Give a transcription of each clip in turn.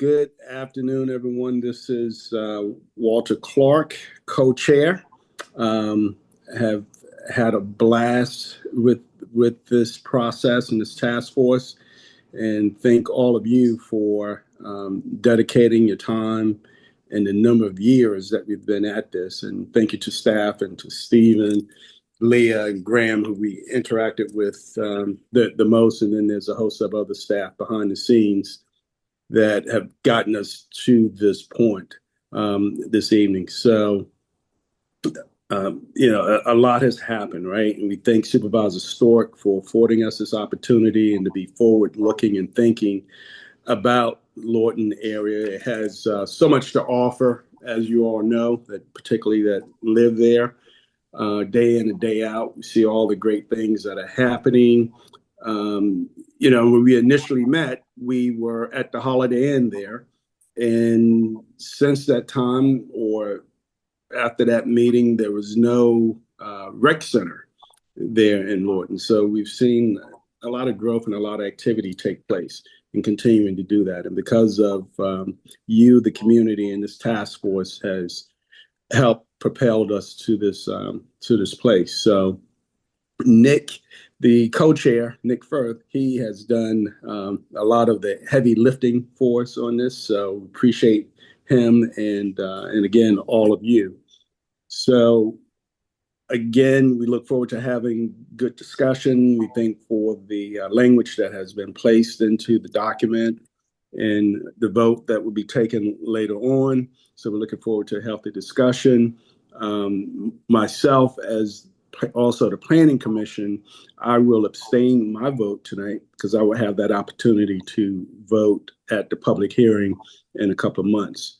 Good afternoon, everyone. This is Walter Clark, co-chair. Have had a blast with this process and this task force, and thank all of you for dedicating your time and the number of years that we've been at this. And thank you to staff and to Stephen, Leah, and Graham, who we interacted with the most. And then there's a host of other staff behind the scenes that have gotten us to this point this evening. So, a lot has happened, right? And we thank Supervisor Stork for affording us this opportunity and to be forward-looking and thinking about Lorton area. It has so much to offer, as you all know, that particularly that live there day in and day out. We see all the great things that are happening. When we initially met, we were at the Holiday Inn there. And since that time, or after that meeting, there was no rec center there in Lorton. So we've seen a lot of growth and a lot of activity take place and continuing to do that. And because of you, the community, and this task force has helped propelled us to this place. So Nick, the co-chair, Nick Firth, he has done a lot of the heavy lifting for us on this. So appreciate him and again, all of you. So again, we look forward to having good discussion. We thank for the language that has been placed into the document and the vote that will be taken later on. So we're looking forward to a healthy discussion. Myself, as also the Planning Commission, I will abstain my vote tonight because I will have that opportunity to vote at the public hearing in a couple of months.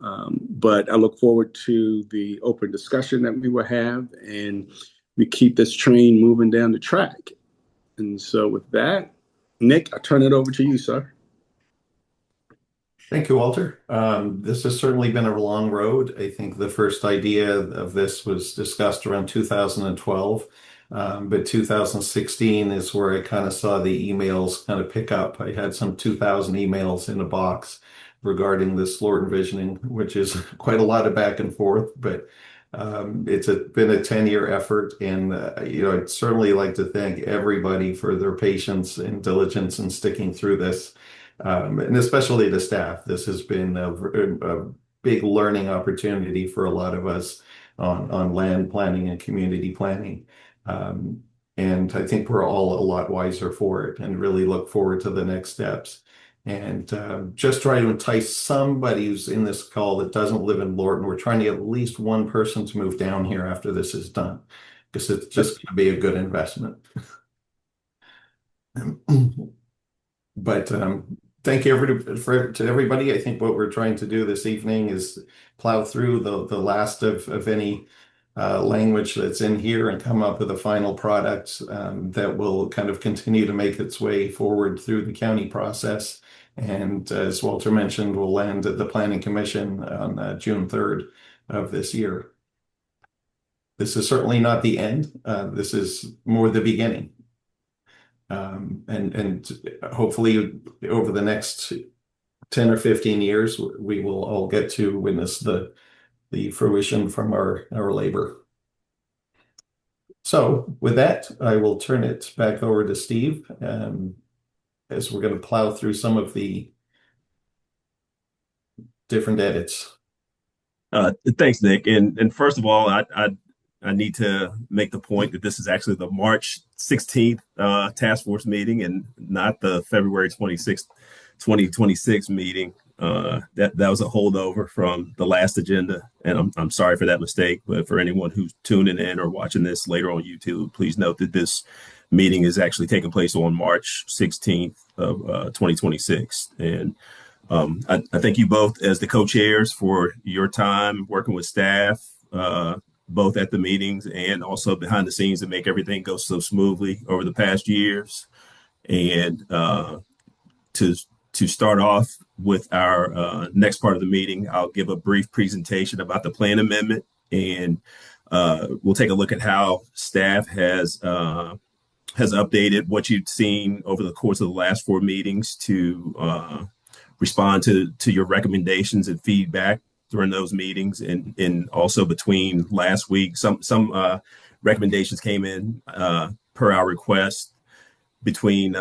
But I look forward to the open discussion that we will have, and we keep this train moving down the track. And so with that, Nick, I turn it over to you, sir. Thank you, Walter. This has certainly been a long road. I think the first idea of this was discussed around 2012, but 2016 is where I kind of saw the emails kind of pick up. I had some 2,000 emails in a box regarding this Lorton visioning, which is quite a lot of back and forth, but it's been a 10-year effort. And, I'd certainly like to thank everybody for their patience and diligence in sticking through this. And especially the staff. This has been a big learning opportunity for a lot of us on land planning and community planning. And I think we're all a lot wiser for it and really look forward to the next steps. And just try to entice somebody who's in this call that doesn't live in Lorton. We're trying to get at least one person to move down here after this is done, because it's just going to be a good investment. But thank you to everybody. I think what we're trying to do this evening is plow through the last of any language that's in here and come up with a final product that will kind of continue to make its way forward through the county process. And as Walter mentioned, we'll land at the Planning Commission on June 3rd of this year. This is certainly not the end. This is more the beginning. And hopefully over the next 10 or 15 years, we will all get to witness the fruition from our labor. So with that, I will turn it back over to Steve as we're going to plow through some of the different edits. Thanks, Nick. And first of all, I need to make the point that this is actually the March 16th task force meeting and not the February 26th, 2026 meeting. That was a holdover from the last agenda, and I'm sorry for that mistake. But for anyone who's tuning in or watching this later on YouTube, please note that this meeting is actually taking place on March 16th of 2026. And I thank you both as the co-chairs for your time working with staff, both at the meetings and also behind the scenes to make everything go so smoothly over the past years. And to start off with our next part of the meeting, I'll give a brief presentation about the plan amendment, and we'll take a look at how staff has updated what you've seen over the course of the last 4 meetings to respond to your recommendations and feedback during those meetings. And also between last week, some recommendations came in per our request between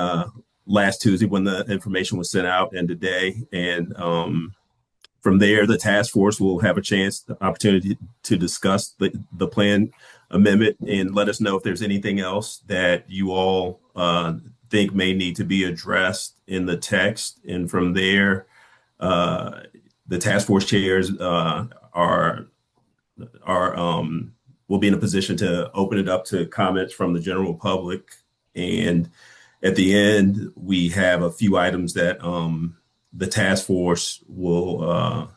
last Tuesday when the information was sent out and today. And from there, the task force will have the opportunity to discuss the plan amendment and let us know if there's anything else that you all think may need to be addressed in the text. And from there, the task force chairs will be in a position to open it up to comments from the general public. And at the end, we have a few items that the task force will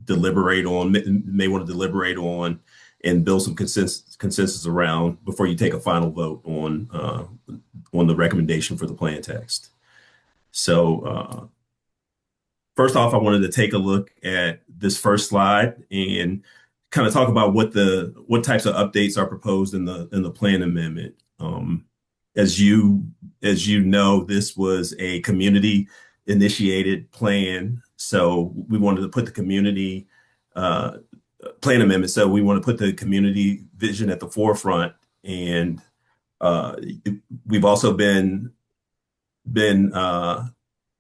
deliberate on, may want to deliberate on, and build some consensus around before you take a final vote on the recommendation for the plan text. So first off, I wanted to take a look at this first slide and kind of talk about what types of updates are proposed in the plan amendment. As you know, this was a community initiated plan. So we wanted to put the community plan amendment. So we want to put the community vision at the forefront. And we've also been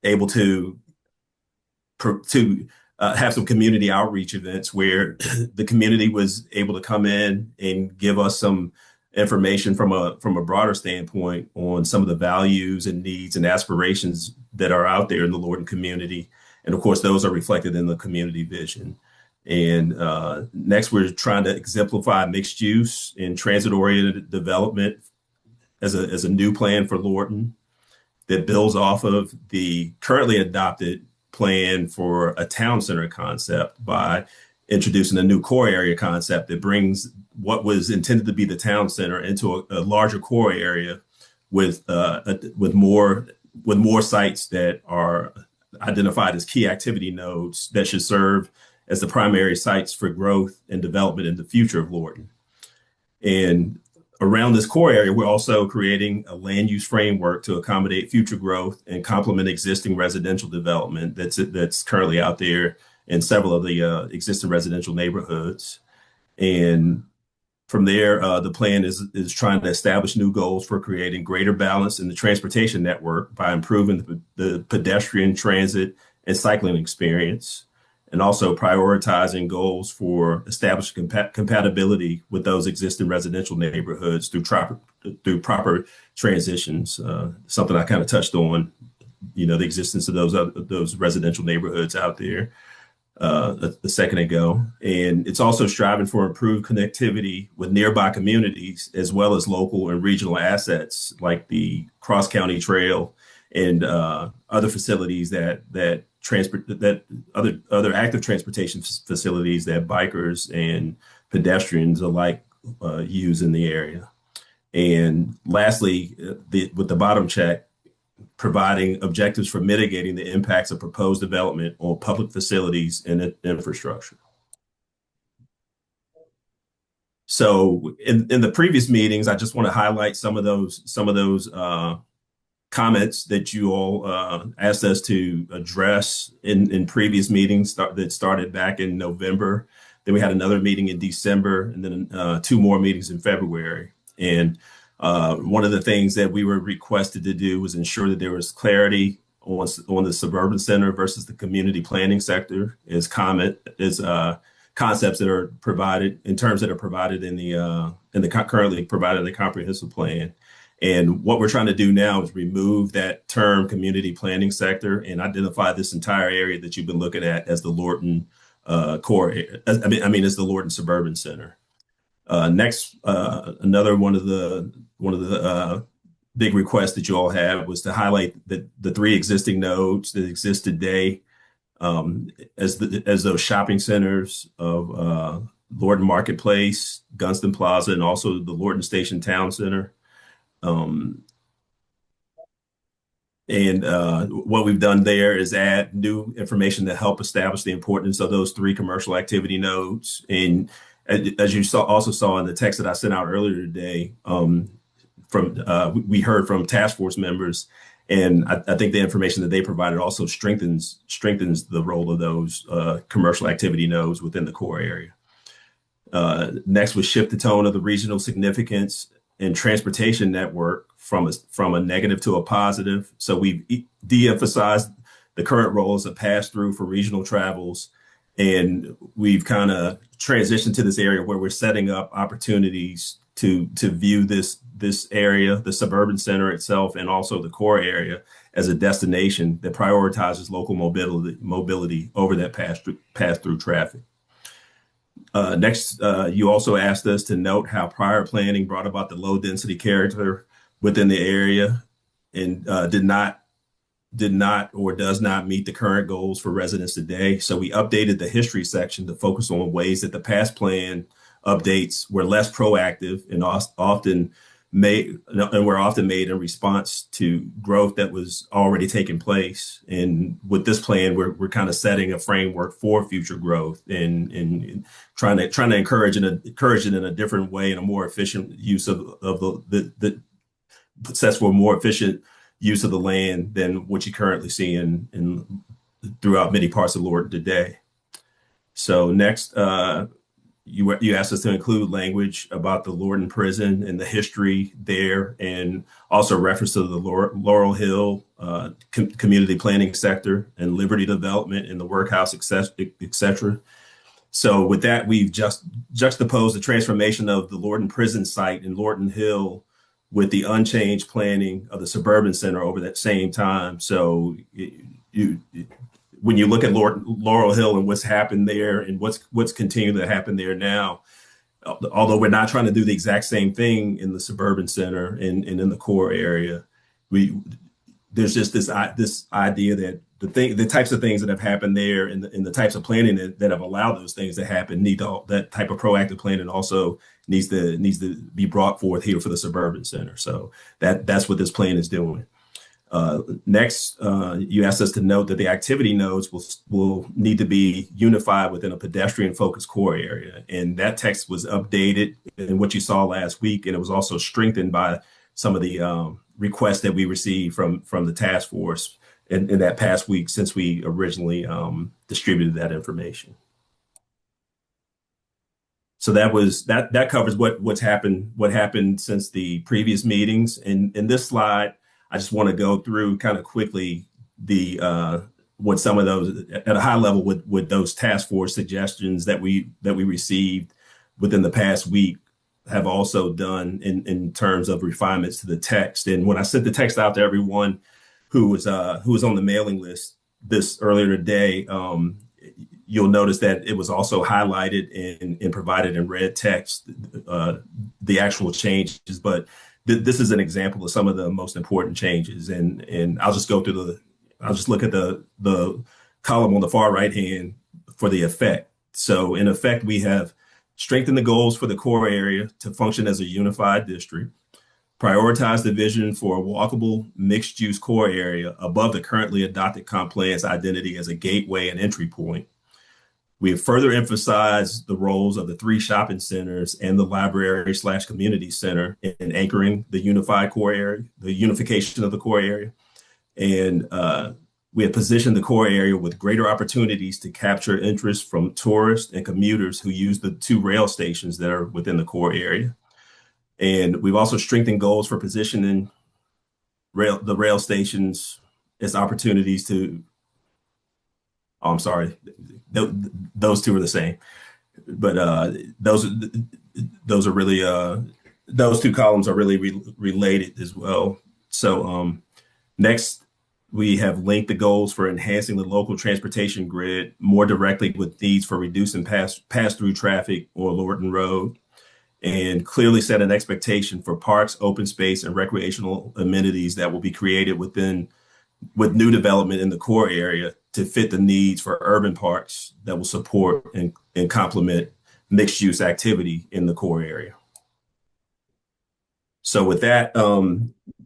able to have some community outreach events where the community was able to come in and give us some information from a broader standpoint on some of the values and needs and aspirations that are out there in the Lorton community. And of course, those are reflected in the community vision. And next, we're trying to exemplify mixed use and transit-oriented development as a new plan for Lorton that builds off of the currently adopted plan for a town center concept by introducing a new core area concept that brings what was intended to be the town center into a larger core area with more sites that are identified as key activity nodes that should serve as the primary sites for growth and development in the future of Lorton. And around this core area, we're also creating a land use framework to accommodate future growth and complement existing residential development that's currently out there in several of the existing residential neighborhoods. And from there, the plan is trying to establish new goals for creating greater balance in the transportation network by improving the pedestrian, transit, and cycling experience, and also prioritizing goals for establishing compatibility with those existing residential neighborhoods through proper transitions. Something I kind of touched on, the existence of those residential neighborhoods out there a second ago. And it's also striving for improved connectivity with nearby communities, as well as local and regional assets like the Cross County Trail and other facilities that other active transportation facilities that bikers and pedestrians alike use in the area. And lastly, with the bottom check, providing objectives for mitigating the impacts of proposed development on public facilities and infrastructure. So in the previous meetings, I just want to highlight some of those comments that you all asked us to address in previous meetings that started back in November. Then we had another meeting in December, and then 2 more meetings in February. And one of the things that we were requested to do was ensure that there was clarity on the suburban center versus the community planning sector as concepts that are provided in terms that are provided in the currently provided in the comprehensive plan. And what we're trying to do now is remove that term community planning sector and identify this entire area that you've been looking at as the Lorton core. As the Lorton Suburban Center. Next, another one of the big requests that you all have was to highlight the 3 existing nodes that exist today as those shopping centers of Lorton Marketplace, Gunston Plaza, and also the Lorton Station Town Center. What we've done there is add new information to help establish the importance of those 3 commercial activity nodes. And as you also saw in the text that I sent out earlier today, we heard from task force members, And I think the information that they provided also strengthens the role of those commercial activity nodes within the core area. Next was shift the tone of the regional significance and transportation network from a negative to a positive. So we've de-emphasized the current role as a pass-through for regional travels, and we've kind of transitioned to this area where we're setting up opportunities to view this area, the suburban center itself, and also the core area as a destination that prioritizes local mobility over that pass-through traffic. Next, you also asked us to note how prior planning brought about the low density character within the area and did not or does not meet the current goals for residents today. So we updated the history section to focus on ways that the past plan updates were less proactive and were often made in response to growth that was already taking place. And with this plan, we're kind of setting a framework for future growth and trying to encourage it in a different way and a more efficient use of the sets for a more efficient use of the land than what you currently see in throughout many parts of Lorton today. So next, you asked us to include language about the Lorton prison and the history there, and also reference to the Laurel Hill community planning sector and Liberty development and the workhouse, etc. So with that, we've just juxtaposed the transformation of the Lorton prison site in Lorton Hill with the unchanged planning of the suburban center over that same time. So when you look at Laurel Hill and what's happened there and what's continuing to happen there now, although we're not trying to do the exact same thing in the suburban center and in the core area, there's just this idea that the types of things that have happened there and the types of planning that have allowed those things to happen that type of proactive planning also needs to be brought forth here for the suburban center. So that's what this plan is doing. Next, you asked us to note that the activity nodes will need to be unified within a pedestrian-focused core area. And that text was updated in what you saw last week, and it was also strengthened by some of the requests that we received from the task force in that past week since we originally distributed that information. So that covers what happened since the previous meetings. And in this slide, I just want to go through kind of quickly what some of those at a high level with those task force suggestions that we received within the past week have also done in terms of refinements to the text. And when I sent the text out to everyone who was on the mailing list this earlier today, you'll notice that it was also highlighted and provided in red text, the actual changes. But this is an example of some of the most important changes. And I'll just look at the column on the far right hand for the effect. So in effect, we have strengthened the goals for the core area to function as a unified district, prioritize the vision for a walkable mixed use core area above the currently adopted comp plan's identity as a gateway and entry point. We have further emphasized the roles of the 3 shopping centers and the library/community center in anchoring the unified core area, the unification of the core area. And we have positioned the core area with greater opportunities to capture interest from tourists and commuters who use the 2 rail stations that are within the core area. And we've also strengthened goals for positioning the rail stations as opportunities to I'm sorry, those 2 are the same, but those are really those 2 columns are really related as well. So next, we have linked the goals for enhancing the local transportation grid more directly with needs for reducing pass-through traffic on Lorton Road, and clearly set an expectation for parks, open space, and recreational amenities that will be created with new development in the core area to fit the needs for urban parks that will support and complement mixed use activity in the core area. So with that,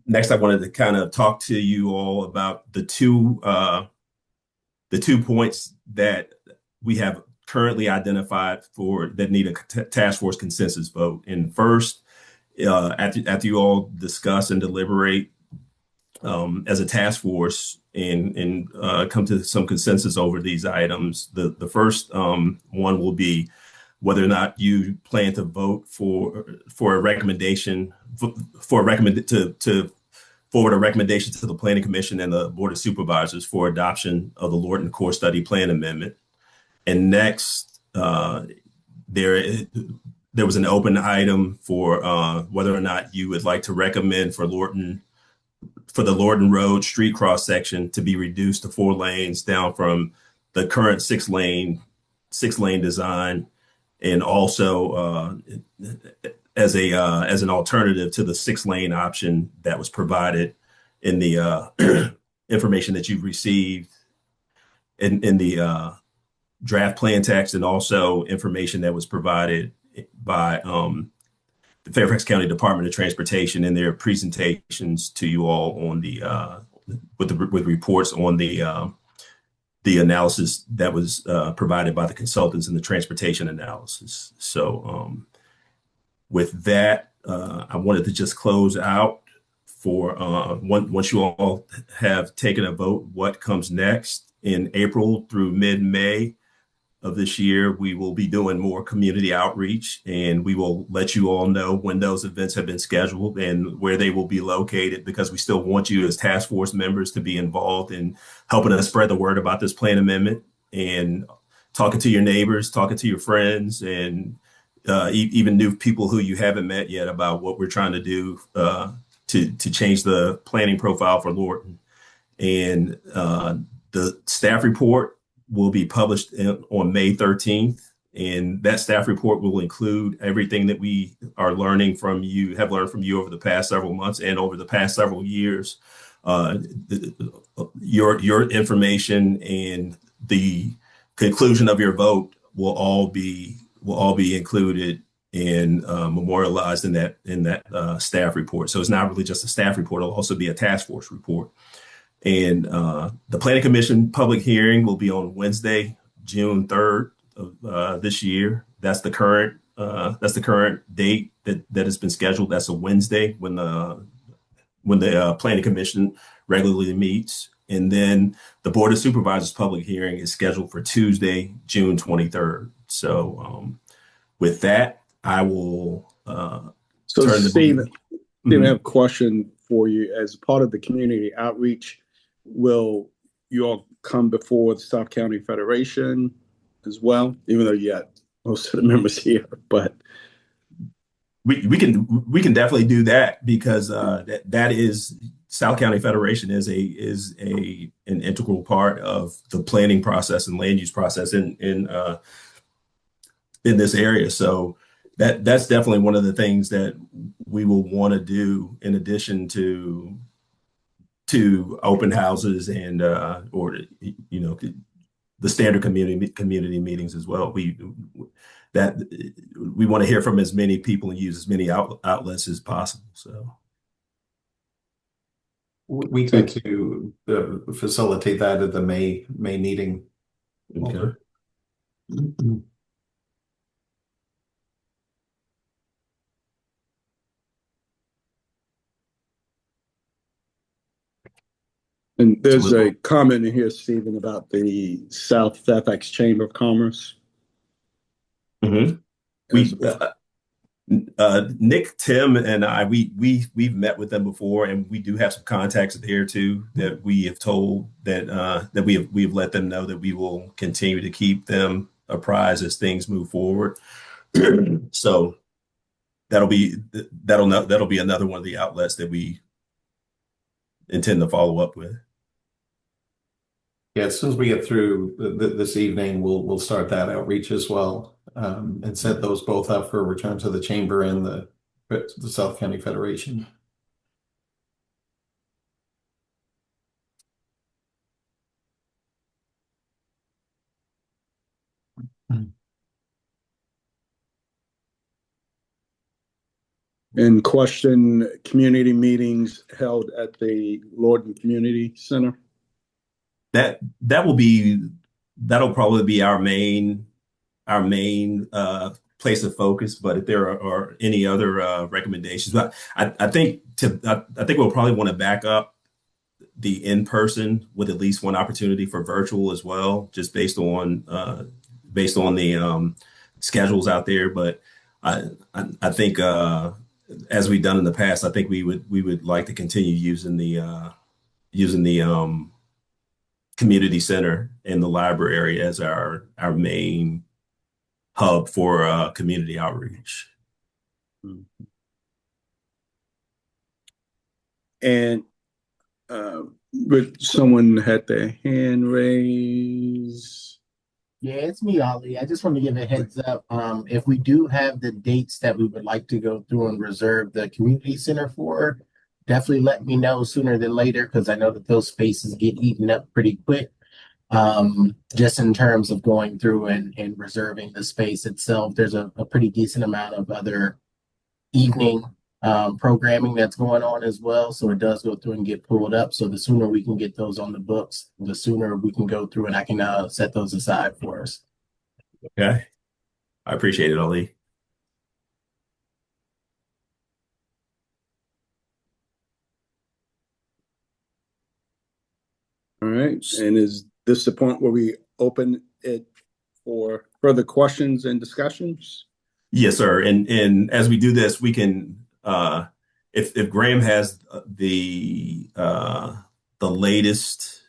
next I wanted to kind of talk to you all about the two points that we have currently identified that need a task force consensus vote. And first, after you all discuss and deliberate, as a task force and come to some consensus over these items. The first one will be whether or not you plan to vote for a recommendation for a recommend to forward a recommendation to the Planning Commission and the Board of Supervisors for adoption of the Lorton Core Study Plan Amendment. And next, there was an open item for whether or not you would like to recommend for the Lorton Road street cross section to be reduced to 4 lanes down from the current 6-lane design, and also as an alternative to the 6-lane option that was provided in the information that you've received in the draft plan text, and also information that was provided by the Fairfax County Department of Transportation in their presentations to you all on the with reports on the analysis that was provided by the consultants in the transportation analysis. So with that, I wanted to just close out for once you all have taken a vote, what comes next in April through mid-May of this year. We will be doing more community outreach, and we will let you all know when those events have been scheduled and where they will be located, because we still want you as task force members to be involved in helping us spread the word about this plan amendment and talking to your neighbors, talking to your friends, and even new people who you haven't met yet about what we're trying to do to change the planning profile for Lorton. And the staff report will be published on May 13th. And that staff report will include everything that we are have learned from you over the past several months and over the past several years. Your information and the conclusion of your vote will all be included and memorialized in that staff report. So it's not really just a staff report; it'll also be a task force report. And the Planning Commission public hearing will be on Wednesday, June 3rd of this year. That's the current date that has been scheduled. That's a Wednesday when the Planning Commission regularly meets. And then the Board of Supervisors public hearing is scheduled for Tuesday, June 23rd. So with that, I will turn the Steve, I have a question for you. As part of the community outreach, will you all come before the South County Federation as well, even though you got most of the members here? But we can definitely do that, because that is South County Federation is an integral part of the planning process and land use process in this area. So that's definitely one of the things that we will want to do, in addition to open houses and or the standard community meetings as well. We want to hear from as many people and use as many outlets as possible. So we tend to facilitate that at the May meeting. Okay. And there's a comment in here, Stephen, about the South Fairfax Chamber of Commerce. Mm-hmm. Nick, Tim, and I, we've met with them before, and we do have some contacts there too that we have told that we have let them know that we will continue to keep them apprised as things move forward. So that'll be another one of the outlets that we intend to follow up with. Yeah, as soon as we get through this evening, we'll start that outreach as well, and set those both up for return to the chamber and the South County Federation. And question community meetings held at the Lorton Community Center. That'll probably be our main place of focus. But if there are any other recommendations, but I think we'll probably want to back up the in-person with at least one opportunity for virtual as well, just based on the schedules out there. But I think as we've done in the past, I think we would like to continue using the community center and the library as our main hub for community outreach. And but someone had their hand raised. Yeah, it's me, Ollie. I just want to give a heads up. If we do have the dates that we would like to go through and reserve the community center for, definitely let me know sooner than later, because I know that those spaces get eaten up pretty quick. Just in terms of going through and reserving the space itself, there's a pretty decent amount of other evening programming that's going on as well. So it does go through and get pulled up. So the sooner we can get those on the books, the sooner we can go through and I can set those aside for us. Okay. I appreciate it, Ali. All right. And is this the point where we open it for further questions and discussions? Yes, sir. And as we do this, we can if Graham has the latest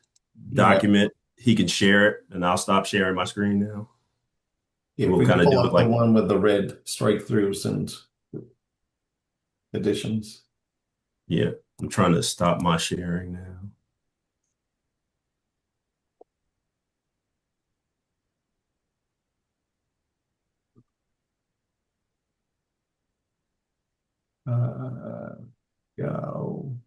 document, he can share it, and I'll stop sharing my screen now. Yeah, We'll we can kind of pull do up it like the one with the red strike throughs and additions. yeah. I'm trying to stop my sharing now. Go.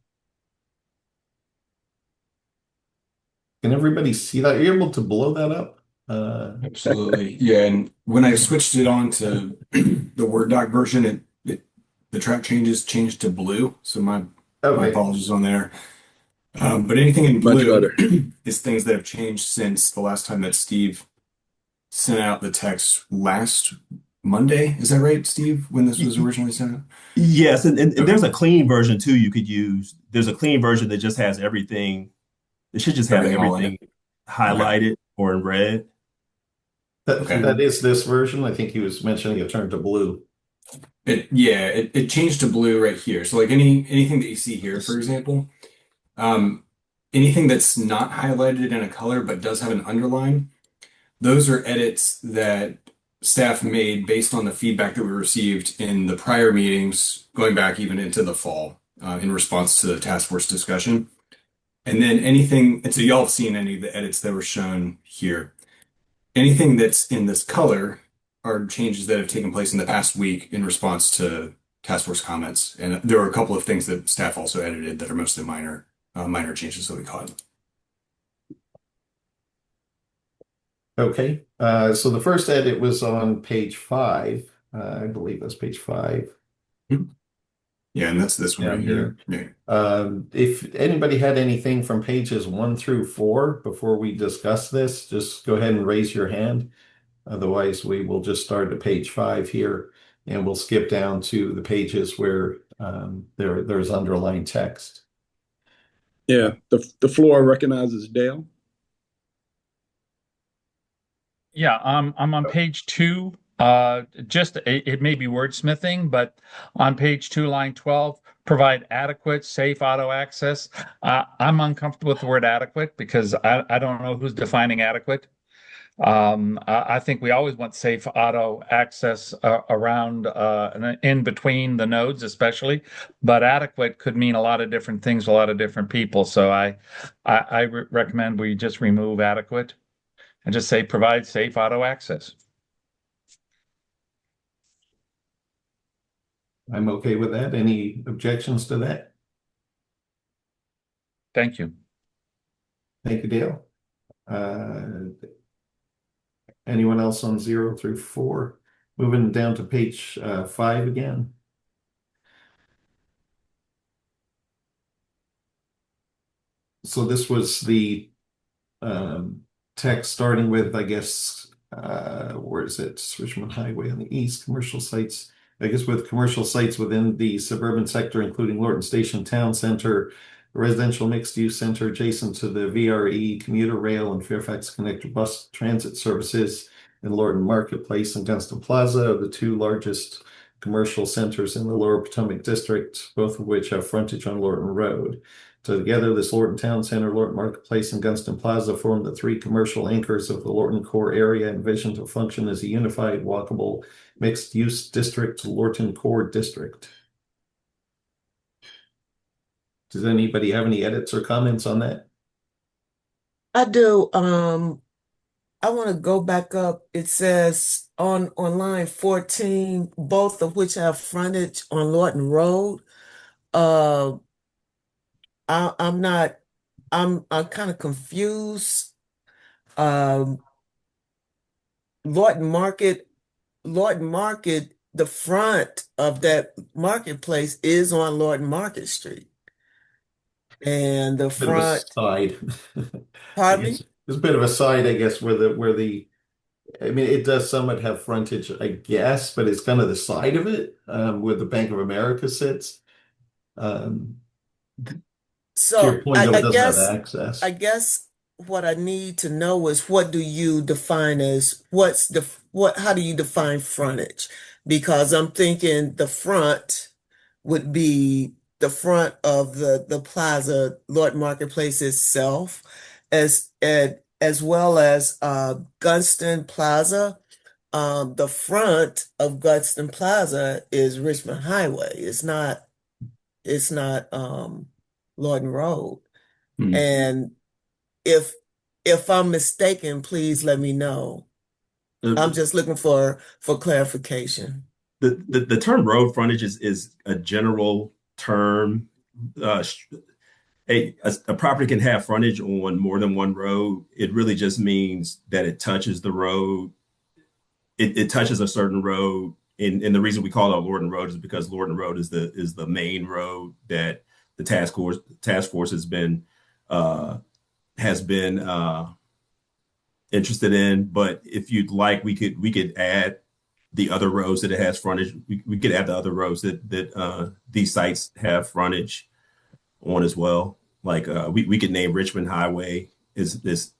Can everybody see that? Are you able to blow that up? Absolutely. Yeah, and when I switched it on to the Word doc version, the track changes changed to blue. So my apologies on there. But anything in Much blue better. is things that have changed since the last time that Steve sent out the text last Monday. Is that right, Steve, when this was originally sent out? Yes, and Okay. there's a clean version too you could use. There's a clean version that just has everything. It should just have Everything all in everything highlighted or in red. Okay. That is this version. I think he was mentioning it turned to blue. It changed to blue right here. So like anything that you see here, for example, anything that's not highlighted in a color but does have an underline, those are edits that staff made based on the feedback that we received in the prior meetings, going back even into the fall, in response to the task force discussion. And then and so y'all have seen any of the edits that were shown here. Anything that's in this color are changes that have taken place in the past week in response to task force comments. And there were a couple of things that staff also edited that are mostly minor changes that we caught. Okay. So the first edit was on page 5. I believe that's page 5. Yeah, and that's this one Down right here. Yeah. If anybody had anything from pages 1 through 4 before we discuss this, just go ahead and raise your hand. Otherwise, we will just start at page 5 here, and we'll skip down to the pages where there's underlined text. Yeah, the floor recognizes Dale. Yeah, I'm on page 2. It may be wordsmithing, but on page 2, line 12, provide adequate, safe auto access. I'm uncomfortable with the word adequate because I don't know who's defining adequate. I think we always want safe auto access around and in between the nodes, especially. But adequate could mean a lot of different things, to a lot of different people. So I recommend we just remove adequate and just say provide safe auto access. I'm okay with that. Any objections to that? Thank you. Thank you, Dale. Anyone else on 0 through 4? Moving down to page 5 again. So this was the text starting with, I guess, where is it? Richmond Highway on the east, commercial sites. I guess with commercial sites within the suburban sector, including Lorton Station Town Center, residential mixed-use center adjacent to the VRE commuter rail and Fairfax connector bus transit services in Lorton Marketplace and Gunston Plaza, the two largest commercial centers in the Lower Potomac District, both of which have frontage on Lorton Road. So together, this Lorton Town Center, Lorton Marketplace, and Gunston Plaza form the three commercial anchors of the Lorton core area, envisioned to function as a unified, walkable, mixed-use district, Lorton Core District. Does anybody have any edits or comments on that? I do. I want to go back up. It says on line 14, both of which have frontage on Lorton Road. Uh, I'm not. I'm kind of confused. Um, Lorton Market, the front of that marketplace is on Lorton Market Street, and the Bit of a front. side. Pardon me? It's a bit of a side, I guess, where the I mean, it does somewhat have frontage, I guess, but it's kind of the side of it, where the Bank of America sits. To your So point, though, it doesn't have access. I guess what I need to know is what do you define as how do you define frontage? Because I'm thinking the front would be the front of the plaza, Lord Marketplace itself, as well as Gunston Plaza. The front of Gunston Plaza is Richmond Highway. It's not Lorton Road. Hmm. And if I'm mistaken, please let me know. I'm just looking for clarification. The term road frontage is a general term. A property can have frontage on more than one road. It really just means that it touches the road. It touches a certain road. And the reason we call it Lorton Road is because Lorton Road is the main road that the task force has been interested in. But if you'd like, we could add the other roads that it has frontage. We could add the other roads that these sites have frontage on as well. Like we could name Richmond Highway is the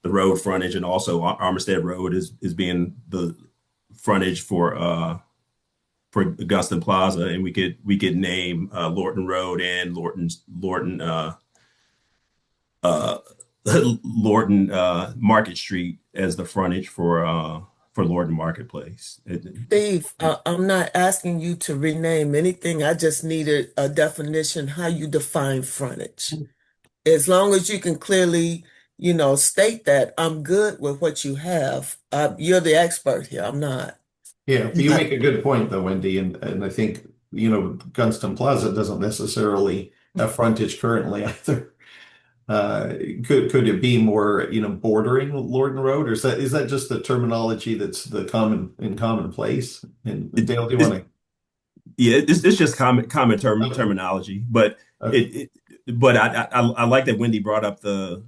road frontage, and also Armistead Road is being the frontage for Augustine Plaza, and we could name Lorton Road and Lorton Market Street as the frontage for Lorton Marketplace. Steve, I'm not asking you to rename anything. I just needed a definition how you define frontage. As long as you can clearly, state that, I'm good with what you have. You're the expert here. I'm not. Yeah, you make a good point, though, Wendy, and I think Gunston Plaza doesn't necessarily have frontage currently either. Could it be more bordering Lorton Road, or is that just the terminology that's the commonplace? And Dale, do you want to? Yeah, it's just common terminology, but Okay. But I like that Wendy brought up the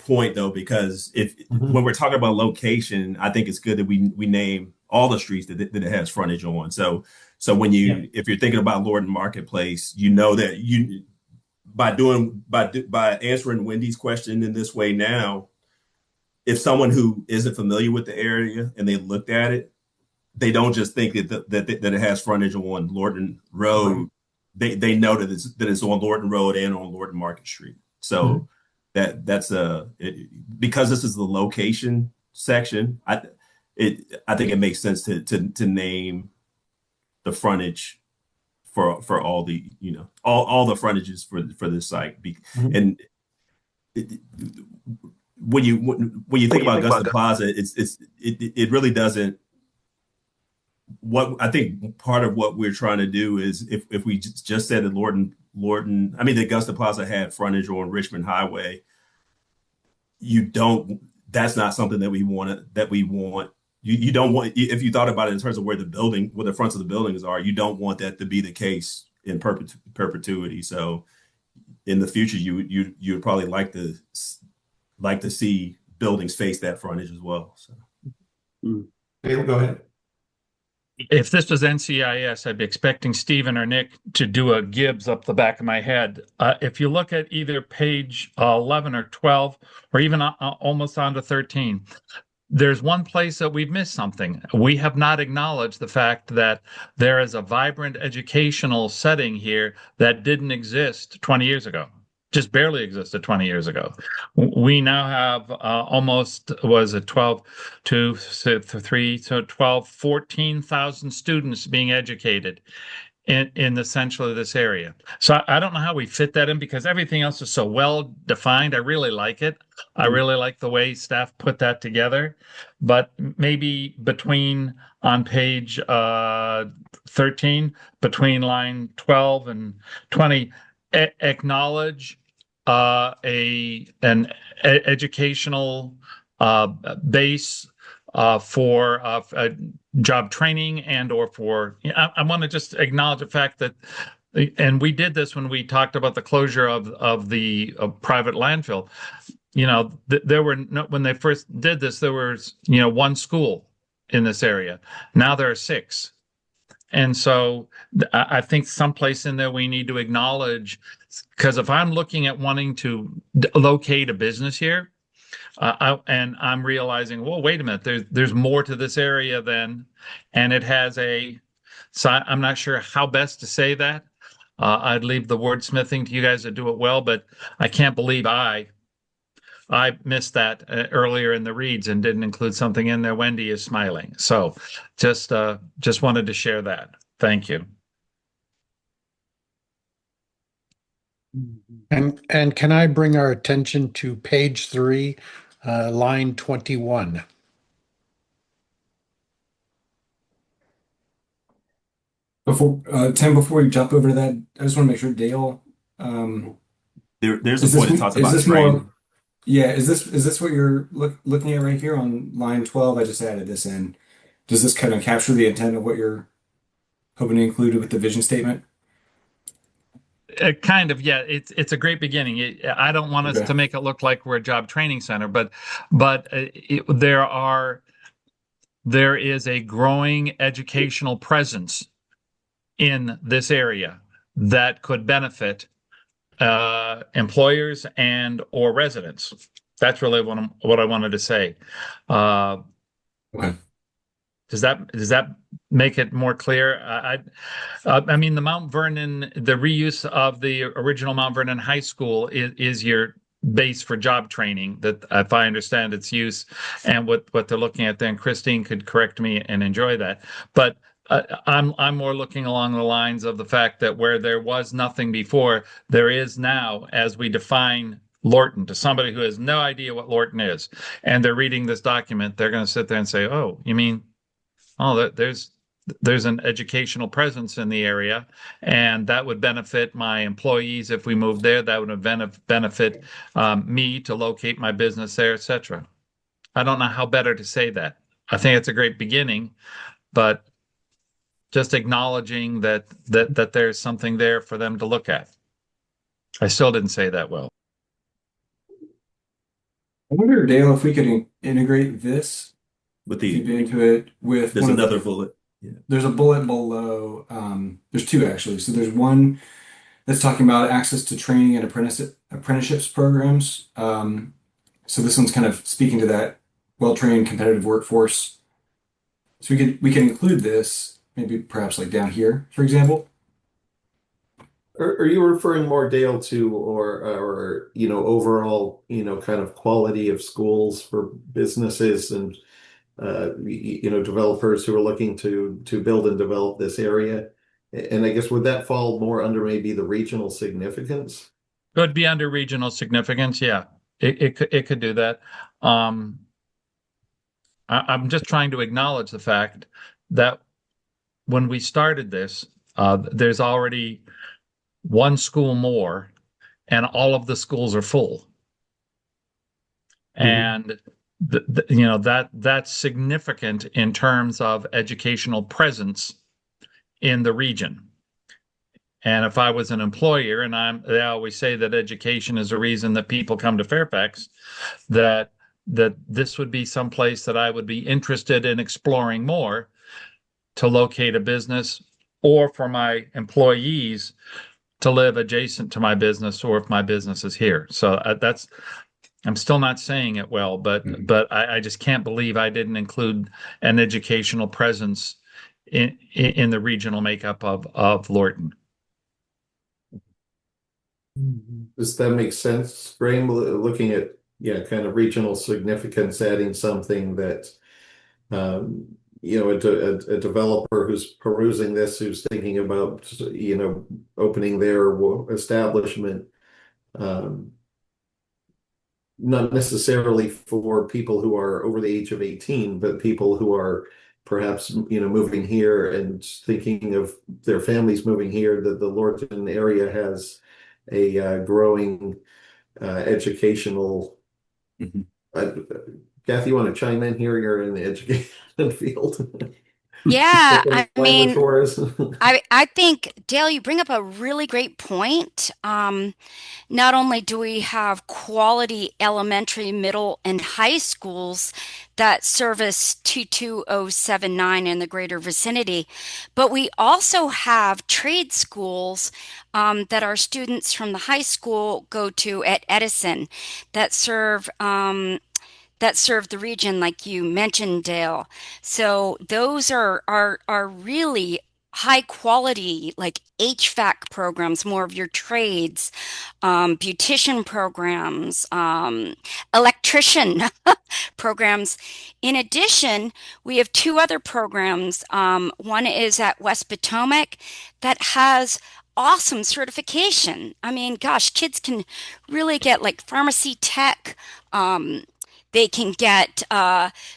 point, though, because when we're talking about location, I think it's good that we name all the streets that it has frontage on. So when if you're thinking about Lorton Marketplace, that by answering Wendy's question in this way now, if someone who isn't familiar with the area and they looked at it, they don't just think that it has frontage on Lorton Road. Right. They know that it's on Lorton Road and on Lorton Market Street. So that's because this is the location section. I think it makes sense to name the frontage for all the all the frontages for this site. And when you think about Augusta Plaza, it really doesn't. What I think part of what we're trying to do is if we just said that the Augusta Plaza had frontage on Richmond Highway, that's not something that we want. You don't want, if you thought about it in terms of where the fronts of the buildings are, you don't want that to be the case in perpetuity. So in the future, you would probably like to see buildings face that frontage as well. So. Dale, go ahead. If this was NCIS, I'd be expecting Stephen or Nick to do a Gibbs up the back of my head. If you look at either page 11 or 12, or even almost on to 13, there's one place that we've missed something. We have not acknowledged the fact that there is a vibrant educational setting here that didn't exist 20 years ago. Just barely existed 20 years ago. We now have almost, was it 12, 2, 3, so 12, 14,000 students being educated in the central of this area. So I don't know how we fit that in because everything else is so well defined. I really like it. I really like the way staff put that together. But maybe between on page 13, between line 12 and 20, acknowledge an educational base for job training and or for, I want to just acknowledge the fact that, and we did this when we talked about the closure of the private landfill. There were no, when they first did this, there was, one school in this area. Now there are 6. And so I think someplace in there we need to acknowledge, because if I'm looking at wanting to locate a business here, and I'm realizing, well, wait a minute, there's more to this area than, and it has so I'm not sure how best to say that. I'd leave the wordsmithing to you guys to do it well, but I can't believe I missed that earlier in the reads and didn't include something in there. Wendy is smiling. So just wanted to share that. Thank you. And can I bring our attention to page 3, line 21? Tim, before we jump over to that, I just want to make sure Dale, there's a point that talks about training. Yeah, is this what you're looking at right here on line 12? I just added this in. Does this kind of capture the intent of what you're hoping to include with the vision statement? Kind of, yeah. It's a great beginning. I don't want us to make it look like we're a job training center, but there is a growing educational presence in this area that could benefit employers and or residents. That's really what I wanted to say. Okay. Does that make it more clear? I mean, the Mount Vernon, the reuse of the original Mount Vernon High School is your base for job training, that if I understand its use and what they're looking at there, and Christine could correct me and enjoy that. But I'm more looking along the lines of the fact that where there was nothing before, there is now, as we define Lorton to somebody who has no idea what Lorton is, and they're reading this document, they're going to sit there and say, "Oh, you mean, oh, there's an educational presence in the area, and that would benefit my employees if we moved there. That would benefit me to locate my business there, etc." I don't know how better to say that. I think it's a great beginning, but just acknowledging that there's something there for them to look at. I still didn't say that well. I wonder, Dale, if we could integrate this With into it with there's another bullet. Yeah. There's a bullet below. There's 2 actually. So there's one that's talking about access to training and apprenticeships programs. So this one's kind of speaking to that well-trained competitive workforce. So we can include this. Maybe perhaps like down here, for example. Are you referring more, Dale, to or overall, kind of quality of schools for businesses and developers who are looking to build and develop this area? And I guess would that fall more under maybe the regional significance? Could be under regional significance, yeah. It could do that. I'm just trying to acknowledge the fact that when we started this, there's already one school more, and all of the schools are full. And that's significant in terms of educational presence in the region. And if I was an employer, and they always say that education is a reason that people come to Fairfax, that this would be someplace that I would be interested in exploring more. to locate a business or for my employees to live adjacent to my business or if my business is here. So I'm still not saying it well, but I just can't believe I didn't include an educational presence in the regional makeup of Lorton. Does that make sense, Graham? Looking at kind of regional significance, adding something that a developer who's perusing this, who's thinking about opening their establishment, not necessarily for people who are over the age of 18, but people who are perhaps moving here and thinking of their families moving here. That the Lorton area has a growing educational. Kathy, you want to chime in here? You're in the education field. Yeah, I Language mean, for us. I think, Dale, you bring up a really great point. Not only do we have quality elementary, middle, and high schools that service 22079 in the greater vicinity, but we also have trade schools that our students from the high school go to at Edison that serve the region, like you mentioned, Dale. So those are really high quality, like HVAC programs, more of your trades, beautician programs, electrician programs. In addition, we have two other programs. One is at West Potomac that has awesome certification. I mean, gosh, kids can really get like pharmacy tech. They can get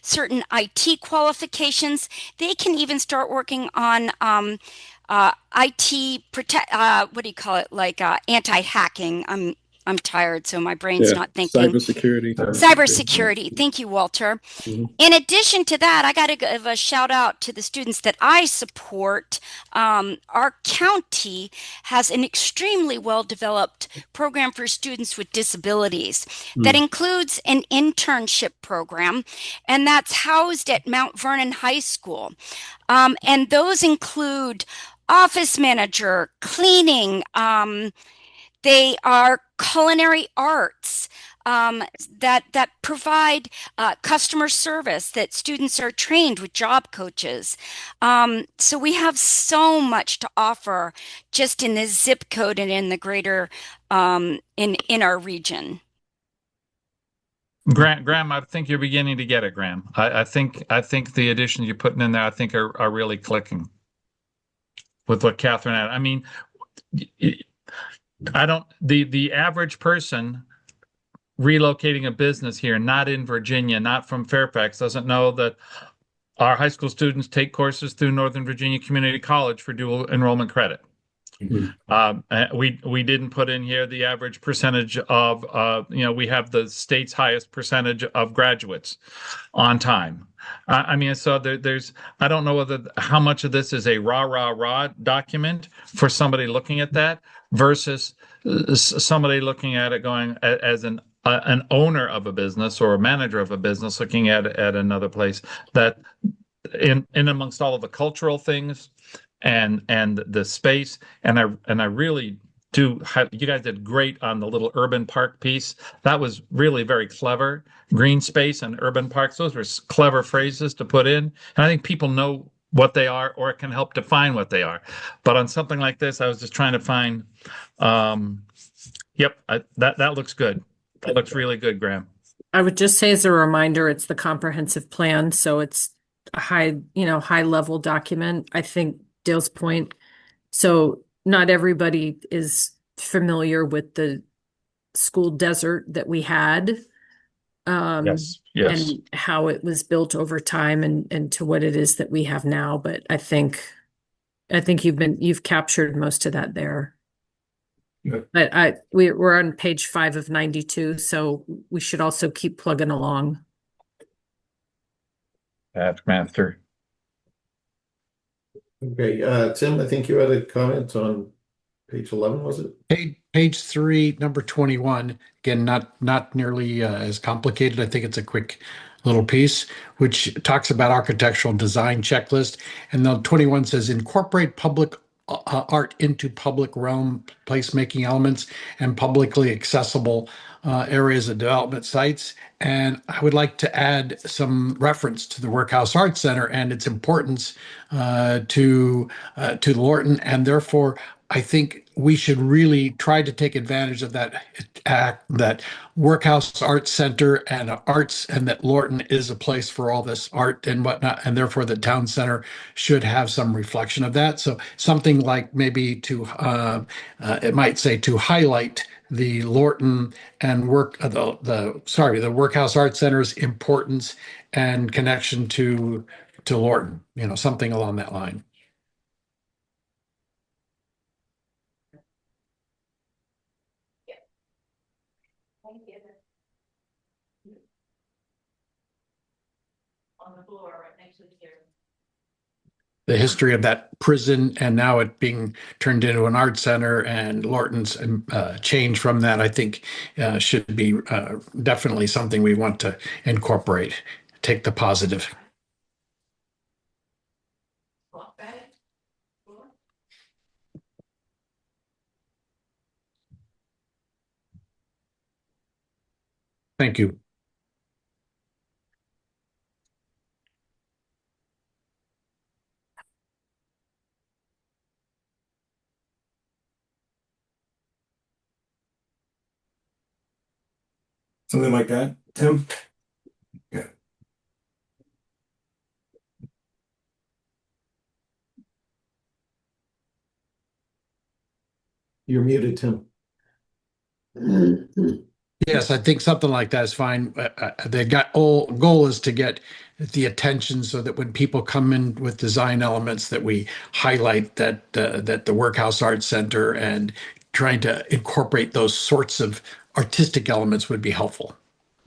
certain IT qualifications. They can even start working on IT protect. What do you call it? Like anti-hacking. I'm tired, so my brain's not thinking. Cybersecurity. Cybersecurity. Thank you, Walter. In addition to that, I got to give a shout out to the students that I support. Our county has an extremely well-developed program for students with disabilities that includes an internship program, and that's housed at Mount Vernon High School. And those include office manager, cleaning, they are culinary arts that provide customer service, that students are trained with job coaches. So we have so much to offer just in this zip code and in the greater in our region. Graham, I think you're beginning to get it, Graham. I think the additions you're putting in there, I think are really clicking with what Catherine had. I mean, the average person relocating a business here, not in Virginia, not from Fairfax, doesn't know that our high school students take courses through Northern Virginia Community College for dual enrollment credit. We didn't put in here the average percentage of, we have the state's highest percentage of graduates on time. I mean, so there's, I don't know how much of this is a rah document for somebody looking at that versus somebody looking at it going as an owner of a business or a manager of a business looking at another place, that in amongst all of the cultural things and the space, and I really do. You guys did great on the little urban park piece. That was really very clever. Green space and urban parks, those were clever phrases to put in, and I think people know what they are, or it can help define what they are. But on something like this, I was just trying to find. That looks good. That looks really good, Graham. I would just say as a reminder, it's the comprehensive plan, so it's a high level document. I think Dale's point. So not everybody is familiar with the school desert that we had. Yes. And how it was built over time and to what it is that we have now. But I think you've captured most of that there. But we're on page 5 of 92, so we should also keep plugging along. Master. Okay, Tim, I think you had a comment on page 11, was it? Page 3, number 21. Again, not nearly as complicated. I think it's a quick little piece, which talks about architectural design checklist. And then 21 says incorporate public art into public realm placemaking elements and publicly accessible areas of development sites. And I would like to add some reference to the Workhouse Arts Center and its importance to Lorton, and therefore I think we should really try to take advantage of that Workhouse Arts Center and arts, and that Lorton is a place for all this art and whatnot, and therefore the town center should have some reflection of that. So something like maybe it might say to highlight the Lorton and the Workhouse Arts Center's importance and connection to Lorton, something along that line. The history of that prison and now it being turned into an art center and Lorton's change from that, I think should be definitely something we want to incorporate. Take the positive. Thank you. Something like that, Tim? Yeah. You're muted, Tim. Yes, I think something like that is fine. The goal is to get the attention so that when people come in with design elements that we highlight that the Workhouse Arts Center and trying to incorporate those sorts of artistic elements would be helpful.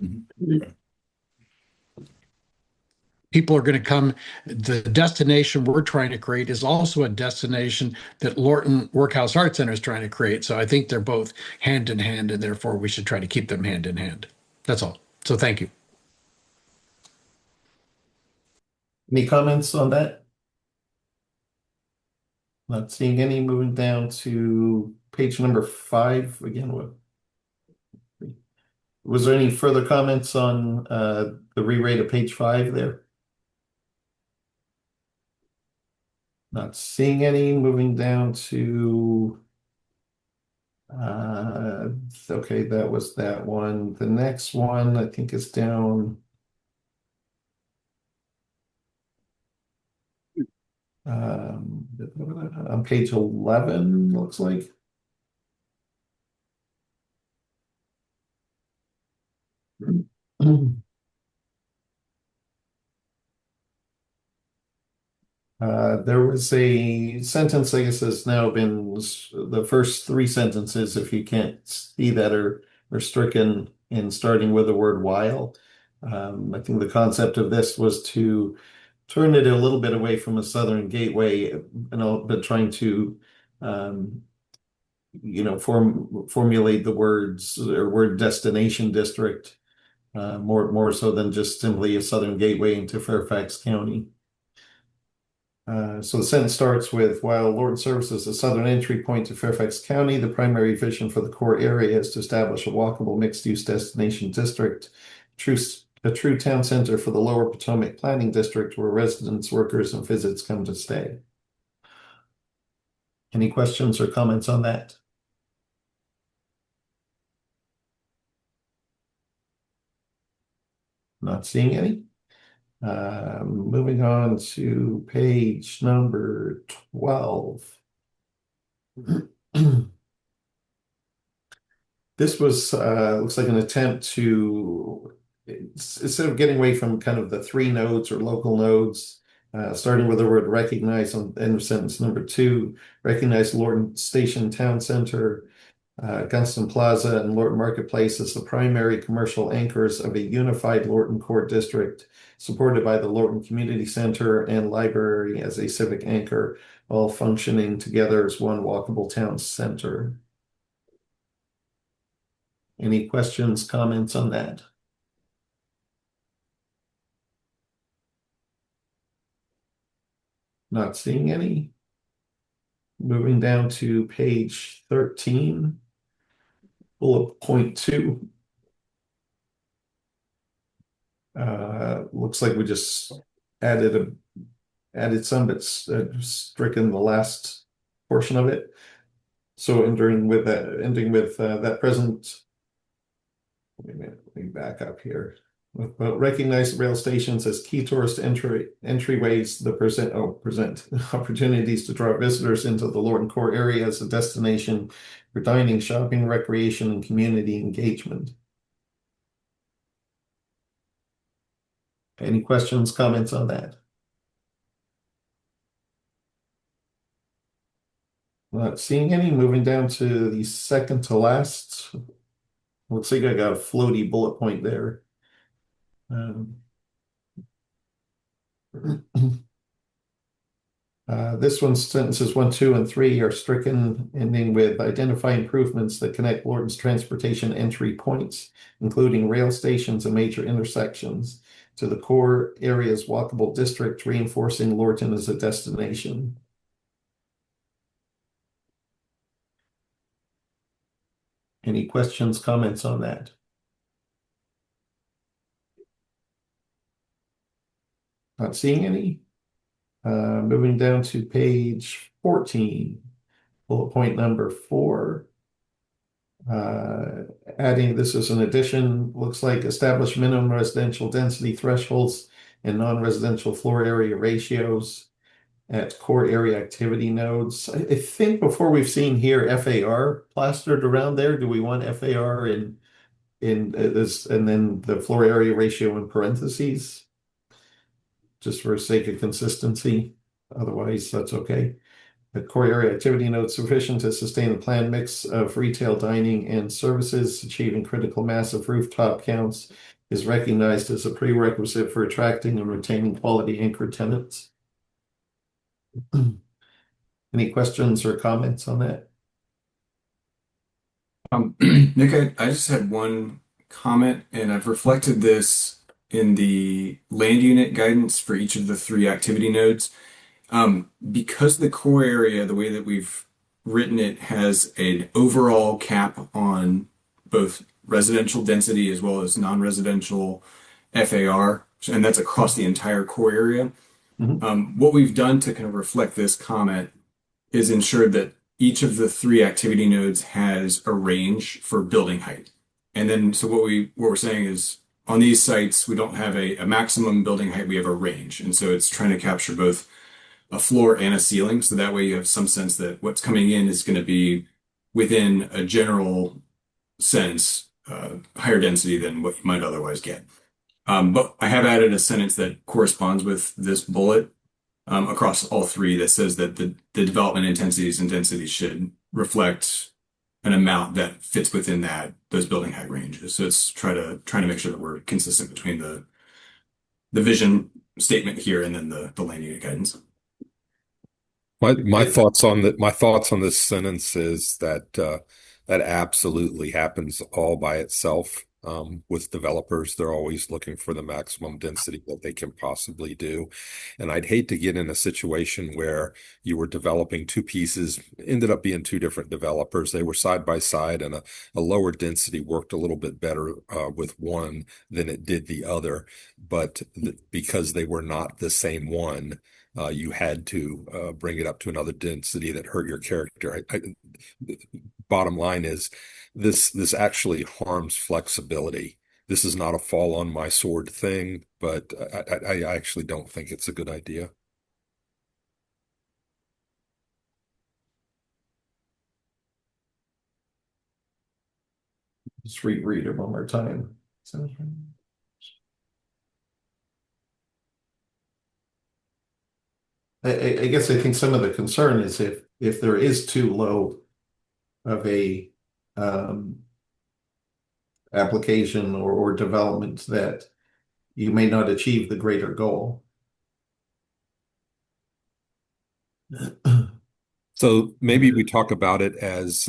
Mm-hmm. People are going to come. The destination we're trying to create is also a destination that Lorton Workhouse Arts Center is trying to create. So I think they're both hand in hand, and therefore we should try to keep them hand in hand. That's all. So thank you. Any comments on that? Not seeing any. Moving down to page number 5 again. Was there any further comments on the re-rate of page 5 there? Not seeing any. Moving down to okay, that was that one. The next one I think is down on page 11, looks like. There was a sentence, I guess, that's now been the first 3 sentences, if you can't see that, are stricken in starting with the word while. I think the concept of this was to turn it a little bit away from a southern gateway, but trying to formulate the words or word destination district more so than just simply a southern gateway into Fairfax County. So the sentence starts with, while Lorton serves as the southern entry point to Fairfax County, the primary vision for the core area is to establish a walkable mixed-use destination district, a true town center for the Lower Potomac Planning District where residents, workers, and visits come to stay. Any questions or comments on that? Not seeing any. Moving on to page number 12. This was looks like an attempt to, instead of getting away from kind of the 3 nodes or local nodes, starting with the word recognize on end of sentence number 2, recognize Lorton Station Town Center, Gunston Plaza, and Lorton Marketplace as the primary commercial anchors of a unified Lorton Core District, supported by the Lorton Community Center and Library as a civic anchor, all functioning together as one walkable town center. Any questions, comments on that? Not seeing any. Moving down to page 13, bullet point 2. Looks like we just added some, but stricken the last portion of it. So ending with that present. Wait a minute, let me back up here. Recognize rail stations as key tourist entryways that present opportunities to draw visitors into the Lorton core area as a destination for dining, shopping, recreation, and community engagement. Any questions, comments on that? Not seeing any. Moving down to the second to last. Looks like I got a floaty bullet point there. This one's sentences 1, 2, and 3 are stricken, ending with identify improvements that connect Lorton's transportation entry points, including rail stations and major intersections, to the core area's walkable district, reinforcing Lorton as a destination. Any questions, comments on that? Not seeing any. Moving down to page 14, bullet point number 4. Adding this as an addition, looks like establish minimum residential density thresholds and non-residential floor area ratios at core area activity nodes. I think before we've seen here FAR plastered around there. Do we want FAR in this and then the floor area ratio in parentheses? Just for sake of consistency. Otherwise, that's okay. The core area activity node sufficient to sustain the planned mix of retail, dining, and services, achieving critical mass of rooftop counts is recognized as a prerequisite for attracting and retaining quality anchor tenants. Any questions or comments on that? Nick, I just had one comment, and I've reflected this in the land unit guidance for each of the 3 activity nodes. Because the core area, the way that we've written it, has an overall cap on both residential density as well as non-residential FAR, and that's across the entire core area. What we've done to kind of reflect this comment is ensure that each of the 3 activity nodes has a range for building height. And then, so what we're saying is, on these sites, we don't have a maximum building height, we have a range. And so it's trying to capture both a floor and a ceiling. So that way you have some sense that what's coming in is going to be within a general sense, higher density than what you might otherwise get. But I have added a sentence that corresponds with this bullet across all 3 that says that the development intensities and densities should reflect an amount that fits within those building height ranges. So it's trying to make sure that we're consistent between the vision statement here and then the land unit guidance. My thoughts on this sentence is that that absolutely happens all by itself. With developers, they're always looking for the maximum density that they can possibly do. And I'd hate to get in a situation where you were developing 2 pieces, ended up being 2 different developers. They were side by side, and a lower density worked a little bit better with one than it did the other. But because they were not the same one, you had to bring it up to another density that hurt your character. Bottom line is, this actually harms flexibility. This is not a fall on my sword thing, but I actually don't think it's a good idea. Just reread it one more time. I guess I think some of the concern is if there is too low of a application or development, that you may not achieve the greater goal. So maybe we talk about it as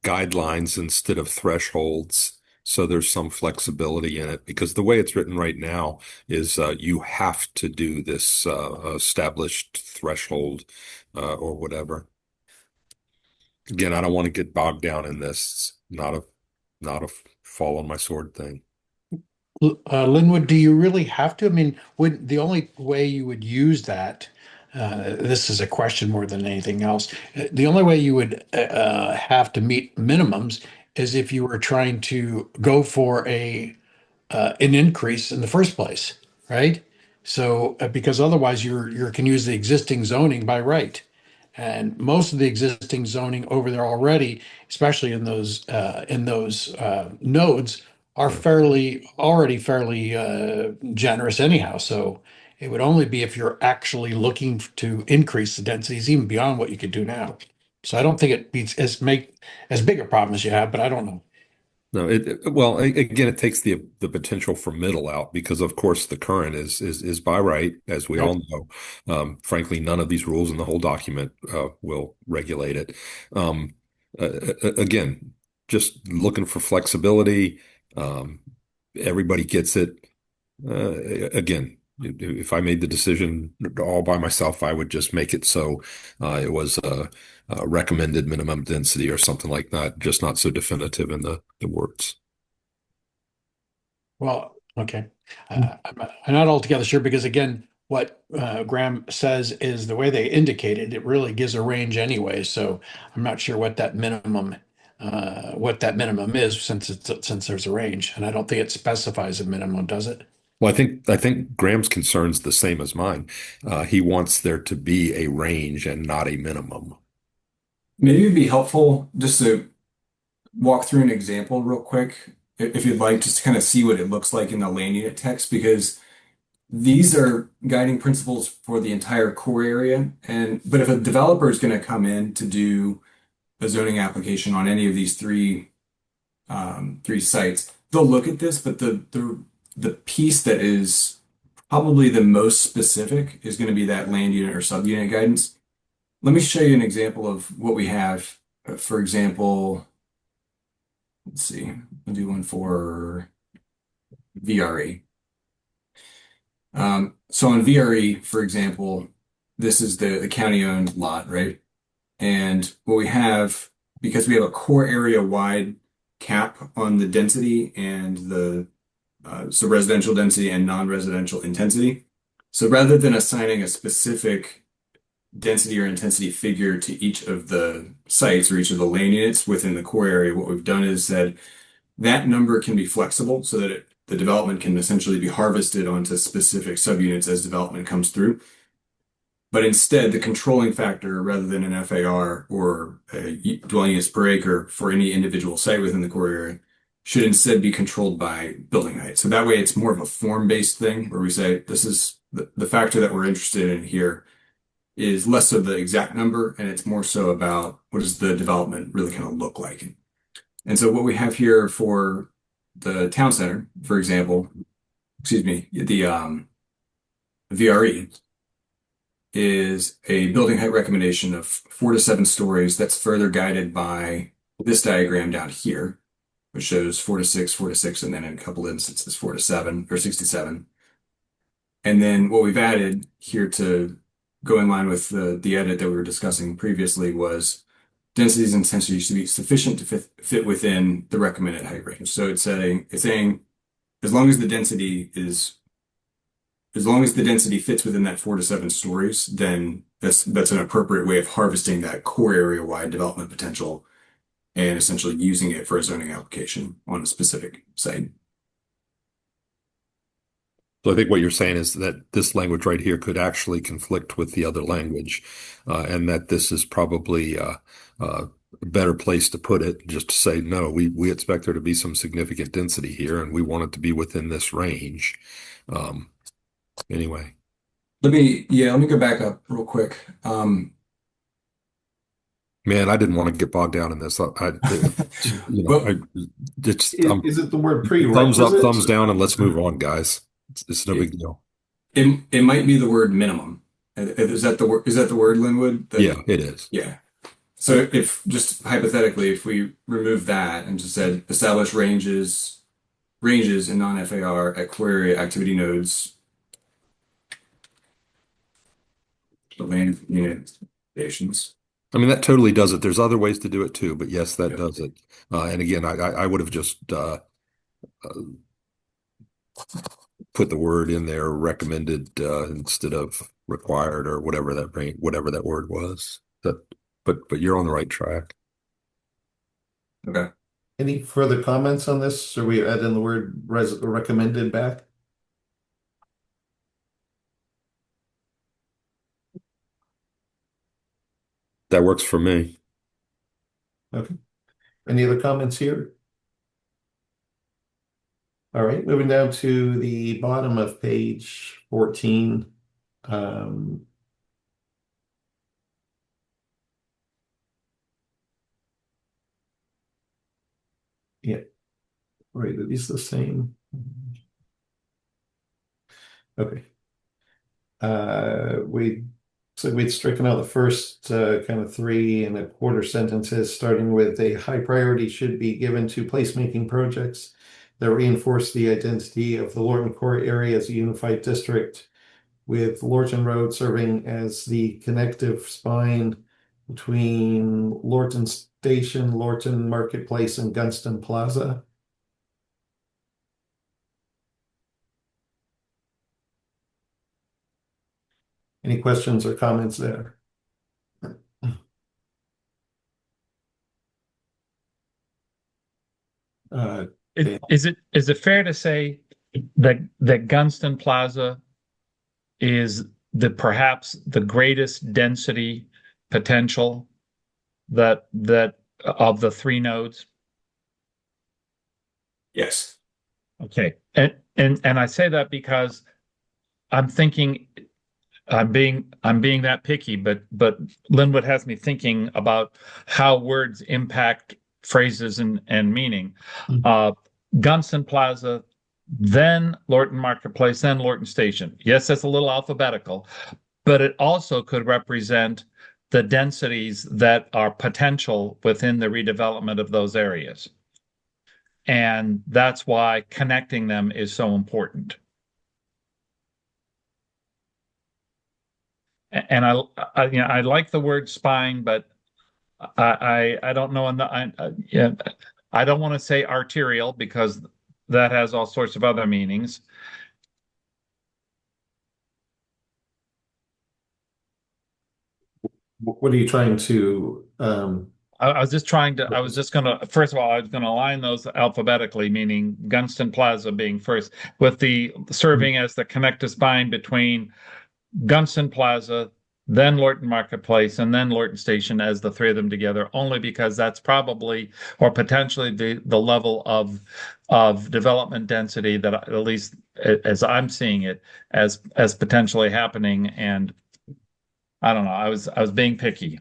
guidelines instead of thresholds, So there's some flexibility in it because the way it's written right now is you have to do this established threshold or whatever. Again, I don't want to get bogged down in this. Not a fall on my sword thing. Linwood, do you really have to? I mean, would the only way you would use that, this is a question more than anything else, the only way you would have to meet minimums is if you were trying to go for an increase in the first place, right? So, because otherwise you can use the existing zoning by right. And most of the existing zoning over there already, especially in those nodes, are already fairly generous anyhow. So it would only be if you're actually looking to increase the densities even beyond what you could do now. So I don't think it beats as big a problem as you have, but I don't know. No, well, again, it takes the potential for middle out because, of course, the current is by right, as we all know. Frankly, none of these rules in the whole document will regulate it. Again, just looking for flexibility. Everybody gets it. Again, if I made the decision all by myself, I would just make it so it was recommended minimum density or something like that, just not so definitive in the words. Well, okay. I'm not altogether sure because again, what Graham says is the way they indicated it really gives a range anyway. So I'm not sure what that minimum is since there's a range, and I don't think it specifies a minimum, does it? Well, I think Graham's concern's the same as mine. He wants there to be a range and not a minimum. Maybe it'd be helpful just to walk through an example real quick, if you'd like, just to kind of see what it looks like in the land unit text, because these are guiding principles for the entire core area. But if a developer is going to come in to do a zoning application on any of these three sites, they'll look at this, but the piece that is probably the most specific is going to be that land unit or subunit guidance. Let me show you an example of what we have. For example, let's see, I'll do one for VRE. So on VRE, for example, this is the county-owned lot, right? And what we have, because we have a core area-wide cap on the density and so residential density and non-residential intensity. So rather than assigning a specific density or intensity figure to each of the sites or each of the land units within the core area, what we've done is said that number can be flexible so that the development can essentially be harvested onto specific subunits as development comes through. But instead, the controlling factor, rather than an FAR or a dwelling units per acre for any individual site within the core area, should instead be controlled by building height. So that way it's more of a form-based thing where we say this is the factor that we're interested in here is less of the exact number, and it's more so about what does the development really kind of look like. And so what we have here for the town center, for example, the VRE is a building height recommendation of 4 to 7 stories. That's further guided by this diagram down here, which shows 4 to 6, and then in a couple instances 4 to 7 or 67. And then what we've added here to go in line with the edit that we were discussing previously was densities and intensities should be sufficient to fit within the recommended height range. So it's saying as long as the density fits within that 4 to 7 stories, then that's an appropriate way of harvesting that core area wide development potential and essentially using it for a zoning application on a specific site. So I think what you're saying is that this language right here could actually conflict with the other language, and that this is probably a better place to put it, just to say, no, we expect there to be some significant density here, and we want it to be within this range. Anyway. Let me go back up real quick. Man, I didn't want to get bogged down in this. Is it the word pre-requisite? Thumbs up, thumbs down, and let's move on, guys. It's no big deal. It might be the word minimum. Is that the word, Linwood? Yeah, it is. Yeah. So if just hypothetically, if we remove that and just said establish ranges in non-FAR at query activity nodes, the land unit stations. I mean, that totally does it. There's other ways to do it too, but yes, that Yep. does it. And again, I would have just put the word in there, recommended instead of required or whatever that word was. But you're on the right track. Okay. Any further comments on this? Or we add in the word recommended back? That works for me. Okay. Any other comments here? All right, moving down to the bottom of page 14. Yeah, right, are these the same? Okay. We'd stricken out the first kind of 3.25 sentences, starting with a high priority should be given to placemaking projects that reinforce the identity of the Lorton core area as a unified district, with Lorton Road serving as the connective spine between Lorton Station, Lorton Marketplace, and Gunston Plaza. Any questions or comments there? Is it fair to say that Gunston Plaza is perhaps the greatest density potential that of the three nodes? Yes. Okay. And I say that because I'm thinking I'm being that picky, but Linwood has me thinking about how words impact phrases and meaning. Gunston Plaza, then Lorton Marketplace, then Lorton Station. Yes, that's a little alphabetical, but it also could represent the densities that are potential within the redevelopment of those areas. And that's why connecting them is so important. And I like the word spine, but I don't know. I don't want to say arterial because that has all sorts of other meanings. What are you trying to? I was just going to, first of all, I was going to align those alphabetically, meaning Gunston Plaza being first, with the serving as the connective spine between Gunston Plaza, then Lorton Marketplace, and then Lorton Station as the three of them together, only because that's probably or potentially the level of development density that, at least as I'm seeing it, as potentially happening. And I don't know, I was being picky.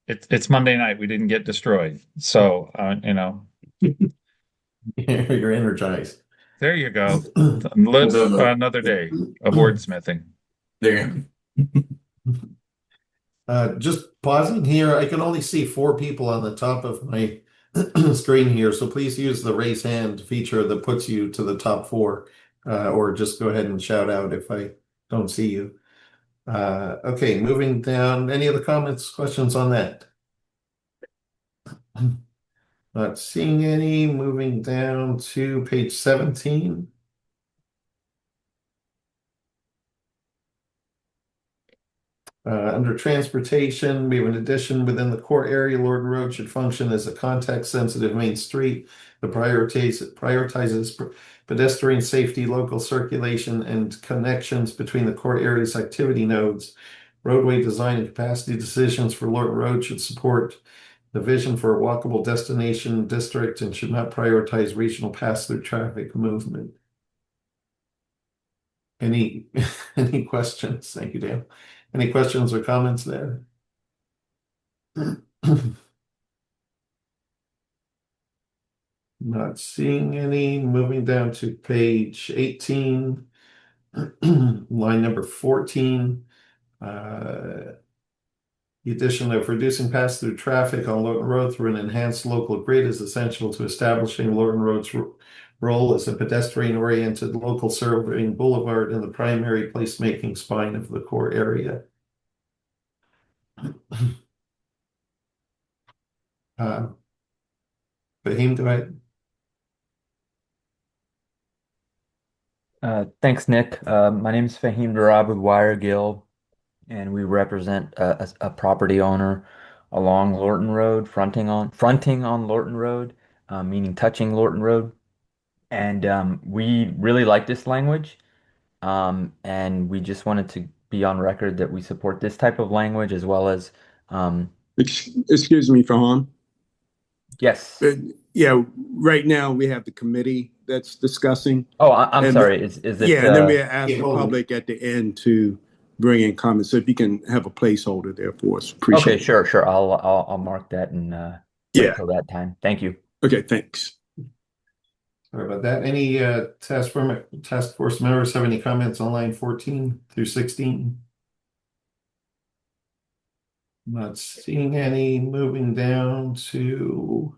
It's Monday night. We didn't get destroyed. So, You're energized. there you go. Live another day of wordsmithing. There you go. Just pausing here, I can only see 4 people on the top of my screen here, so please use the raise hand feature that puts you to the top 4, or just go ahead and shout out if I don't see you. Okay, moving down. Any other comments, questions on that? Not seeing any. Moving down to page 17. Under transportation, we have an addition within the core area. Lorton Road should function as a context-sensitive main street that prioritizes pedestrian safety, local circulation, and connections between the core area's activity nodes. Roadway design and capacity decisions for Lorton Road should support the vision for a walkable destination district and should not prioritize regional pass-through traffic movement. Any questions? Thank you, Dan. Any questions or comments there? Not seeing any. Moving down to page 18, line number 14. The addition of reducing pass-through traffic on Lorton Road through an enhanced local grid is essential to establishing Lorton Road's role as a pedestrian-oriented local serving boulevard in the primary placemaking spine of the core area. Fahim, go ahead. Thanks, Nick. My name is Fahim Darab with Wiregill, and we represent a property owner along Lorton Road, fronting on Lorton Road, meaning touching Lorton Road. And we really like this language, and we just wanted to be on record that we support this type of language as well as, Excuse me, Faham. yes. Yeah, right now we have the committee that's discussing. Oh, I'm And sorry. Is it? Yeah, and then we ask Yeah, the hold on. public at the end to bring in comments. So if you can have a placeholder there for us, appreciate Okay, sure. I'll mark that and wait Yeah. till that time. Thank you. it. Okay, thanks. Sorry about that. Any task force members have any comments on line 14 through 16? Not seeing any. Moving down to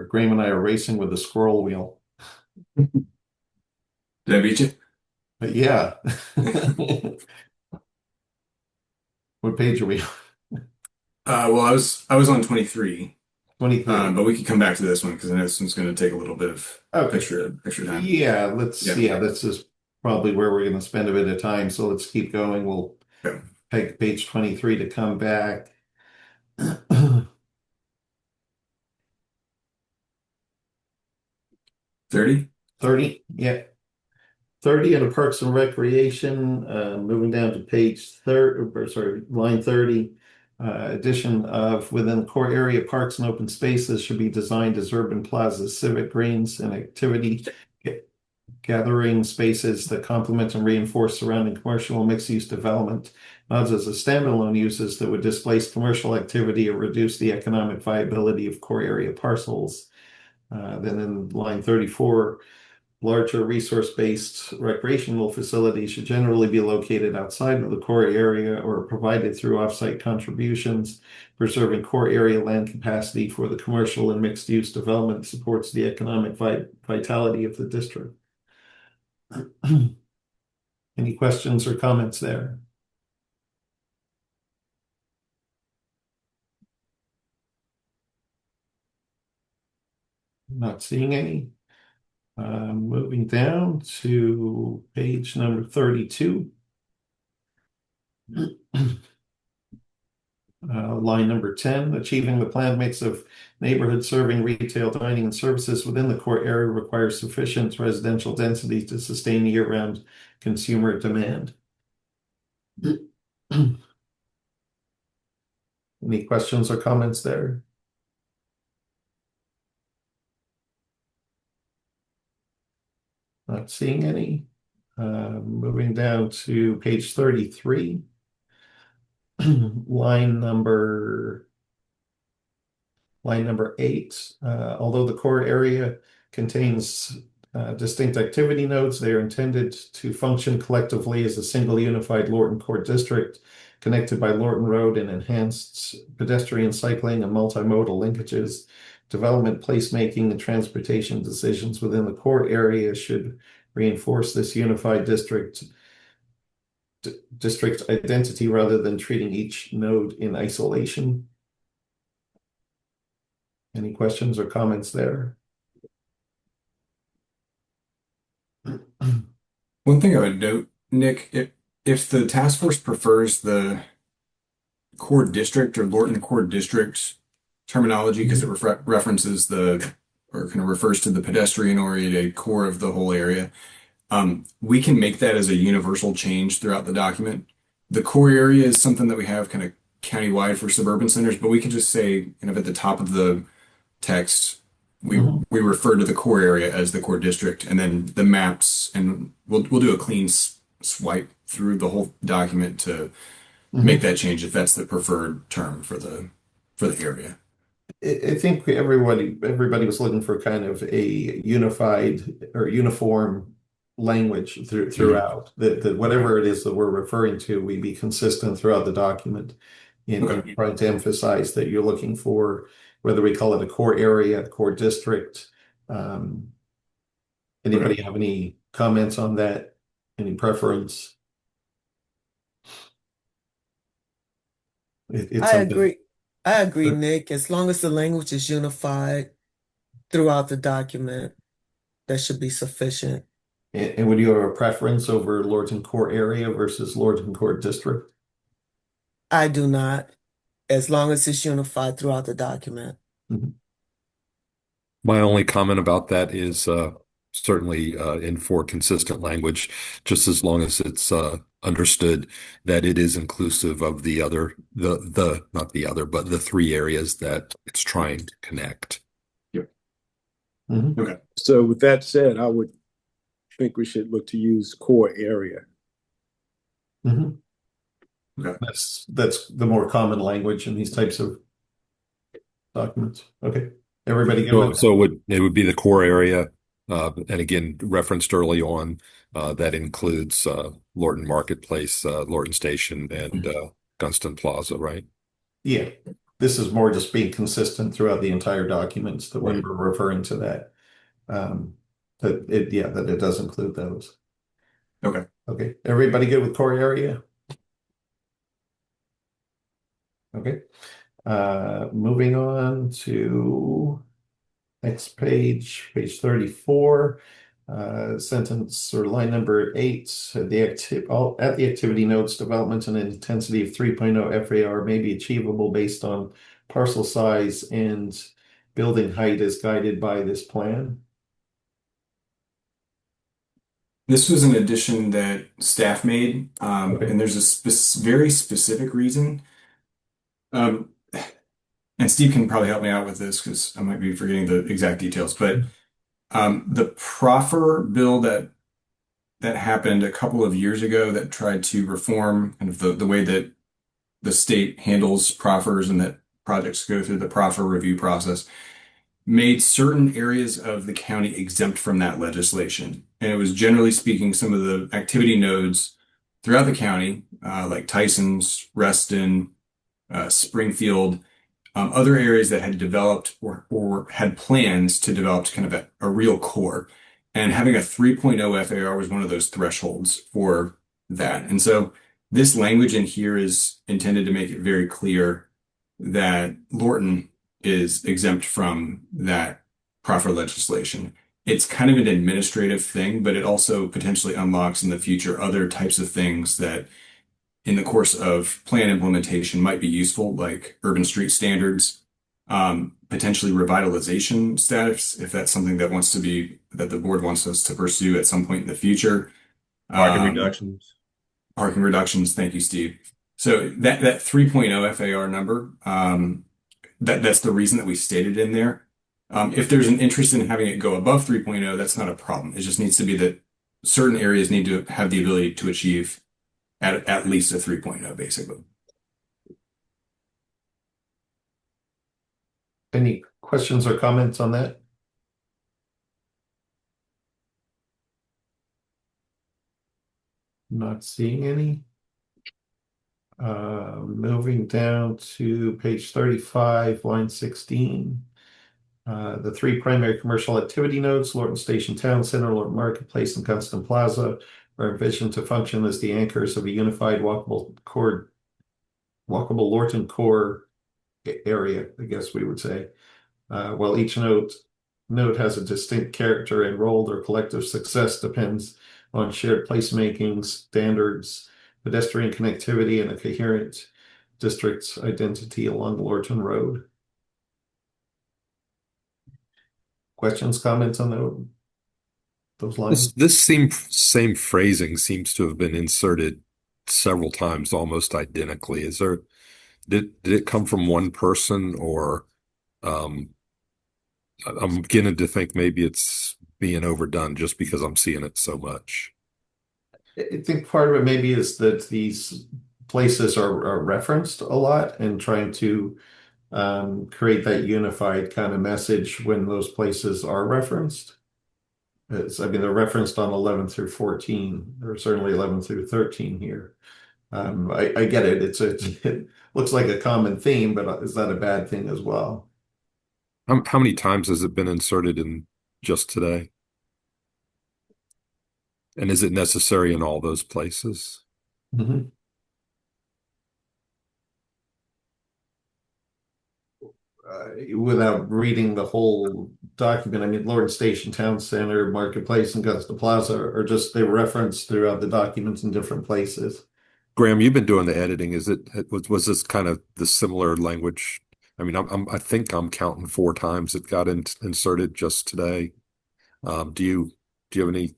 Graham and I are racing with the scroll wheel. Did I beat you? But yeah. What page are we? Well, I was on 23, 23. but we could come back to this one because I know this one's going to take a little bit of extra time. Yeah, this is probably where we're going to spend a bit of time. So let's keep going. We'll pick page 23 to come back. 30? 30, yeah. 30 in the Parks and Recreation, moving down to page 30, or sorry, line 30. Addition of within the core area, parks and open spaces should be designed as urban plazas, civic greens, and activity gathering spaces that complement and reinforce surrounding commercial and mixed-use development, not as a standalone uses that would displace commercial activity or reduce the economic viability of core area parcels. Then in line 34, larger resource-based recreational facilities should generally be located outside of the core area or provided through offsite contributions. Preserving core area land capacity for the commercial and mixed-use development supports the economic vitality of the district. Any questions or comments there? Not seeing any. Moving down to page number 32. Line number 10, achieving the planned mix of neighborhood serving, retail, dining, and services within the core area requires sufficient residential density to sustain year-round consumer demand. Any questions or comments there? Not seeing any. Moving down to page 33. Line number 8. Although the core area contains distinct activity nodes, they are intended to function collectively as a single unified Lorton Core District connected by Lorton Road and enhanced pedestrian cycling and multimodal linkages. Development, placemaking, and transportation decisions within the core area should reinforce this unified district identity rather than treating each node in isolation. Any questions or comments there? One thing I would note, Nick, if the task force prefers the core district or Lorton core district terminology because it references or kind of refers to the pedestrian oriented core of the whole area, we can make that as a universal change throughout the document. The core area is something that we have kind of countywide for suburban centers, but we can just say kind of at the top of the text, we refer to the core area as the core district, and then the maps, and we'll do a clean swipe through the whole document to make that change if that's the preferred term for the area. I think everybody was looking for kind of a unified or uniform language throughout. That whatever it is that we're referring to, we be consistent throughout the document in trying to emphasize that you're looking for, whether we call it a core area, a core district. Anybody have any comments on that? Any preference? I agree. I agree, Nick. As long as the language is unified throughout the document, that should be sufficient. And would you have a preference over Lorton core area versus Lorton core district? I do not, as long as it's unified throughout the document. My only comment about that is certainly in for consistent language, just as long as it's understood that it is inclusive of the other, not the other, but the three areas that it's trying to connect. Okay. So with that said, I would think we should look to use core area. Okay. That's the more common language in these types of documents. Okay. Everybody good with that? So it would be the core area, and again, referenced early on, that includes Lorton Marketplace, Lorton Station, and Gunston Plaza, right? Yeah. This is more just being consistent throughout the entire documents that when we're referring to that. That it does include those. Okay. Okay. Everybody good with core area? Okay. Moving on to next page 34, sentence or line number 8. At the activity notes, development and intensity of 3.0 FAR may be achievable based on parcel size and building height as guided by this plan. This was an addition that staff made, and there's a very specific reason. And Steve can probably help me out with this because I might be forgetting the exact details. But the proffer bill that happened a couple of years ago that tried to reform kind of the way that the state handles proffers and that projects go through the proffer review process made certain areas of the county exempt from that legislation. And it was generally speaking some of the activity nodes throughout the county, like Tyson's, Reston, Springfield, other areas that had developed or had plans to develop kind of a real core. And having a 3.0 FAR was one of those thresholds for that. And so this language in here is intended to make it very clear that Lorton is exempt from that proffer legislation. It's kind of an administrative thing, but it also potentially unlocks in the future other types of things that in the course of plan implementation might be useful, like urban street standards, potentially revitalization status, if that's something that the board wants us to pursue at some point in the future. Parking reductions. Parking reductions. Thank you, Steve. So that 3.0 FAR number, that's the reason that we stated in there. If there's an interest in having it go above 3.0, that's not a problem. It just needs to be that certain areas need to have the ability to achieve at least a 3.0, basically. Any questions or comments on that? Not seeing any. Moving down to page 35, line 16. The three primary commercial activity nodes, Lorton Station Town Center, Lorton Marketplace, and Gunston Plaza, are envisioned to function as the anchors of a unified walkable Lorton core area, I guess we would say. While each node has a distinct character and role, their collective success depends on shared placemaking standards, pedestrian connectivity, and a coherent district's identity along Lorton Road. Questions, comments on those lines? This same phrasing seems to have been inserted several times, almost identically. Did it come from one person, or I'm beginning to think maybe it's being overdone just because I'm seeing it so much. I think part of it maybe is that these places are referenced a lot and trying to create that unified kind of message when those places are referenced. I mean, they're referenced on 11 through 14, or certainly 11 through 13 here. I get it. It looks like a common theme, but is that a bad thing as well? How many times has it been inserted in just today? And is it necessary in all those places? Mhm. Without reading the whole document, I mean, Lorton Station, Town Center, Marketplace, and Augusta Plaza are just, they referenced throughout the documents in different places. Graham, you've been doing the editing. Was this kind of the similar language? I mean, I think I'm counting 4 times it got inserted just today. Do you have any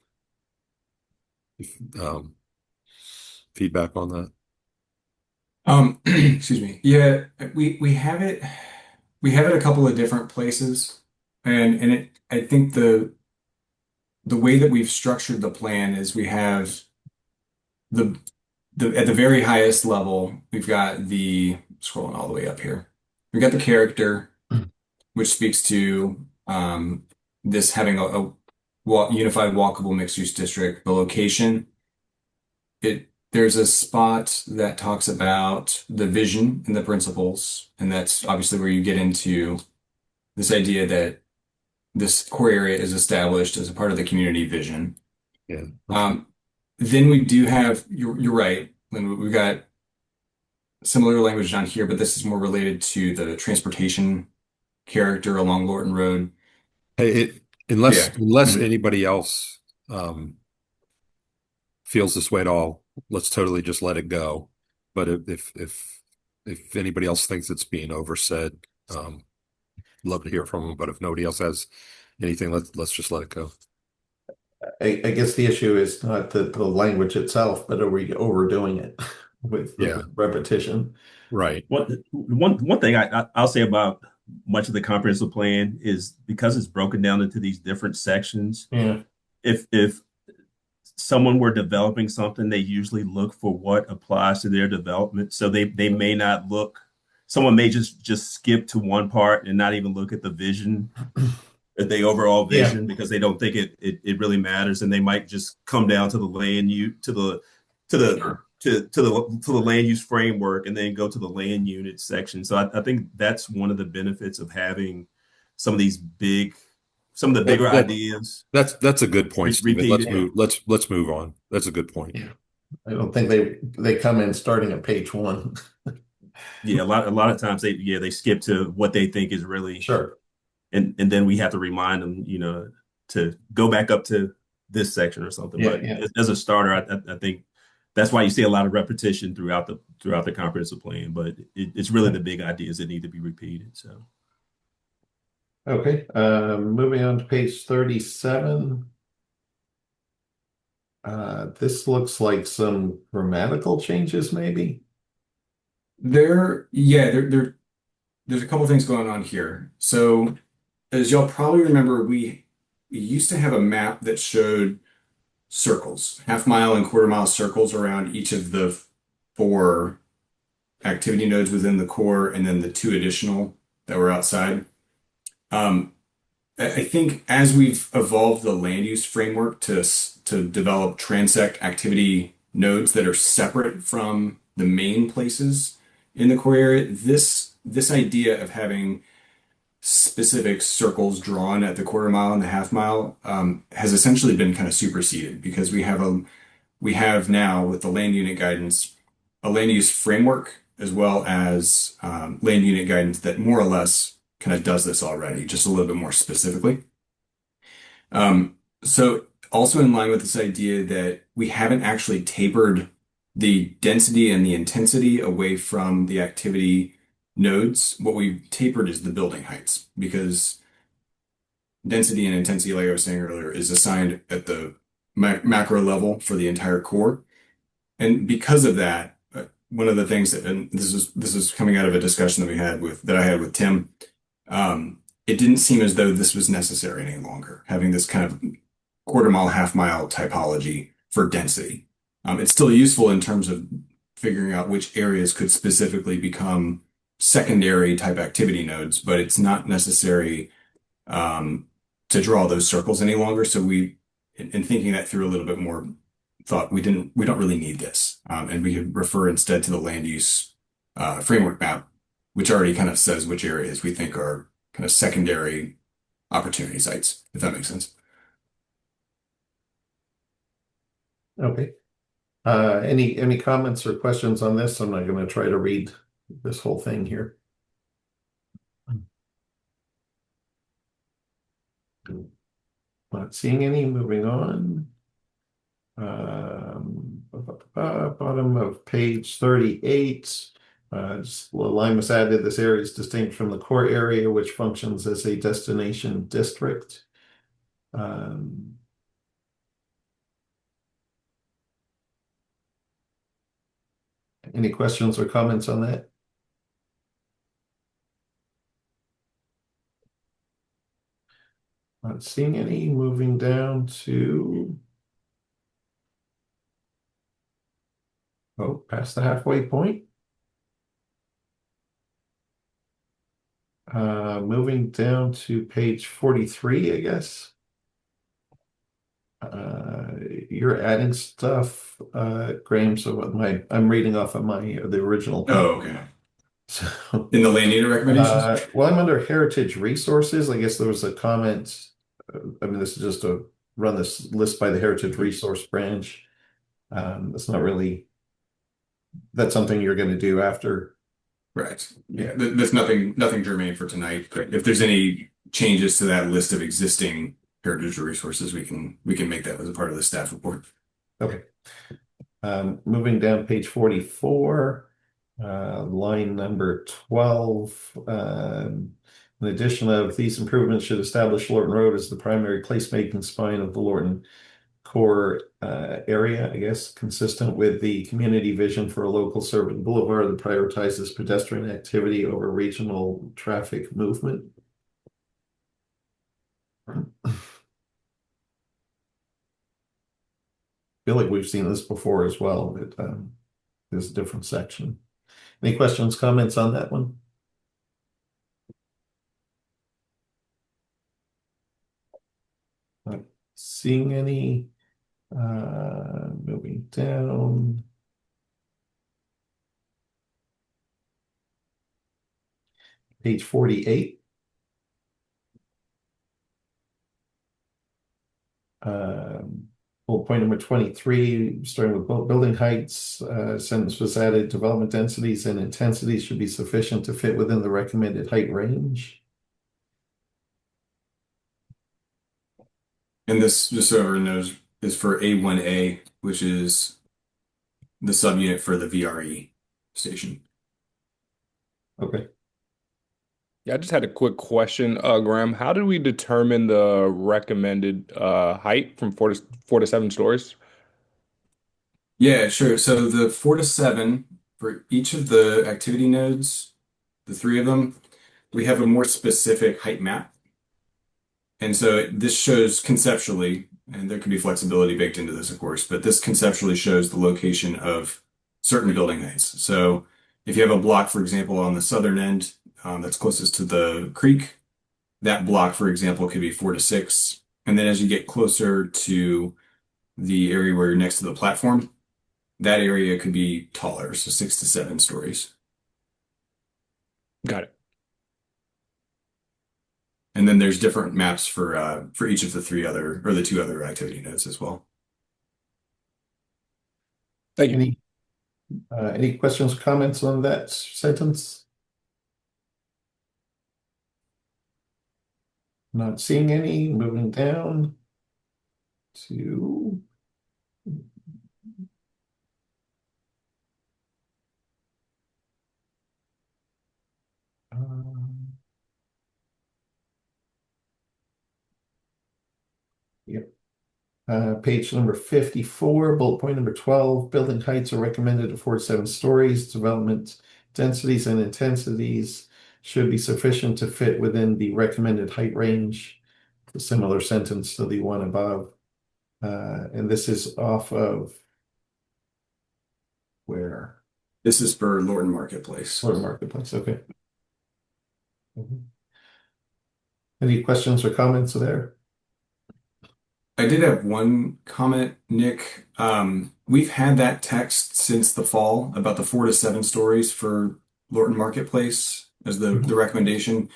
feedback on that? Excuse me. Yeah, we have it. We have it a couple of different places, and I think the way that we've structured the plan is we have the at the very highest level, we've got the scrolling all the way up here. We've got the character, which speaks to this having a unified walkable mixed use district. The location, there's a spot that talks about the vision and the principles, and that's obviously where you get into this idea that this core area is established as a part of the community vision. Yeah. Then we do have, you're right, Lynn, we've got similar language down here, but this is more related to the transportation character along Lorton Road. Hey, unless anybody else feels this way at all, let's totally just let it go. But if anybody else thinks it's being oversaid, love to hear from them. But if nobody else has anything, let's just let it go. I guess the issue is not the language itself, but are we overdoing it with repetition? Right. One thing I'll say about much of the comprehensive plan is because it's broken down into these different sections. Yeah. If someone were developing something, they usually look for what applies to their development. So they may not look. Someone may just skip to one part and not even look at the vision. The overall vision because they don't think it really matters, and they might just come down to the land to the land use framework and then go to the land unit section. So I think that's one of the benefits of having some of the bigger ideas. That's a good point, Stephen. Let's move on. That's a good point. Yeah. I don't think they come in starting at page 1. Yeah, a lot of times they skip to what they think is really sure. And then we have to remind them, to go back up to this section or something. As a starter, I think that's why you see a lot of repetition throughout the comprehensive plan. But it's really the big ideas that need to be repeated. So, okay, moving on to page 37. This looks like some grammatical changes, maybe. There's a couple things going on here. So, as y'all probably remember, we used to have a map that showed circles, half-mile and quarter-mile circles around each of the 4 activity nodes within the core, and then the 2 additional that were outside. I think as we've evolved the land use framework to develop transect activity nodes that are separate from the main places in the core area, this idea of having specific circles drawn at the quarter mile and the half mile has essentially been kind of superseded because we have now with the land unit guidance a land use framework as well as land unit guidance that more or less kind of does this already, just a little bit more specifically. So also in line with this idea that we haven't actually tapered the density and the intensity away from the activity nodes. What we've tapered is the building heights because density and intensity, like I was saying earlier, is assigned at the macro level for the entire core. And because of that, one of the things that, and this is coming out of a discussion that I had with Tim, it didn't seem as though this was necessary any longer, having this kind of quarter mile, half mile typology for density. It's still useful in terms of figuring out which areas could specifically become secondary type activity nodes, but it's not necessary to draw those circles any longer. So in thinking that through a little bit more, thought we don't really need this, and we could refer instead to the land use framework map, which already kind of says which areas we think are kind of secondary opportunity sites, if that makes sense. Okay. Any comments or questions on this? I'm not going to try to read this whole thing here. Not seeing any. Moving on. Bottom of page 38. Just the line was added. This area is distinct from the core area, which functions as a destination district. Any questions or comments on that? Not seeing any. Moving down to past the halfway point. Moving down to page 43, I guess. You're adding stuff, Graham. So I'm reading off of the original. Oh, okay. So, in the land unit recommendations? Well, I'm under heritage resources. I guess there was a comment. I mean, this is just to run this list by the heritage resource branch. That's not really, that's something you're going to do after. Right. Yeah. There's nothing germane for tonight, but if there's any changes to that list of existing heritage resources, we can make that as a part of the staff report. Okay. Moving down page 44, line number 12. In addition of these improvements should establish Lorton Road as the primary placemaking spine of the Lorton core area, I guess, consistent with the community vision for a local service boulevard that prioritizes pedestrian activity over regional traffic movement. I feel like we've seen this before as well, but there's a different section. Any questions, comments on that one? Not seeing any. Moving down. Page 48. Bullet point number 23, starting with building heights, sentence was added, development densities and intensities should be sufficient to fit within the recommended height range. And this, just so everyone knows, is for A1A, which is the subunit for the VRE station. Okay. Yeah, I just had a quick question, Graham. How did we determine the recommended height from 4 to 7 stories? Yeah, sure. So the 4 to 7 for each of the activity nodes, the 3 of them, we have a more specific height map. And so this shows conceptually, and there can be flexibility baked into this, of course, but this conceptually shows the location of certain building heights. So if you have a block, for example, on the southern end that's closest to the creek, that block, for example, could be 4 to 6. And then as you get closer to the area where you're next to the platform, that area could be taller, so 6 to 7 stories. Got it. And then there's different maps for each of the 2 other activity nodes as well. Thank you. Any questions or comments on that sentence? Not seeing any. Moving down to page number 54, bullet point number 12, building heights are recommended at 4 to 7 stories. Development densities and intensities should be sufficient to fit within the recommended height range. A similar sentence to the one above. And this is off of where? This is for Lorton Marketplace. Lorton Marketplace, okay. Mhm. Any questions or comments there? I did have one comment, Nick. We've had that text since the fall about the 4 to 7 stories for Lorton Marketplace as the recommendation.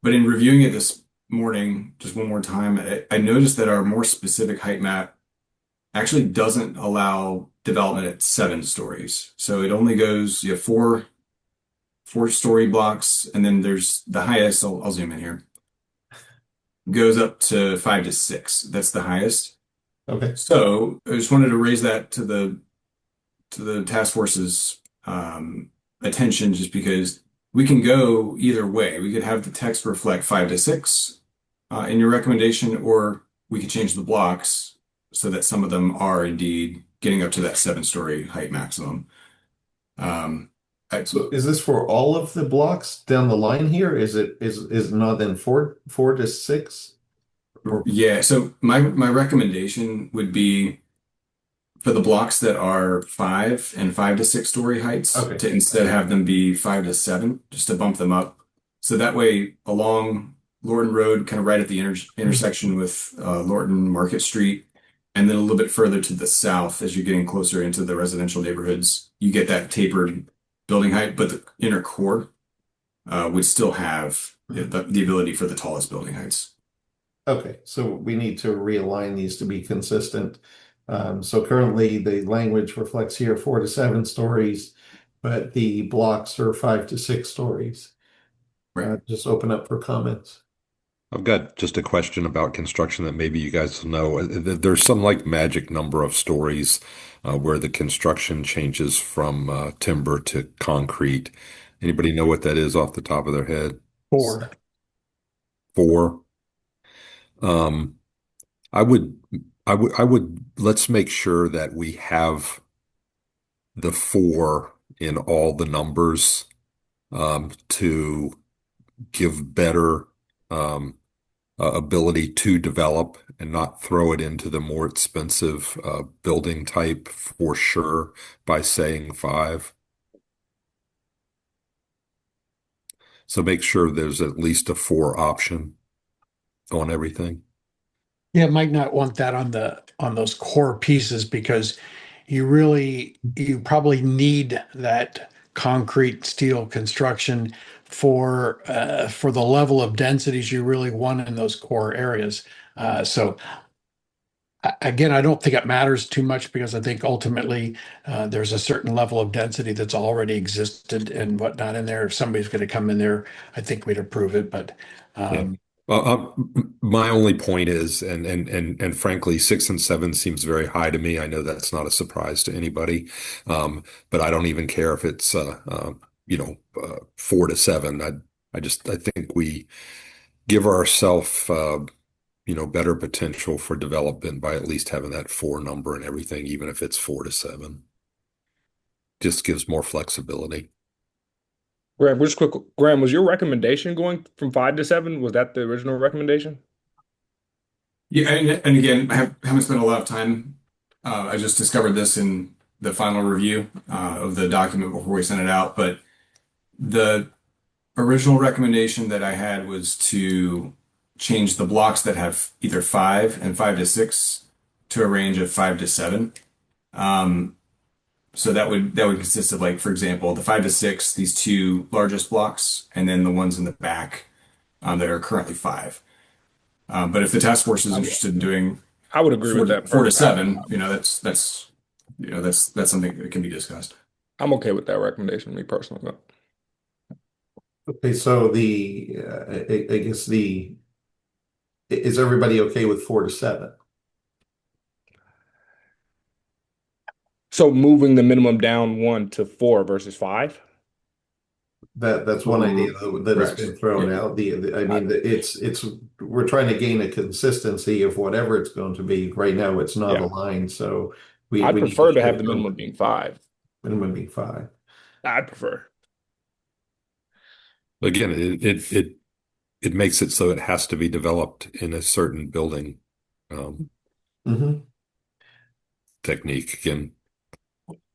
But in reviewing it this morning, just one more time, I noticed that our more specific height map actually doesn't allow development at 7 stories. So it only goes, you have four-story blocks, and then there's the highest, I'll zoom in here, goes up to 5 to 6. That's the highest. Okay. So I just wanted to raise that to the task force's attention, just because we can go either way. We could have the text reflect 5 to 6 in your recommendation, or we could change the blocks so that some of them are indeed getting up to that 7-story height maximum. So is this for all of the blocks down the line here? Is it not then 4 to 6? Yeah, so my recommendation would be for the blocks that are 5 and 5 to 6 story heights, Okay. to instead have them be 5 to 7, just to bump them up. So that way, along Lorton Road, kind of right at the intersection with Lorton Market Street, and then a little bit further to the south, as you're getting closer into the residential neighborhoods, you get that tapered building height, but the inner core would still have the ability for the tallest building heights. Okay, so we need to realign these to be consistent. So currently the language reflects here 4 to 7 stories, but the blocks are 5 to 6 stories. Right. Just open up for comments. I've got just a question about construction that maybe you guys know. There's some like magic number of stories where the construction changes from timber to concrete. Anybody know what that is off the top of their head? 4. 4. I would let's make sure that we have the 4 in all the numbers to give better ability to develop and not throw it into the more expensive building type for sure by saying 5. So make sure there's at least a 4 option on everything. Yeah, might not want that on those core pieces because you probably need that concrete steel construction for the level of densities you really want in those core areas. So again, I don't think it matters too much because I think ultimately there's a certain level of density that's already existed and whatnot in there. If somebody's going to come in there, I think we'd approve it. But Yeah. My only point is, and frankly, 6 and 7 seems very high to me. I know that's not a surprise to anybody, but I don't even care if it's 4 to 7. I think we give ourselves better potential for development by at least having that 4 number and everything, even if it's 4 to 7. Just gives more flexibility. Graham, just quick. Graham, was your recommendation going from 5 to 7? Was that the original recommendation? Yeah, and again, I haven't spent a lot of time. I just discovered this in the final review of the document before we sent it out. But the original recommendation that I had was to change the blocks that have either 5 and 5 to 6 to a range of 5 to 7. So that would consist of, like, for example, the 5 to 6, these 2 largest blocks, and then the ones in the back that are currently 5. But if the task force is interested in doing, I would agree with that. 4 to 7, that's something that can be discussed. I'm okay with that recommendation, me personally. No. Okay, so I guess is everybody okay with 4 to 7? So moving the minimum down 1 to 4 versus 5? That's one idea that has been thrown Yeah. out. I mean, we're trying to gain a consistency of whatever it's going to be. Right now, it's not Yeah. aligned, so I'd we need prefer to have shift the minimum being 5. minimum being 5. I'd prefer. Again, it makes it so it has to be developed in a certain building Mhm. technique. Again,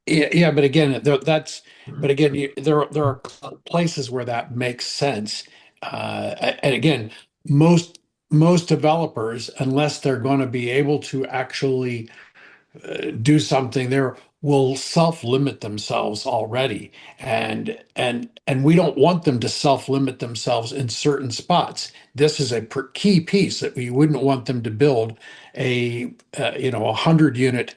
Yeah, but again, there are places where that makes sense. And again, most most developers, unless they're going to be able to actually do something there, will self-limit themselves already, and we don't want them to self-limit themselves in certain spots. This is a key piece that we wouldn't want them to build a 100 unit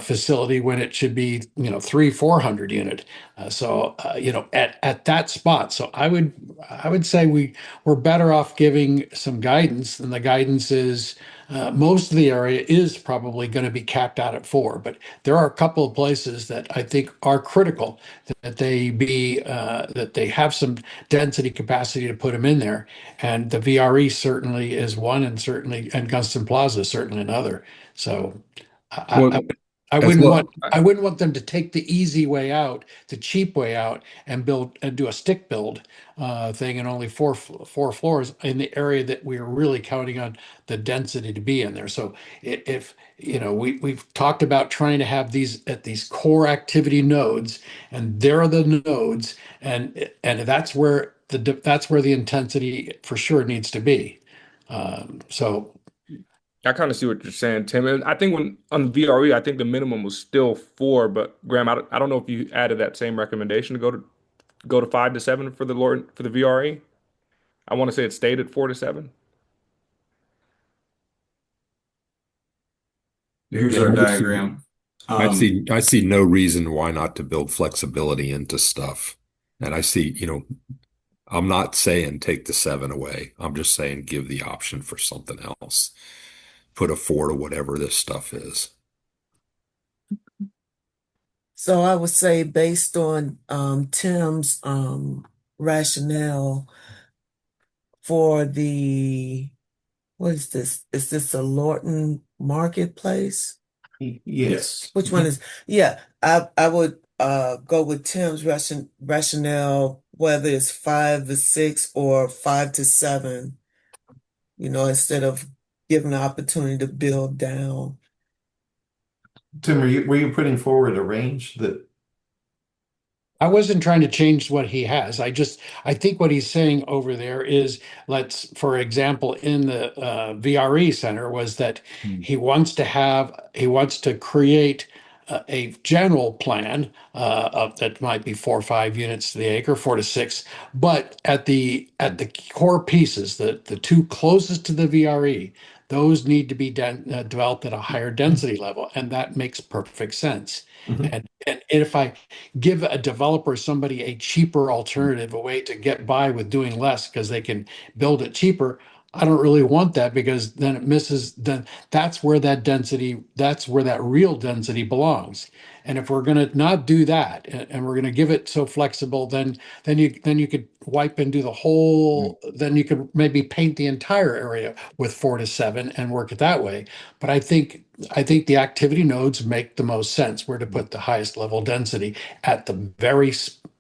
facility when it should be 300-400 unit. At that spot. So I would say we're better off giving some guidance, and the guidance is most of the area is probably going to be capped out at 4, but there are a couple of places that I think are critical that they have some density capacity to put them in there, and the VRE certainly is one, and Gunston Plaza is certainly another. So I, Well, I, I As wouldn't well, want I wouldn't want them to take the easy way out, the cheap way out, and build and do a stick build thing and only four floors in the area that we are really counting on the density to be in there. So if we've talked about trying to have these at these core activity nodes, and there are the nodes, and that's where the intensity for sure needs to be. So I kind of see what you're saying, Tim. And I think when on VRE, I think the minimum was still 4, but Graham, I don't know if you added that same recommendation to go to 5 to 7 for the Lord for the VRE. I want to say it stayed at 4 to 7. Here's yeah, our diagram. I see no reason why not to build flexibility into stuff. And I see, I'm not saying take the 7 away. I'm just saying give the option for something else. Put a 4 to whatever this stuff is. So I would say based on Tim's rationale for what is this? Is this a Lorton Marketplace? Yes. Which one is? Yeah, I would go with Tim's rationale, whether it's 5 to 6 or 5 to 7, instead of giving the opportunity to build down. Tim, were you putting forward a range that I wasn't trying to change what he has. I think what he's saying over there is, for example, in the VRE center was that he wants to create a general plan that might be 4 or 5 units to the acre, 4 to 6, but at the core pieces, the two closest to the VRE, those need to be developed at a higher density level, and that makes perfect sense. Mhm. And if I give a developer, somebody, a cheaper alternative, a way to get by with doing less because they can build it cheaper, I don't really want that, because then that's where that's where that real density belongs. And if we're going to not do that, and we're going to give it so flexible, then you could wipe and do the whole, then you could maybe paint the entire area with 4 to 7 and work it that way. But I think the activity nodes make the most sense where to put the highest level density at the very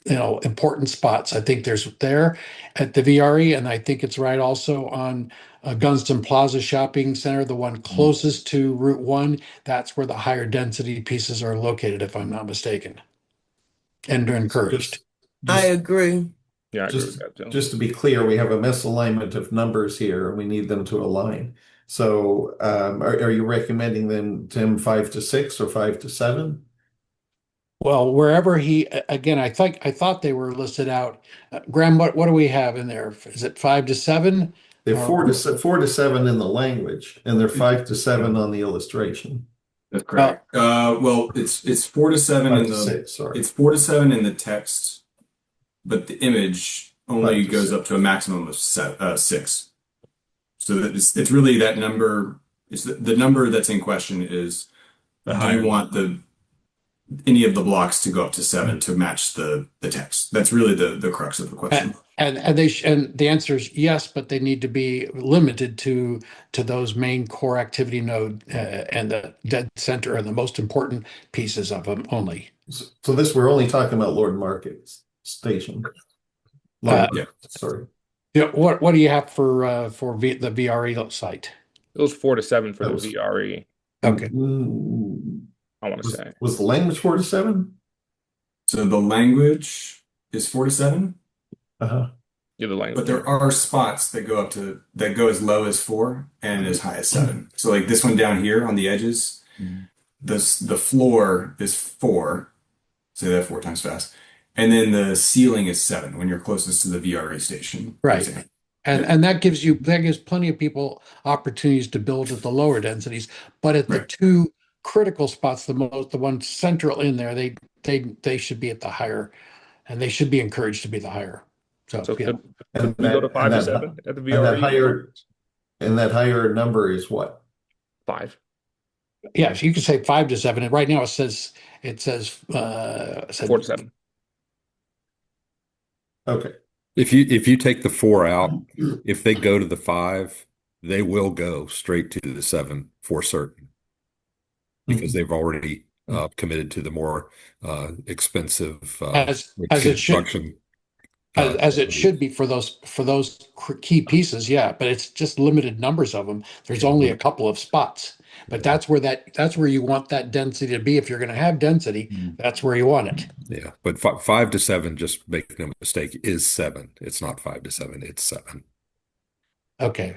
important spots. I think there's there at the VRE, and I think it's right also on Gunston Plaza Shopping Center, the one closest to Route 1. That's where the higher density pieces are located, if I'm not mistaken, and are encouraged. I agree. Yeah, I agree with just that too. just to be clear, we have a misalignment of numbers here, and we need them to align. So, are you recommending then, Tim, 5 to 6 or 5 to 7? Well, wherever again, I thought they were listed out. Graham, what do we have in there? Is it 5 to 7? They're 4 to 7 in the language, and they're 5 to 7 on the illustration. That's correct. Well, it's 4 to 7 in the 5 to 6, sorry. it's 4 to 7 in the text, but the image only 5 to goes 6. up to a maximum of 6. So it's really that number. It's the number that's in question is, do you want any of the blocks to go up to 7 to match the text? That's really the crux of the question. And the answer is yes, but they need to be limited to those main core activity node and the dead center and the most important pieces of them only. So this, we're only talking about Lord Market Station. Yeah. Sorry. Yeah, what do you have for the VRE site? It was 4 to 7 for That the was- VRE. Okay. I want to say. Was the language 4 to 7? So the language is 4 to 7. Uh-huh. Yeah, the language. But there are spots that go as low as 4 and as high as 7. So like this one down here on the edges, the floor is 4. Say that 4 times fast. And then the ceiling is 7 when you're closest to the VRA station. Right. And that gives plenty of people opportunities to build at the lower densities, but at the two critical spots, the ones central in there, they should be at the higher, and they should be encouraged to be the higher. So yeah. Could we go to 5 to 7 at the VRE? And that higher number is what? 5. Yeah, so you could say 5 to 7. And right now it says 4 to 7. Okay. If you take the 4 out, if they go to the 5, they will go straight to the 7 for certain, because they've already committed to the more expensive as it should. As it should be for those key pieces, yeah, but it's just limited numbers of them. There's only a couple of spots, but that's where you want that density to be. If you're going to have density, that's where you want it. Yeah, but 5 to 7, just make no mistake, is 7. It's not 5 to 7. It's 7. Okay,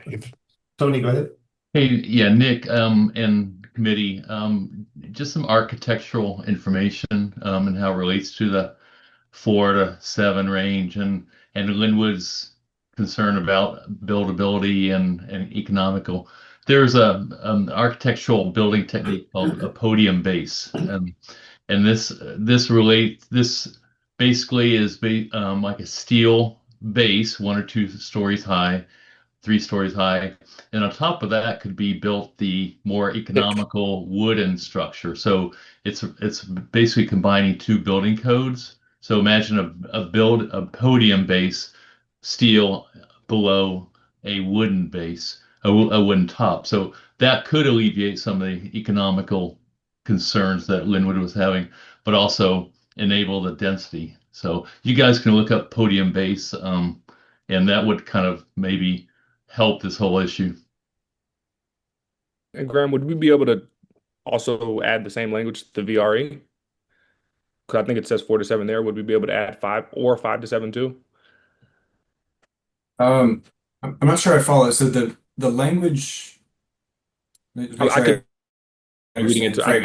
Tony, go ahead. Hey, yeah, Nick, and committee, just some architectural information, and how it relates to the 4 to 7 range, and Linwood's concern about buildability and economical. There's an architectural building technique called a podium base, and this basically is like a steel base, 1 or 2 stories high, 3 stories high, and on top of that could be built the more economical wooden structure. So it's basically combining 2 building codes. So imagine a podium base, steel below a wooden base, a wooden top. So that could alleviate some of the economical concerns that Linwood was having, but also enable the density. So you guys can look up podium base, and that would kind of maybe help this whole issue. And Graham, would we be able to also add the same language to the VRE? Because I think it says 4 to 7 there. Would we be able to add 5 or 5 to 7 too? I'm not sure I follow. So the language. I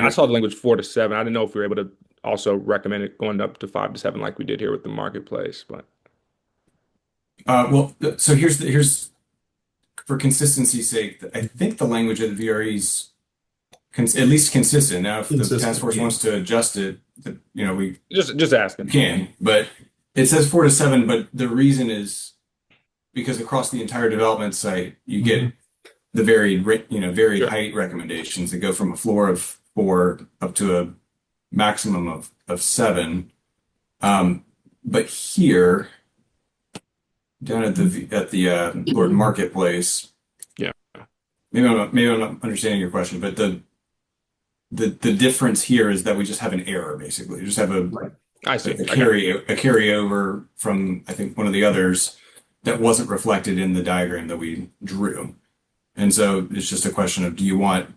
saw the language 4 to 7. I didn't know if we were able to also recommend it going up to 5 to 7 like we did here with the marketplace, but. So here's for consistency's sake, I think the language of the VRE is at least consistent. Now, if the task force wants to adjust it, we just asking. Can, but it says 4 to 7. But the reason is because across the entire development site, you get the varied height recommendations that go from a floor of 4 up to a maximum of 7. But here, down at the Lorton Marketplace, maybe I'm not understanding your question, but the difference here is that we just have an error, basically. We just have a carryover from, I think, one of the others that wasn't reflected in the diagram that we drew. And so it's just a question of, do you want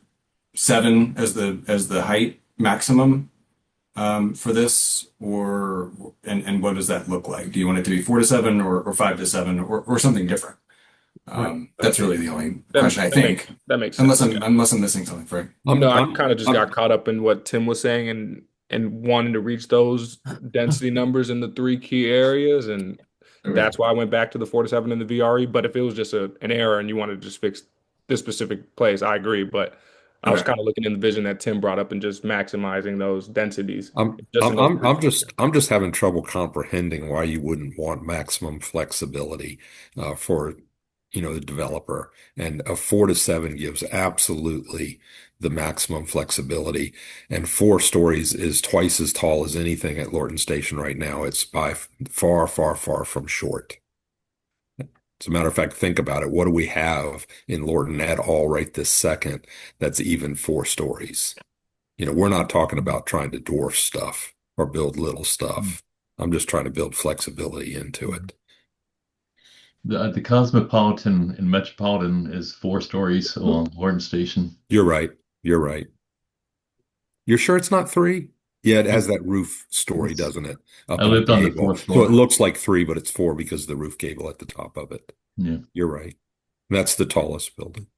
7 as the height maximum for this, and what does that look like? Do you want it to be 4 to 7 or 5 to 7 or something different? That's really the only question, I think. That makes sense. Unless I'm missing something, Frank. I kind of just got caught up in what Tim was saying and wanting to reach those density numbers in the 3 key areas, and that's why I went back to the 4 to 7 in the VRE. But if it was just an error and you wanted to just fix this specific place, I agree. But I was kind of looking in the vision that Tim brought up and just maximizing those densities. I'm just having trouble comprehending why you wouldn't want maximum flexibility for the developer, and a 4 to 7 gives absolutely the maximum flexibility, and 4 stories is twice as tall as anything at Lorton Station right now. It's by far, far, far from short. As a matter of fact, think about it. What do we have in Lorton at all right this second that's even 4 stories? We're not talking about trying to dwarf stuff or build little stuff. I'm just trying to build flexibility into it. The Cosmopolitan and Metropolitan is 4 stories along Lorton Station. You're right. You're sure it's not 3? Yeah, it has that roof story, doesn't it? Up I in the lived on the gable. 4th So it floor. looks like 3, but it's 4 because of the roof gable at the top of it. Yeah. You're right. That's the tallest building.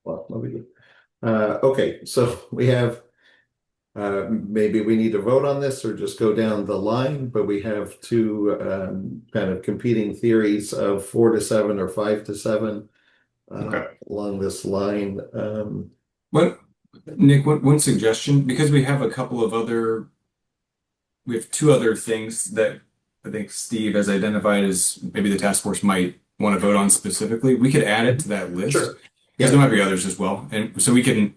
Well, okay, so we have maybe we need to vote on this or just go down the line, but we have two kind of competing theories of 4 to 7 or 5 to 7 Okay. along this line. Nick, one suggestion, because we have we have 2 other things that I think Steve has identified as maybe the task force might want to vote on specifically. We could add it to that list. Sure. Because there might be others as well. And so we can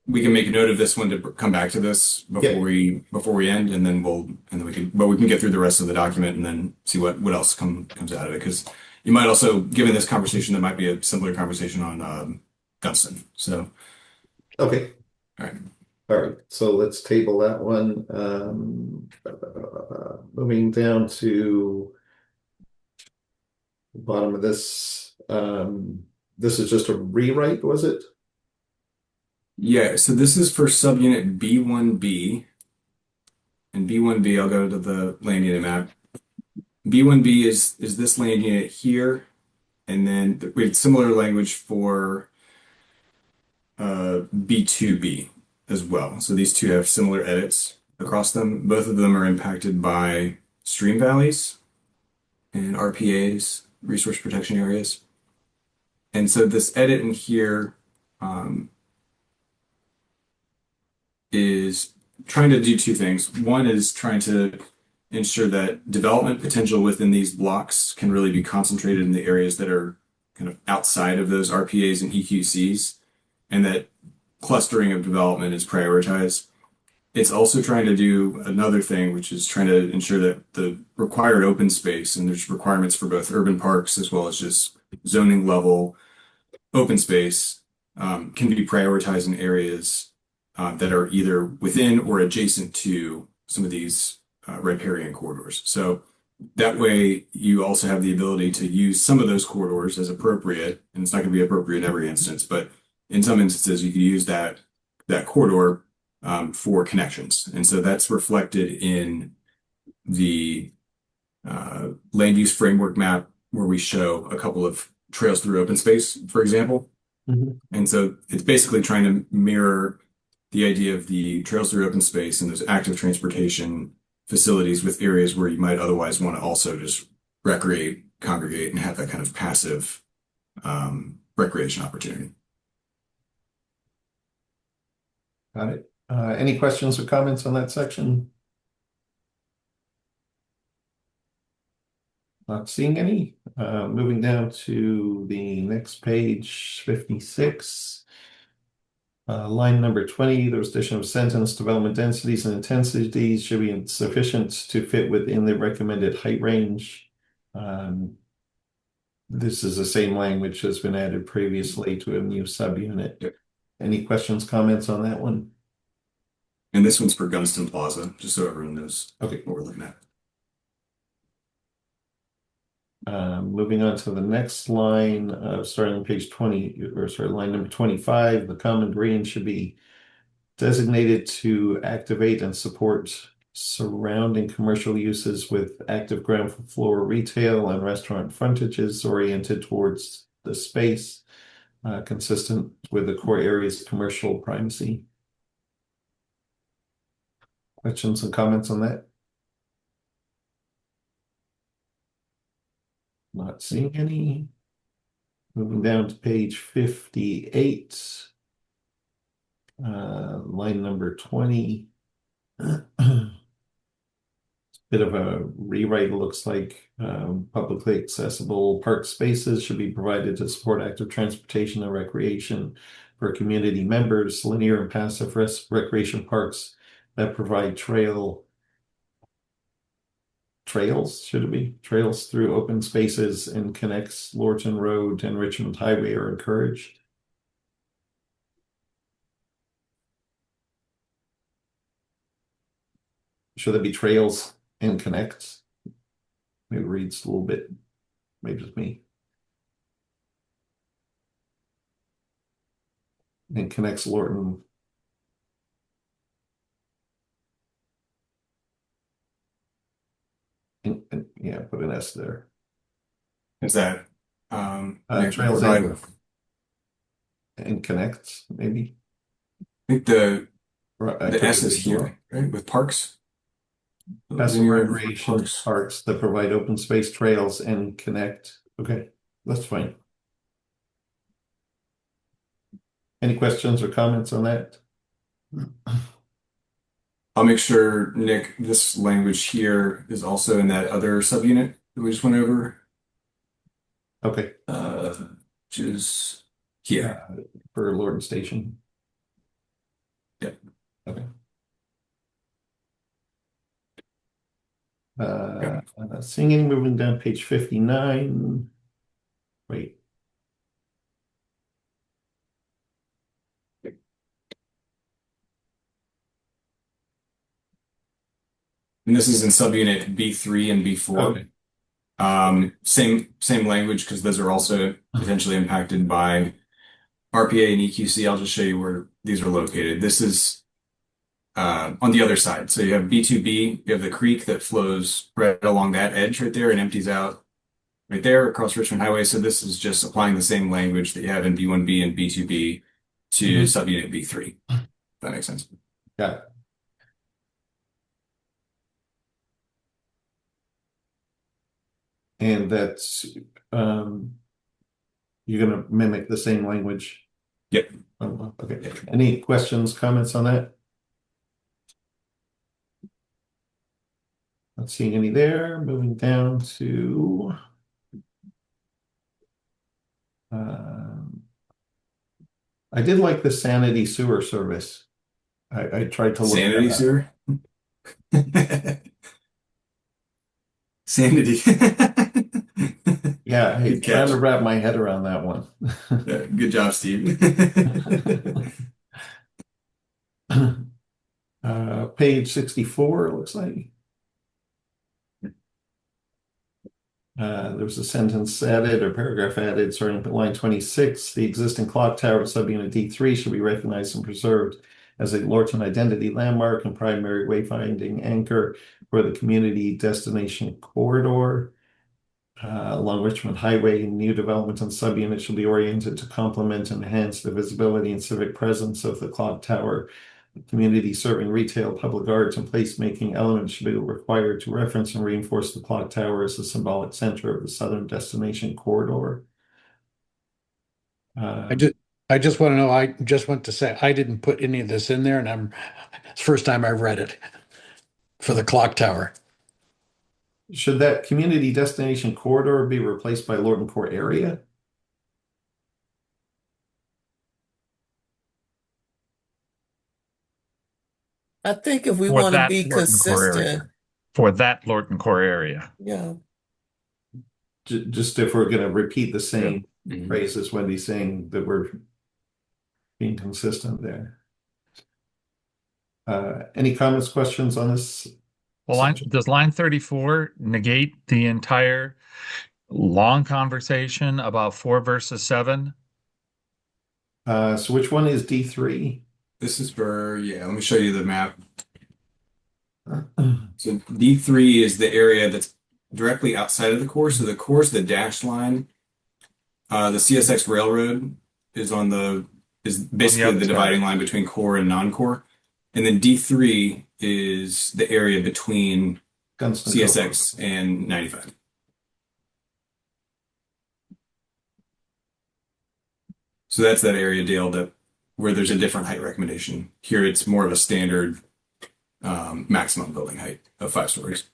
make a note of this one to come back to this before we end, and then we can get through the rest of the document and then see what else comes out of it. Because you might also, given this conversation, there might be a similar conversation on Gunston. So okay. All right. All right, so let's table that one. Moving down to the bottom of this. This is just a rewrite, was it? Yeah, so this is for subunit B1B. And B1B, I'll go to the land unit map. B1B is this land unit here. And then we have similar language for B2B as well. So these two have similar edits across them. Both of them are impacted by stream valleys and RPAs, resource protection areas. And so this edit in here is trying to do 2 things. One is trying to ensure that development potential within these blocks can really be concentrated in the areas that are kind of outside of those RPAs and EQCs, and that clustering of development is prioritized. It's also trying to do another thing, which is trying to ensure that the required open space, and there's requirements for both urban parks as well as just zoning level open space, can be prioritized in areas that are either within or adjacent to some of these riparian corridors. So that way you also have the ability to use some of those corridors as appropriate, and it's not going to be appropriate in every instance, but in some instances you could use that corridor for connections. And so that's reflected in the land use framework map where we show a couple of trails through open space, for example. And so it's basically trying to mirror the idea of the trails through open space and those active transportation facilities with areas where you might otherwise want to also just recreate, congregate, and have that kind of passive recreation opportunity. Got it. Any questions or comments on that section? Not seeing any. Moving down to the next page, 56. Line number 20, the addition of sentence development densities and intensities should be sufficient to fit within the recommended height range. This is the same language that's been added previously to a new subunit. Yep. Any questions, comments on that one? And this one's for Gunston Plaza, just so everyone knows Okay. what we're looking at. Moving on to the next line, starting on page 20, or sorry, line number 25, the common green should be designated to activate and support surrounding commercial uses with active ground floor retail and restaurant frontages oriented towards the space, consistent with the core area's commercial primacy. Questions and comments on that? Not seeing any. Moving down to page 58, line number 20. Bit of a rewrite, it looks like. Publicly accessible park spaces should be provided to support active transportation and recreation for community members. Linear and passive recreation parks that provide trails, should it be? Trails through open spaces and connects Lorton Road and Richmond Highway are encouraged. Should there be trails and connects? Maybe it reads a little bit, maybe just me. and connects Lorton. And yeah, put an S there. Is that Trails provide, and connects, maybe. I think the Could S be is here, right? With parks. Passive Linear recreation parks that provide open space trails and connect. Okay, that's fine. Any questions or comments on that? I'll make sure, Nick, this language here is also in that other subunit that we just went over. Okay. Which is here. For Lorton Station. Yep. Okay. Singing, moving down page 59. Wait. And this is in subunit B3 and B4. Okay. Same language because those are also potentially impacted by RPA and EQC. I'll just show you where these are located. This is on the other side. So you have B2B, you have the creek that flows right along that edge right there and empties out right there across Richmond Highway. So this is just applying the same language that you have in B1B and B2B to subunit B3. If that makes sense. Yeah. And that's you're going to mimic the same language. Yep. Okay. Yep. Any questions, comments on that? Not seeing any there. Moving down to I did like the sanity sewer service. I tried to look sanity sewer. Sanity. Yeah, I trying to wrap my head around that one. Yeah, good job, Steve. Page 64, it looks like. There was a sentence added or paragraph added starting at line 26. The existing clock tower at subunit D3 should be recognized and preserved as a Lorton identity landmark and primary wayfinding anchor for the community destination corridor. Along Richmond Highway, new development and subunits shall be oriented to complement and enhance the visibility and civic presence of the clock tower. The community serving retail, public arts, and placemaking elements should be required to reference and reinforce the clock tower as the symbolic center of the southern destination corridor. I just want to know, I just want to say I didn't put any of this in there, and it's the first time I've read it for the clock tower. Should that community destination corridor be replaced by Lorton Core area? I think if we want to be consistent. For that Lorton Core area. Yeah. Just if we're going to repeat the same phrases, Wendy's saying that we're being consistent there. Any comments, questions on this? Well, does line 34 negate the entire long conversation about 4 versus 7? So which one is D3? This is for, let me show you the map. So D3 is the area that's directly outside of the core. So the core is the dashed line. The CSX Railroad is basically the dividing line between core and non-core. And then D3 is the area between CSX and 95. So that's that area, Dale, where there's a different height recommendation. Here it's more of a standard maximum building height of 5 stories.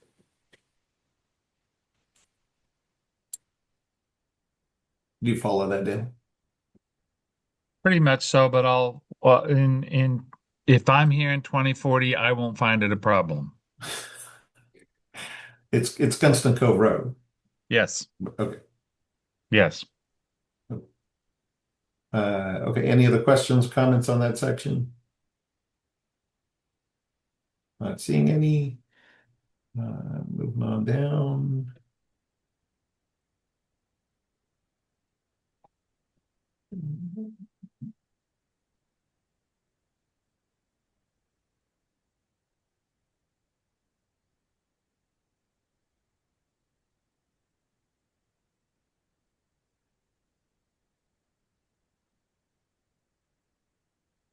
Do you follow that, Dale? Pretty much so, but if I'm here in 2040, I won't find it a problem. It's Gunston Cove Road. Yes. Okay. Yes. Okay. Any other questions, comments on that section? Not seeing any. Moving on down.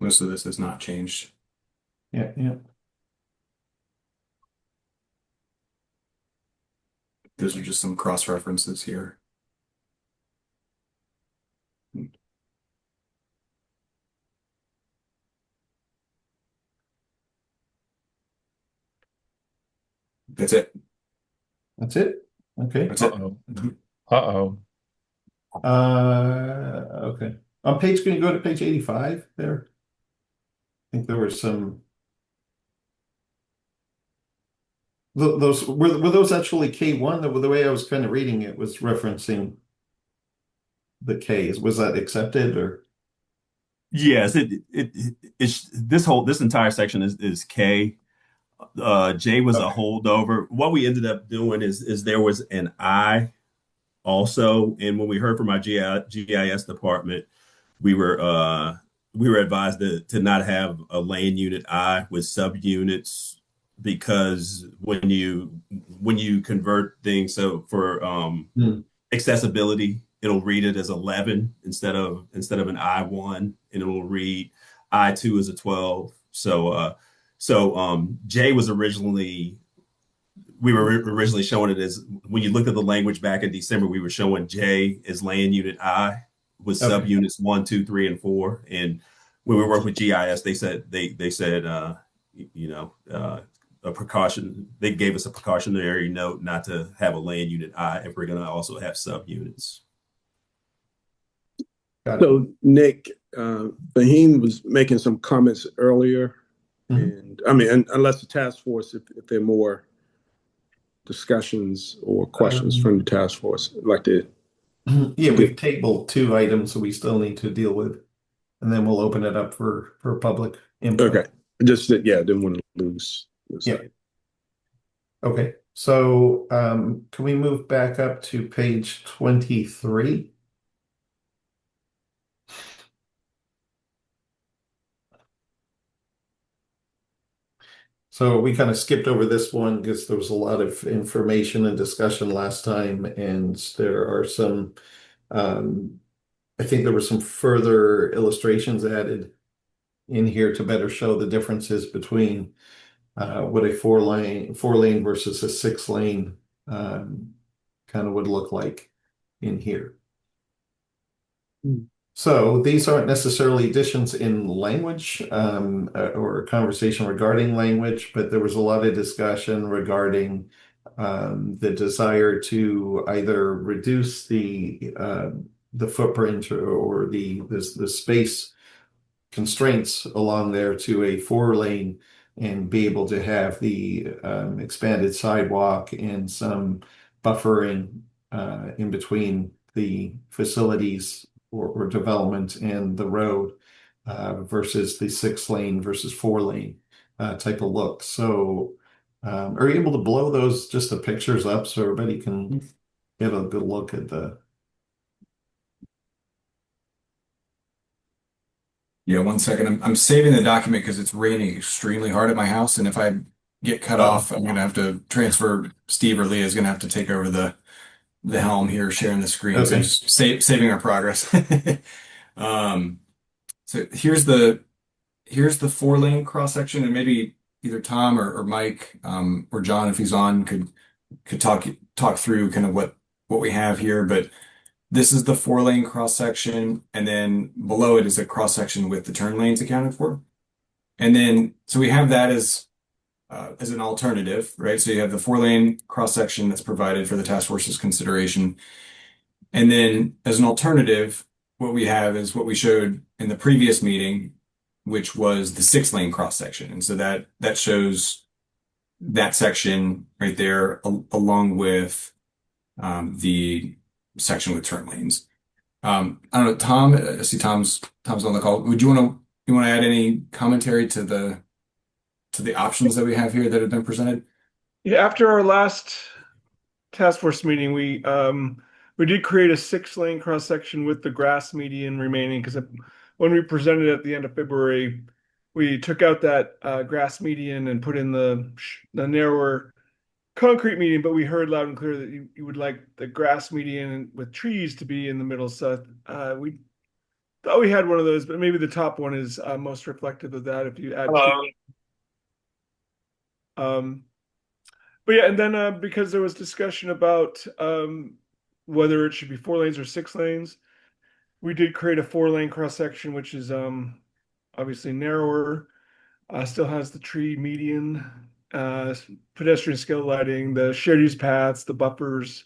Most of this has not changed. Yeah, yeah. Those are just some cross references here. That's it. That's it. Okay. That's it. Uh-oh. Uh-oh. Okay. On page, can you go to page 85 there? I think there were some. Those were those actually K1? The way I was kind of reading it was referencing the Ks. Was that accepted or? Yes, it's this entire section is K. J was a Okay. holdover. What we ended up doing is there was an I also, and when we heard from our GIS department, we were advised to not have a land unit I with subunits because when you convert things, so for accessibility, it'll read it as 11 instead of an I1, and it'll read I2 as a 12. So J was originally we were originally showing it as, when you look at the language back in December, we were showing J as land unit I with Okay. subunits 1, 2, 3, and 4. And when we worked with GIS, they said a precaution. They gave us a precautionary note not to have a land unit I if we're going to also have subunits. Got it. So, Nick, Fahim was making some comments earlier, and I mean, unless the task force, if there are more discussions or questions from the task force, I'd like to. Yeah, we've tabled 2 items, so we still need to deal with, and then we'll open it up for public input. Okay, just that, yeah, didn't want to lose. Yeah. Okay, so can we move back up to page 23? So we kind of skipped over this one because there was a lot of information and discussion last time, and there are some, I think there were some further illustrations added in here to better show the differences between what a four lane versus a 6-lane kind of would look like in here. So these aren't necessarily additions in language or a conversation regarding language, but there was a lot of discussion regarding the desire to either reduce the footprint or the space constraints along there to a 4-lane and be able to have the expanded sidewalk and some buffering in between the facilities or development and the road versus the 6-lane versus 4-lane type of look. So are you able to blow those, just the pictures up so everybody can get a good look at the. Yeah, 1 second. I'm saving the document because it's raining extremely hard at my house, and if I get cut off, I'm gonna have to transfer. Steve or Leah is gonna have to take over the helm here, sharing the screen. Okay. So just saving our progress. So here's the 4-lane cross section, and maybe either Tom or Mike or John, if he's on, could talk through kind of what we have here. But this is the 4-lane cross section, and then below it is a cross section with the turn lanes accounted for. And then so we have that as an alternative, right? So you have the 4-lane cross section that's provided for the task force's consideration. And then as an alternative, what we have is what we showed in the previous meeting, which was the 6-lane cross section. And so that shows that section right there along with the section with turn lanes. I don't know, Tom, I see Tom's on the call. Would you want to add any commentary to the options that we have here that have been presented? Yeah, after our last task force meeting, we did create a 6-lane cross section with the grass median remaining, because when we presented at the end of February, we took out that grass median and put in the narrower concrete median, but we heard loud and clear that you would like the grass median with trees to be in the middle. So we thought we had one of those, but maybe the top one is most reflective of that if you add two. But yeah, and then because there was discussion about whether it should be 4 lanes or 6 lanes, we did create a 4 lane cross section, which is obviously narrower. Still has the tree median, pedestrian scale lighting, the shared use paths, the buffers.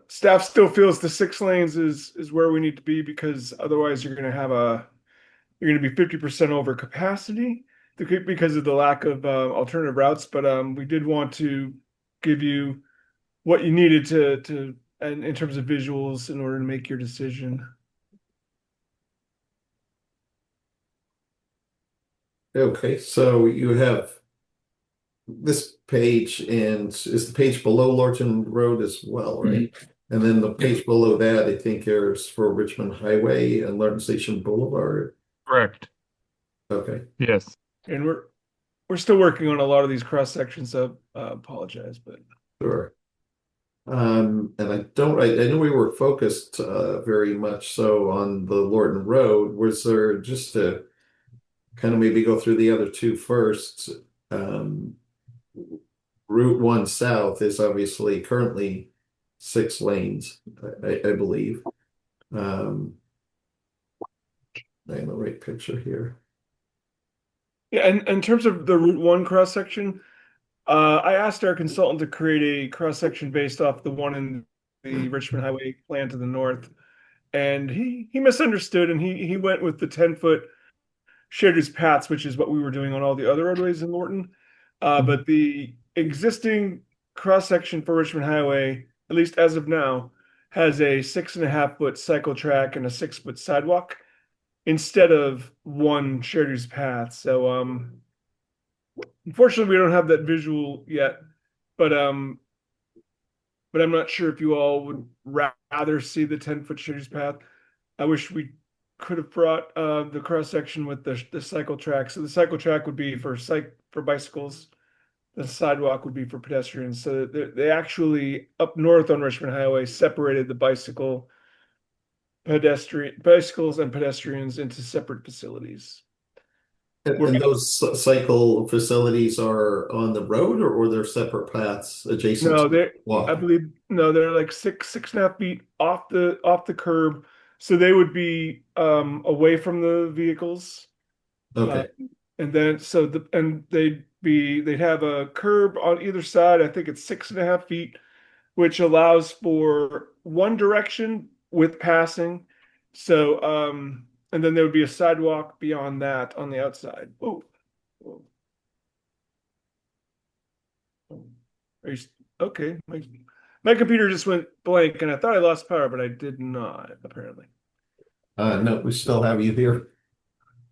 Staff still feels the 6 lanes is where we need to be, because otherwise you're going to be 50% over capacity because of the lack of alternative routes. But we did want to give you what you needed to and in terms of visuals in order to make your decision. Okay, so you have this page, and is the page below Lorton Road as well, right? And then the page below that, I think, is for Richmond Highway and Lorton Station Boulevard. Correct. Okay. Yes. And we're still working on a lot of these cross sections, so apologize, but Sure. And I know we were focused very much so on the Lorton Road. Was there, just to kind of maybe go through the other two first, Route 1 South is obviously currently 6 lanes, I believe. I have the right picture here. yeah, and in terms of the Route 1 cross section, I asked our consultant to create a cross section based off the one in the Richmond Highway plan to the north, and he misunderstood, and he went with the 10-foot shared use paths, which is what we were doing on all the other roadways in Lorton. But the existing cross section for Richmond Highway, at least as of now, has a 6.5-foot cycle track and a 6-foot sidewalk instead of one shared use path. So unfortunately we don't have that visual yet, but I'm not sure if you all would rather see the 10-foot shared use path. I wish we could have brought the cross section with the cycle track. So the cycle track would be for bicycles. The sidewalk would be for pedestrians. So they actually, up north on Richmond Highway, separated the bicycles and pedestrians into separate facilities. And those cycle facilities are on the road, or they're separate paths adjacent No, to I believe they're like 6.5 feet off the curb. So they would be away from the vehicles. Okay. And then they'd have a curb on either side. I think it's 6.5 feet, which allows for one direction with passing. So and then there would be a sidewalk beyond that on the outside. Whoa. Are you okay? My computer just went blank, and I thought I lost power, but I did not, apparently. No, we still have you here.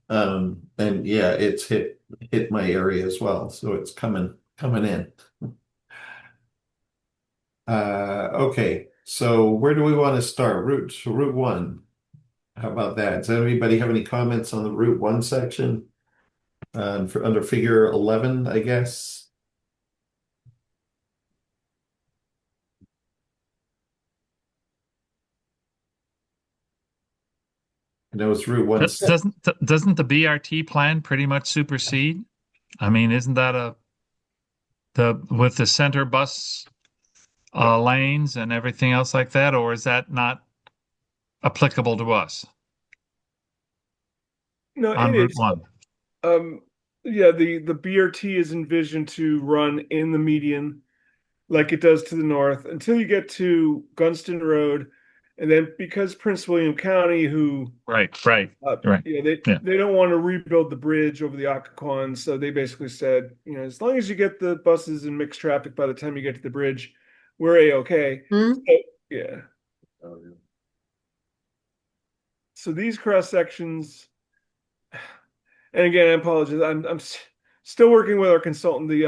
And yeah, it's hit my area as well, so it's coming in. Okay, so where do we want to start? Route 1. How about that? Does anybody have any comments on the Route 1 section? Under figure 11, I guess. I know it's Route 1. Doesn't the BRT plan pretty much supersede? I mean, isn't that with the center bus lanes and everything else like that, or is that not applicable to us? No, on it Route is. 1. Yeah, the BRT is envisioned to run in the median like it does to the north until you get to Gunston Road. And then because Prince William County, Right. they don't want to rebuild the bridge over the Occoquan, so they basically said, as long as you get the buses in mixed traffic by the time you get to the bridge, we're a-okay. So, yeah. So these cross sections, and again, I apologize. I'm still working with our consultant. The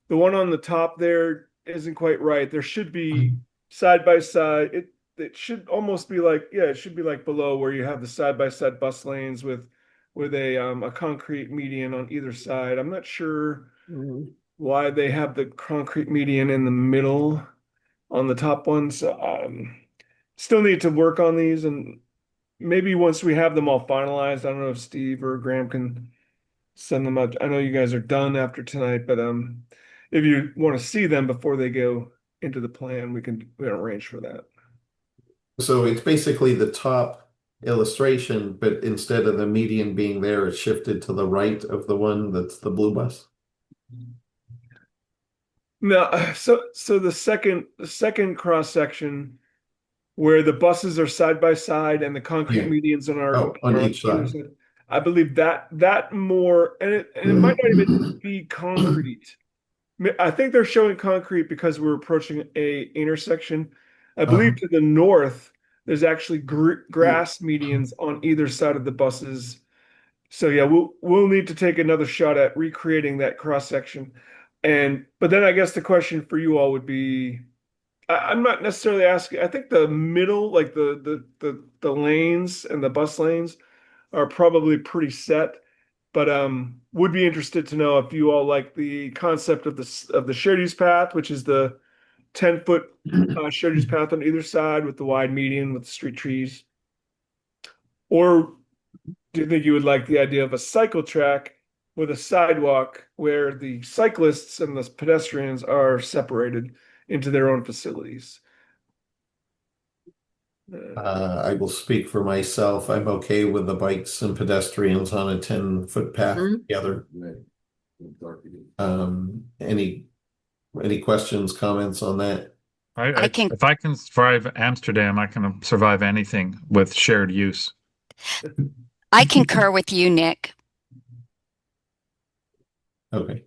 one on the top there isn't quite right. There should be side by side. It should almost be like, it should be like below, where you have the side by side bus lanes with a concrete median on either side. I'm not sure why they have the concrete median in the middle. on the top ones. Still need to work on these, and maybe once we have them all finalized, I don't know if Steve or Graham can send them out. I know you guys are done after tonight, but if you want to see them before they go into the plan, we can arrange for that. So it's basically the top illustration, but instead of the median being there, it's shifted to the right of the one that's the blue bus. No, so the second cross section where the buses are side by side and the concrete Yeah. medians on are each either side. I believe that more, and it might not even be concrete. I think they're showing concrete because we're approaching a intersection. I believe to the north, there's actually grass medians on either side of the buses. So yeah, we'll need to take another shot at recreating that cross section. But then I guess the question for you all would be, I'm not necessarily asking. I think the middle, like the lanes and the bus lanes, are probably pretty set. But would be interested to know if you all like the concept of the shared use path, which is the 10-foot shared use path on either side with the wide median with the street trees, or do you think you would like the idea of a cycle track with a sidewalk where the cyclists and the pedestrians are separated into their own facilities? I will speak for myself. I'm okay with the bikes and pedestrians on a 10-foot path together. Any questions, comments on that? If I can survive Amsterdam, I can survive anything with shared use. I concur with you, Nick. Okay.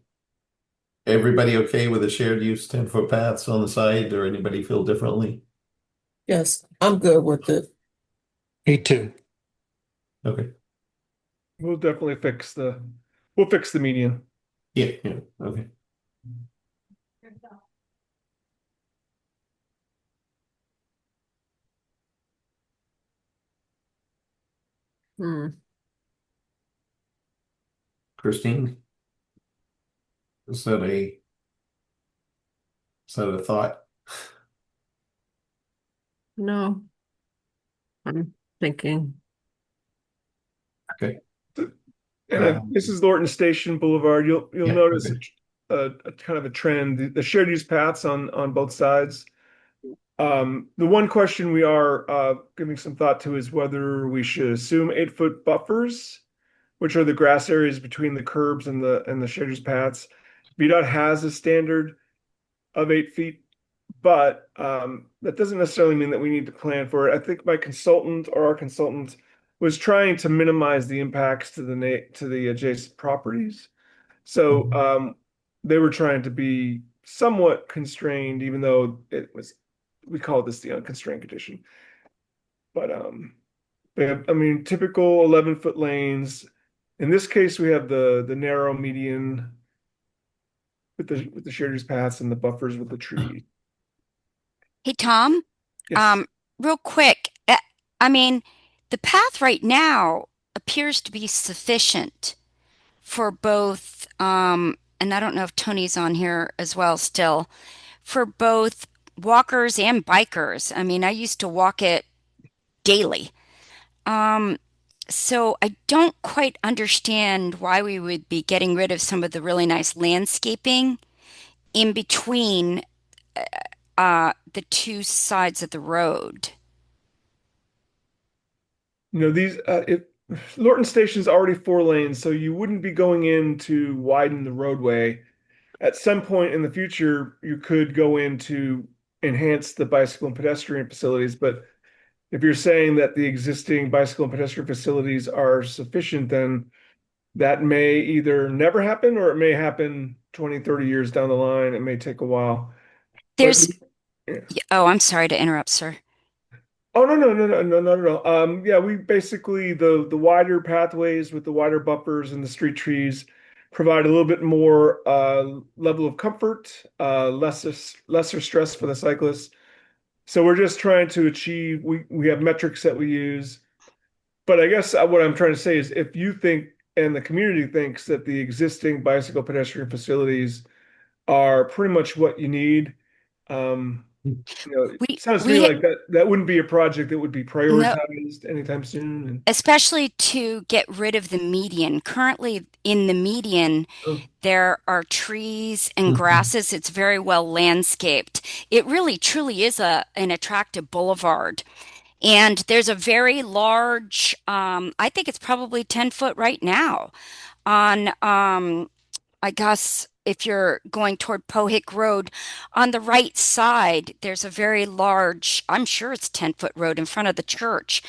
Everybody okay with the shared use 10-foot paths on the side, or anybody feel differently? Yes, I'm good with it. Me too. Okay. We'll definitely fix the median. Yeah, okay. Christine, is that a thought? No, I'm thinking. Okay. And this is Lorton Station Boulevard. You'll Yeah, notice okay. a kind of a trend. The shared use paths on both sides. The one question we are giving some thought to is whether we should assume 8-foot buffers, which are the grass areas between the curbs and the shared use paths. VDOT has a standard of 8 feet, but that doesn't necessarily mean that we need to plan for it. I think my consultant or our consultant was trying to minimize the impacts to the adjacent properties. So they were trying to be somewhat constrained, even though we call this the unconstrained condition. But I mean, typical 11-foot lanes. In this case, we have the narrow median with the shared use paths and the buffers with the tree. Hey, Tom, Yes. real quick. I mean, the path right now appears to be sufficient for both, and I don't know if Tony's on here as well still, for both walkers and bikers. I mean, I used to walk it daily. So I don't quite understand why we would be getting rid of some of the really nice landscaping in between the two sides of the road. These Lorton Station is already 4 lanes, so you wouldn't be going in to widen the roadway. At some point in the future, you could go in to enhance the bicycle and pedestrian facilities, but if you're saying that the existing bicycle and pedestrian facilities are sufficient, then that may either never happen or it may happen 20, 30 years down the line. It may take a while. There's, Yeah. oh, I'm sorry to interrupt, sir. Oh, no, not at all. Yeah, we basically the wider pathways with the wider buffers and the street trees provide a little bit more level of comfort, lesser stress for the cyclists. So we're just trying to achieve, we have metrics that we use. But I guess what I'm trying to say is if you think and the community thinks that the existing bicycle pedestrian facilities are pretty much what you need, You know, it We sounds to me we like that wouldn't be a project that would be no, prioritized anytime soon. And especially to get rid of the median. Currently in the median, oh, there are trees and Mhm. grasses. It's very well landscaped. It really truly is an attractive boulevard. And there's a very large, I think it's probably 10 foot right now on I guess if you're going toward Pohick Road, on the right side, there's a very large, I'm sure it's 10-foot road in front of the church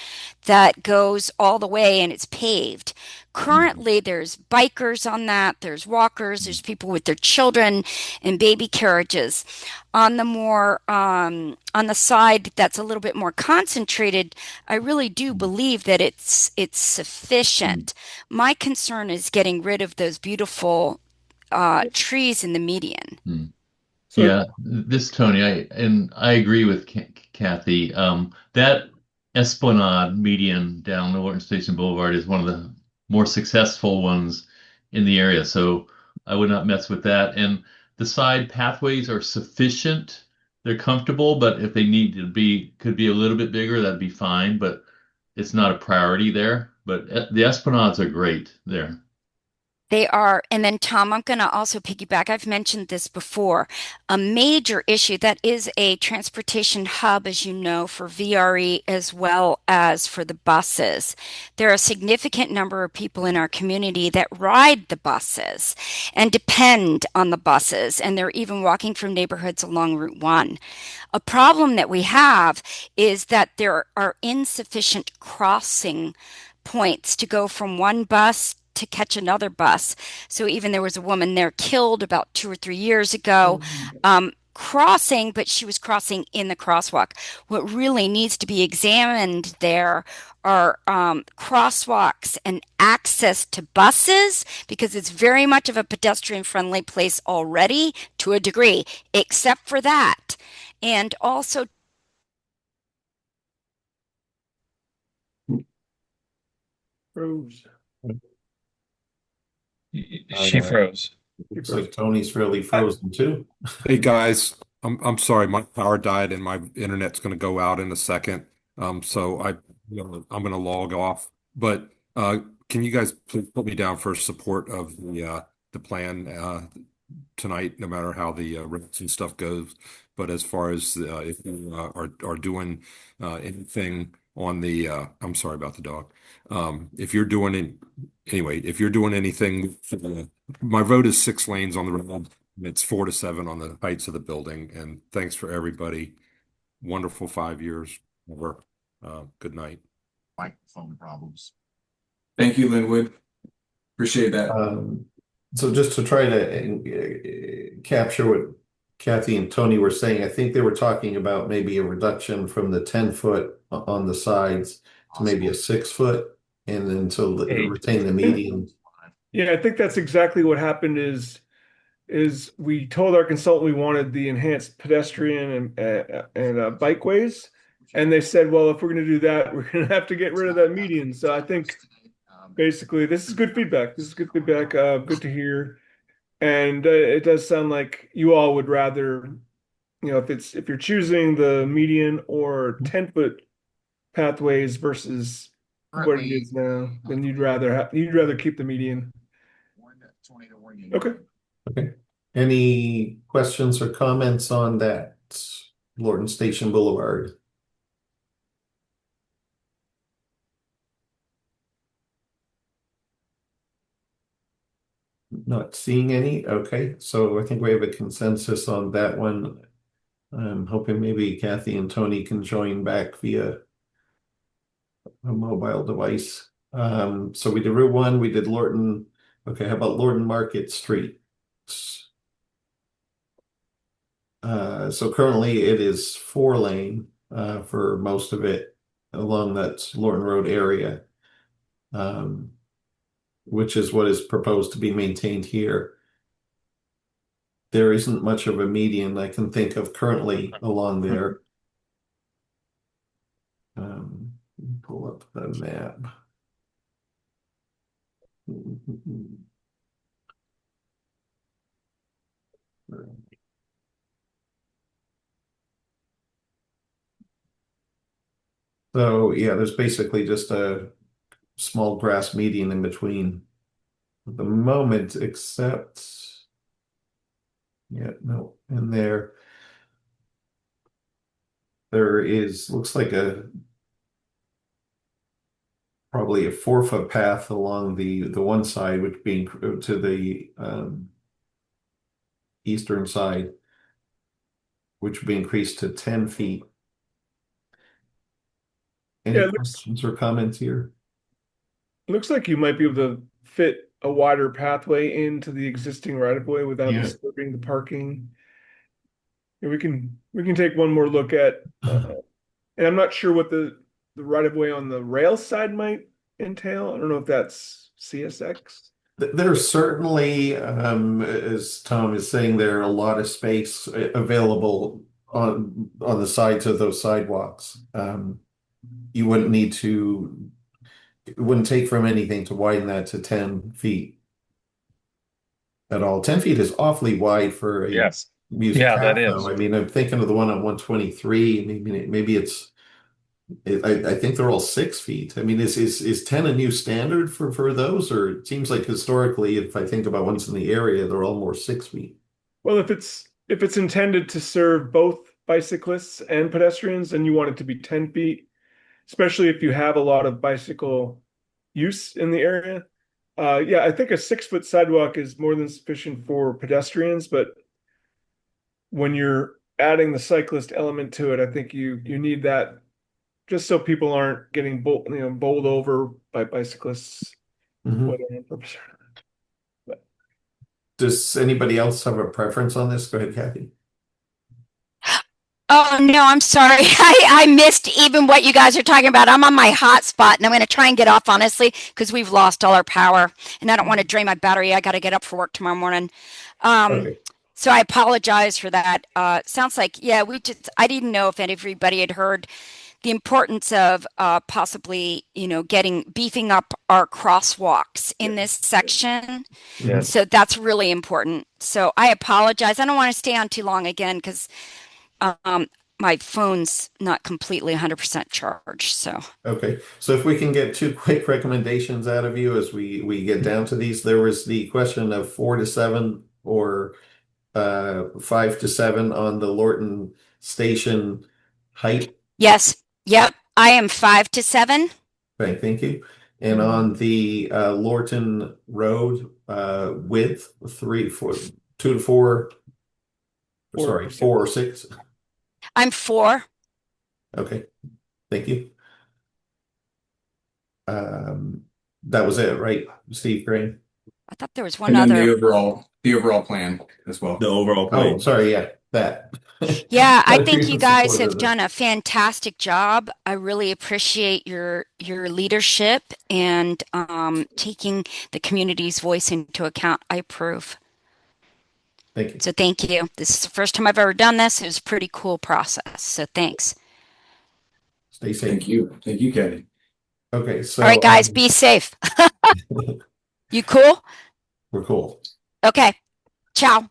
that goes all the way and it's paved. Currently, there's bikers on that, there's walkers, there's people with their children and baby carriages. On the more, on the side that's a little bit more concentrated, I really do believe that it's sufficient. My concern is getting rid of those beautiful trees in the median. Hmm. so Yeah, this Tony, I agree with Kathy. That Esplanade median down the Lorton Station Boulevard is one of the more successful ones in the area, so I would not mess with that. And the side pathways are sufficient. They're comfortable, but if they need to be, could be a little bit bigger, that'd be fine, but it's not a priority there. But the Esplanades are great there. They are, and then Tom, I'm going to also piggyback. I've mentioned this before. A major issue that is a transportation hub, as you know, for VRE as well as for the buses. There are a significant number of people in our community that ride the buses and depend on the buses, and they're even walking from neighborhoods along Route 1. A problem that we have is that there are insufficient crossing points to go from one bus to catch another bus. So even there was a woman there killed about 2 or 3 years ago, crossing, but she was crossing in the crosswalk. What really needs to be examined there are crosswalks and access to buses because it's very much of a pedestrian friendly place already to a degree, except for that. And also, froze. She froze. Looks like Tony's really frozen too. Hey guys, I'm sorry, my power died and my internet's going to go out in a second. So I'm going to log off. But can you guys please put me down for support of the plan tonight, no matter how the rates and stuff goes. But as far as if you are doing anything on the, I'm sorry about the dog. If you're doing it anyway, if you're doing anything, my vote is 6 lanes on the road. It's 4 to 7 on the heights of the building. And thanks for everybody. Wonderful 5 years. Over. Good night. Microphone problems. Thank you, Linwood. Appreciate that. So just to try to capture what Kathy and Tony were saying, I think they were talking about maybe a reduction from the 10-foot on the sides to maybe a 6-foot, and then to retain the median. Yeah, I think that's exactly what happened is we told our consultant we wanted the enhanced pedestrian and bikeways, and they said, well, if we're going to do that, we're going to have to get rid of that median. So I think basically this is good feedback. This is good feedback. Good to hear. And it does sound like you all would rather, if you're choosing the median or 10-foot pathways versus what it is now, then you'd rather keep the median. Okay. Okay. Any questions or comments on that? Lorton Station Boulevard. Not seeing any. Okay, so I think we have a consensus on that one. I'm hoping maybe Kathy and Tony can join back via a mobile device. So we did Route 1, we did Lorton. Okay, how about Lorton Market Street? So currently it is 4 lane for most of it along that Lorton Road area, which is what is proposed to be maintained here. There isn't much of a median I can think of currently along there. Pull up the map. So yeah, there's basically just a small grass median in between at the moment, except yeah, no, in there looks like probably a 4-foot path along the one side, which being to the eastern side, which would be increased to 10 feet. Any Yeah, questions or comments here? looks like you might be able to fit a wider pathway into the existing right of way without Yeah. disturbing the parking. And we can take one more look at, and I'm not sure what the right of way on the rail side might entail. I don't know if that's CSX. There's certainly, as Tom is saying, there are a lot of space available on the sides of those sidewalks. You wouldn't need to, it wouldn't take from anything to widen that to 10 feet at all. 10 feet is awfully wide for a Yes. music Yeah, path, that is. though. I mean, I'm thinking of the one on 123. Maybe I think they're all 6 feet. I mean, is 10 a new standard for those? Or it seems like historically, if I think about ones in the area, they're all more 6 feet. Well, if it's intended to serve both bicyclists and pedestrians, then you want it to be 10 feet, especially if you have a lot of bicycle use in the area. Yeah, I think a 6-foot sidewalk is more than sufficient for pedestrians, but when you're adding the cyclist element to it, I think you need that just so people aren't getting bowled over by bicyclists, whether on purpose or not. But Does anybody else have a preference on this? Go ahead, Kathy. Oh, no, I'm sorry. I missed even what you guys are talking about. I'm on my hotspot and I'm going to try and get off, honestly, because we've lost all our power and I don't want to drain my battery. I got to get up for work tomorrow morning. Okay. So I apologize for that. Sounds like, yeah, I didn't know if everybody had heard the importance of possibly, beefing up our crosswalks in this section. Yes. So that's really important. So I apologize. I don't want to stay on too long again because my phone's not completely 100% charged. So Okay, so if we can get 2 quick recommendations out of you as we get down to these, there was the question of 4 to 7 or 5 to 7 on the Lorton station height. yes, yep, I am 5 to 7. Okay, thank you. And on the Lorton Road width, 2 to 4. Sorry, 4 or 6. I'm 4. Okay, thank you. That was it, right, Steve Green? I thought there was one And then other. the overall plan as well. The overall plan. Oh, sorry, yeah, that. Yeah, I Got think you you some guys support have of done a fantastic job. I really appreciate your leadership and taking the community's voice into account. I approve. Thank you. So thank you. This is the first time I've ever done this. It was a pretty cool process. So thanks. Stay safe. Thank you. Thank you, Kathy. Okay, so All right, guys, be safe. You cool? we're cool. Okay. Ciao.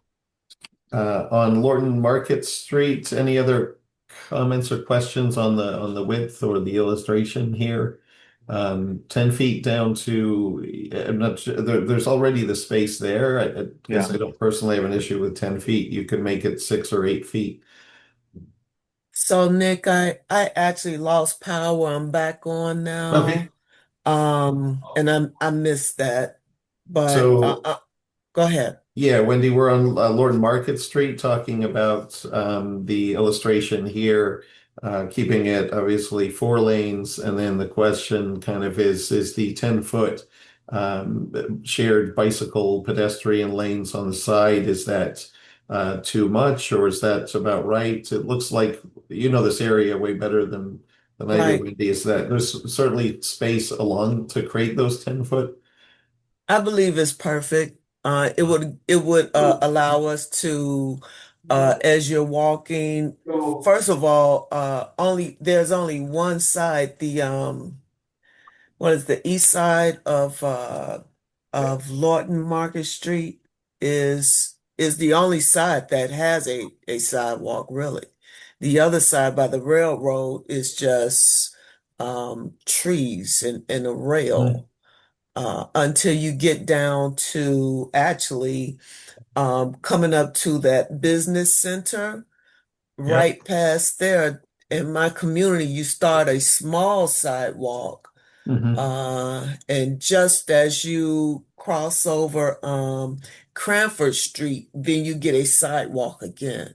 On Lorton Market Street, any other comments or questions on the width or the illustration here? 10 feet down to, I'm not sure, there's already the space there. I guess I don't personally have an issue with 10 feet. You could make it 6 or 8 feet. So Nick, I actually lost power. I'm back on now. Okay. And I missed that. But So go ahead. yeah, Wendy, we're on Lorton Market Street talking about the illustration here, keeping it obviously 4 lanes, and then the question kind of is the 10-foot shared bicycle pedestrian lanes on the side, is that too much, or is that about right? It looks like you know this area way better than I do, Right. Wendy. Is that there's certainly space along to create those 10-foot? I believe it's perfect. It would allow us to, as you're walking, first of all, there's only one side, what is the east side of Lorton Market Street is the only side that has a sidewalk, really. The other side by the railroad is just trees and a rail until you get down to actually coming up to that business center. Yep. Right past there in my community, you start a small sidewalk. And just as you cross over Cranford Street, then you get a sidewalk again.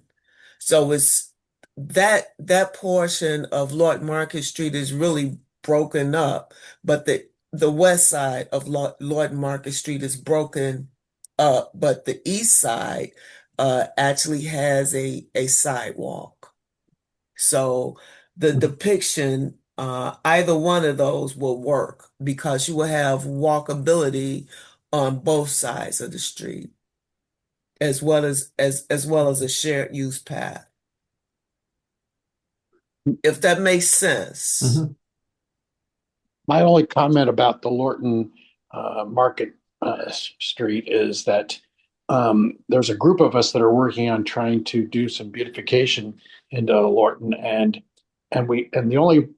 So it's that portion of Lord Market Street is really broken up, but the west side of Lord Market Street is broken up, but the east side actually has a sidewalk. So the depiction, either one of those will work because you will have walkability on both sides of the street, as well as a shared use path. If that makes sense. My only comment about the Lorton Market Street is that there's a group of us that are working on trying to do some beautification into Lorton, and the only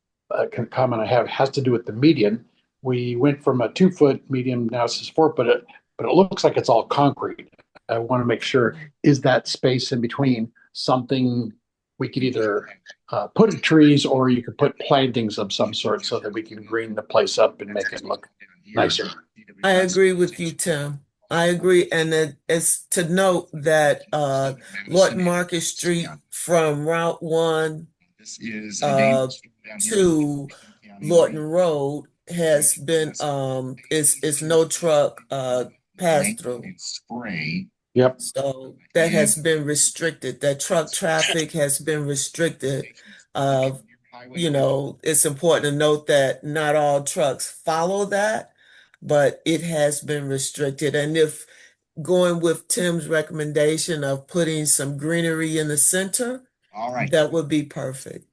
comment I have has to do with the median. We went from a 2-foot median, now it says 4, but it looks like it's all concrete. I want to make sure, is that space in between something we could either put in trees, or you could put plantings of some sort so that we can green the place up and make it look nicer. I agree with you, Tim. I agree. And it's to note that Lorton Market Street from Route 1 to Lorton Road has been is no truck pass through. Yep. So that has been restricted. That truck traffic has been restricted. It's important to note that not all trucks follow that, but it has been restricted. And if going with Tim's recommendation of putting some greenery in the center, that would be perfect.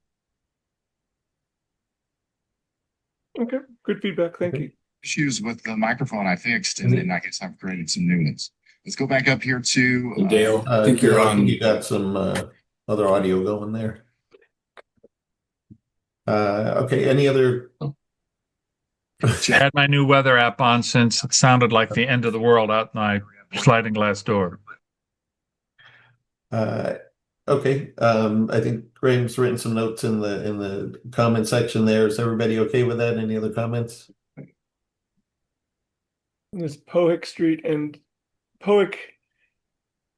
Okay, good feedback. Thank you. Issues with the microphone I fixed, and I guess I've created some new ones. Let's go back up here to Dale. I think you're on. You got some other audio going there. Okay, any other? I had my new weather app on since it sounded like the end of the world out my sliding glass door. Okay. I think Graham's written some notes in the comment section there. Is everybody okay with that? Any other comments? There's Pohick Street, and Pohick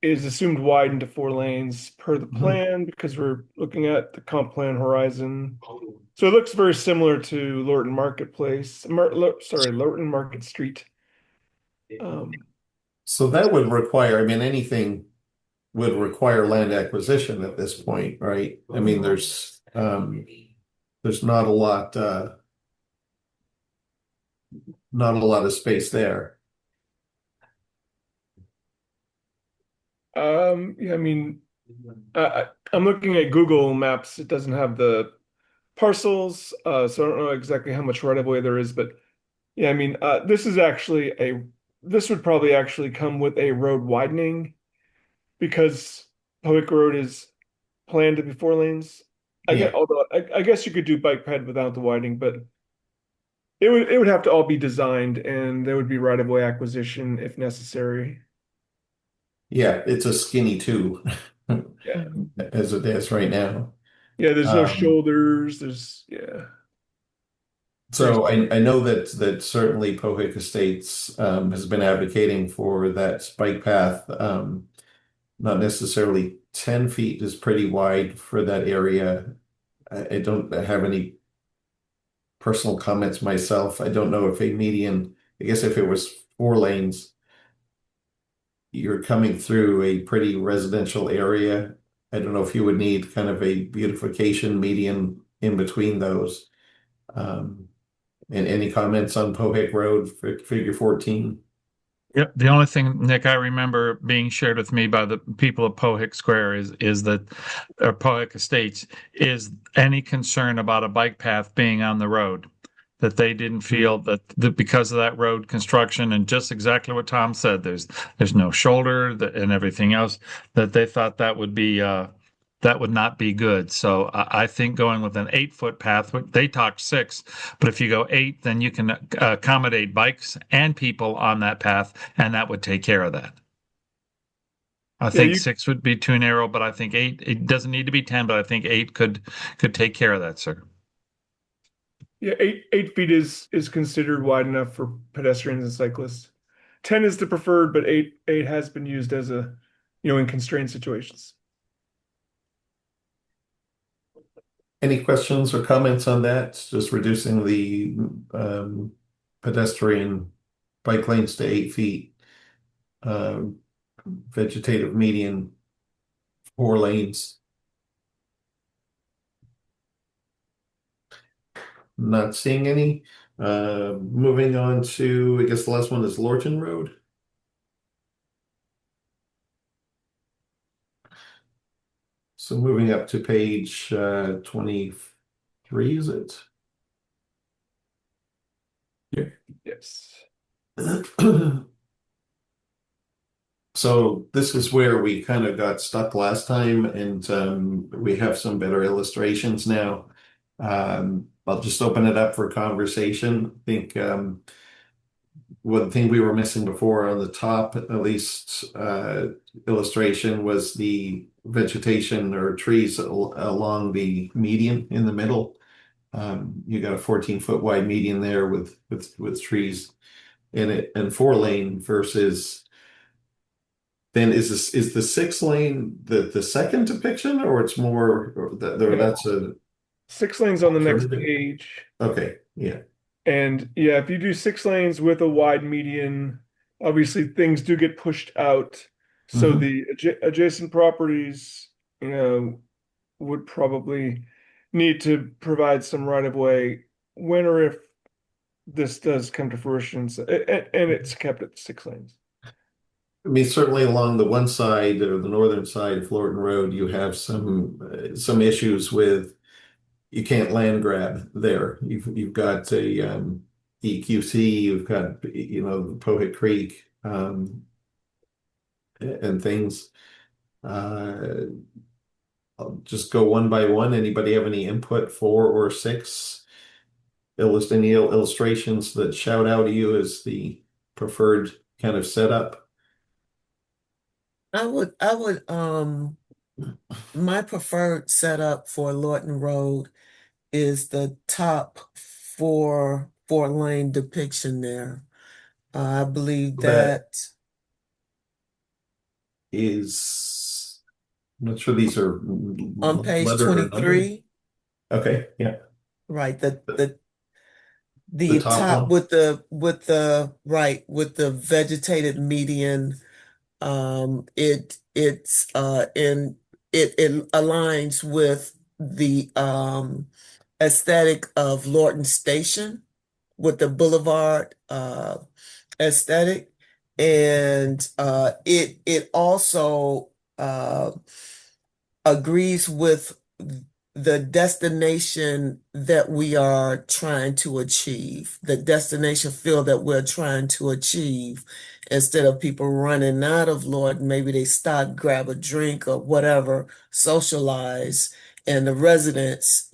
is assumed wide into 4 lanes per the plan because we're looking at the comp plan horizon. So it looks very similar to Lorton Marketplace. Lorton Market Street. So that would require, anything would require land acquisition at this point, right? I mean, there's not a lot of space there. Yeah, I'm looking at Google Maps. It doesn't have the parcels, so I don't know exactly how much right of way there is, but yeah, this would probably actually come with a road widening because Pohick Road is planned to be 4 lanes. Although I guess you could do bike ped without the widening, but it would have to all be designed, and there would be right of way acquisition if necessary. Yeah, it's a skinny 2 as it is right now. Yeah, there's no shoulders. So I know that certainly Pohick Estates has been advocating for that bike path. Not necessarily 10 feet is pretty wide for that area. I don't have any personal comments myself. I don't know if a median, I guess if it was 4 lanes, you're coming through a pretty residential area. I don't know if you would need kind of a beautification median in between those. And any comments on Pohick Road, figure 14? Yep. The only thing, Nick, I remember being shared with me by the people of Pohick Square is that, or Pohick Estates, is any concern about a bike path being on the road. That they didn't feel that because of that road construction and just exactly what Tom said, there's no shoulder and everything else, that they thought that would be that would not be good. So I think going with an 8-foot path, they talk 6, but if you go 8, then you can accommodate bikes and people on that path, and that would take care of that. I think 6 would be too narrow, but I think 8, it doesn't need to be 10, but I think 8 could take care of that, sir. Yeah, 8 feet is considered wide enough for pedestrians and cyclists. 10 is the preferred, but eight has been used as a, in constrained situations. Any questions or comments on that? Just reducing the pedestrian bike lanes to 8 feet, vegetative median 4 lanes. Not seeing any. Moving on to, I guess the last one is Lorton Road. So moving up to page 23, is it? Yeah. Yes. So this is where we kind of got stuck last time, and we have some better illustrations now. I'll just open it up for conversation. I think one thing we were missing before on the top, at least illustration, was the vegetation or trees along the median in the middle. You got a 14-foot wide median there with trees in it, and 4-lane versus. Then is the 6-lane the second depiction, or it's more, or that's a 6 lanes on the next page. Okay, yeah. And yeah, if you do 6 lanes with a wide median, obviously things do get pushed out. So the adjacent properties, would probably need to provide some right of way when or if this does come to fruition. So, and it's kept at 6 lanes. I mean, certainly along the one side or the northern side of Lorton Road, you have some issues with you can't land grab there. You've got a EQC, you've got the Pohet Creek and things. I'll just go one by one. Anybody have any input 4 or 6? Any illustrations that shout out to you as the preferred kind of setup? I would my preferred setup for Lorton Road is the top 4-lane depiction there. I believe that is, I'm not sure these are on page lettered or numbered. 23. Okay, yeah. Right, the top top one? with the vegetated median. It aligns with the aesthetic of Lorton Station with the boulevard aesthetic, and it also agrees with the destination that we are trying to achieve, the destination feel that we're trying to achieve. Instead of people running out of Lorton, maybe they stop, grab a drink or whatever, socialize, and the residents,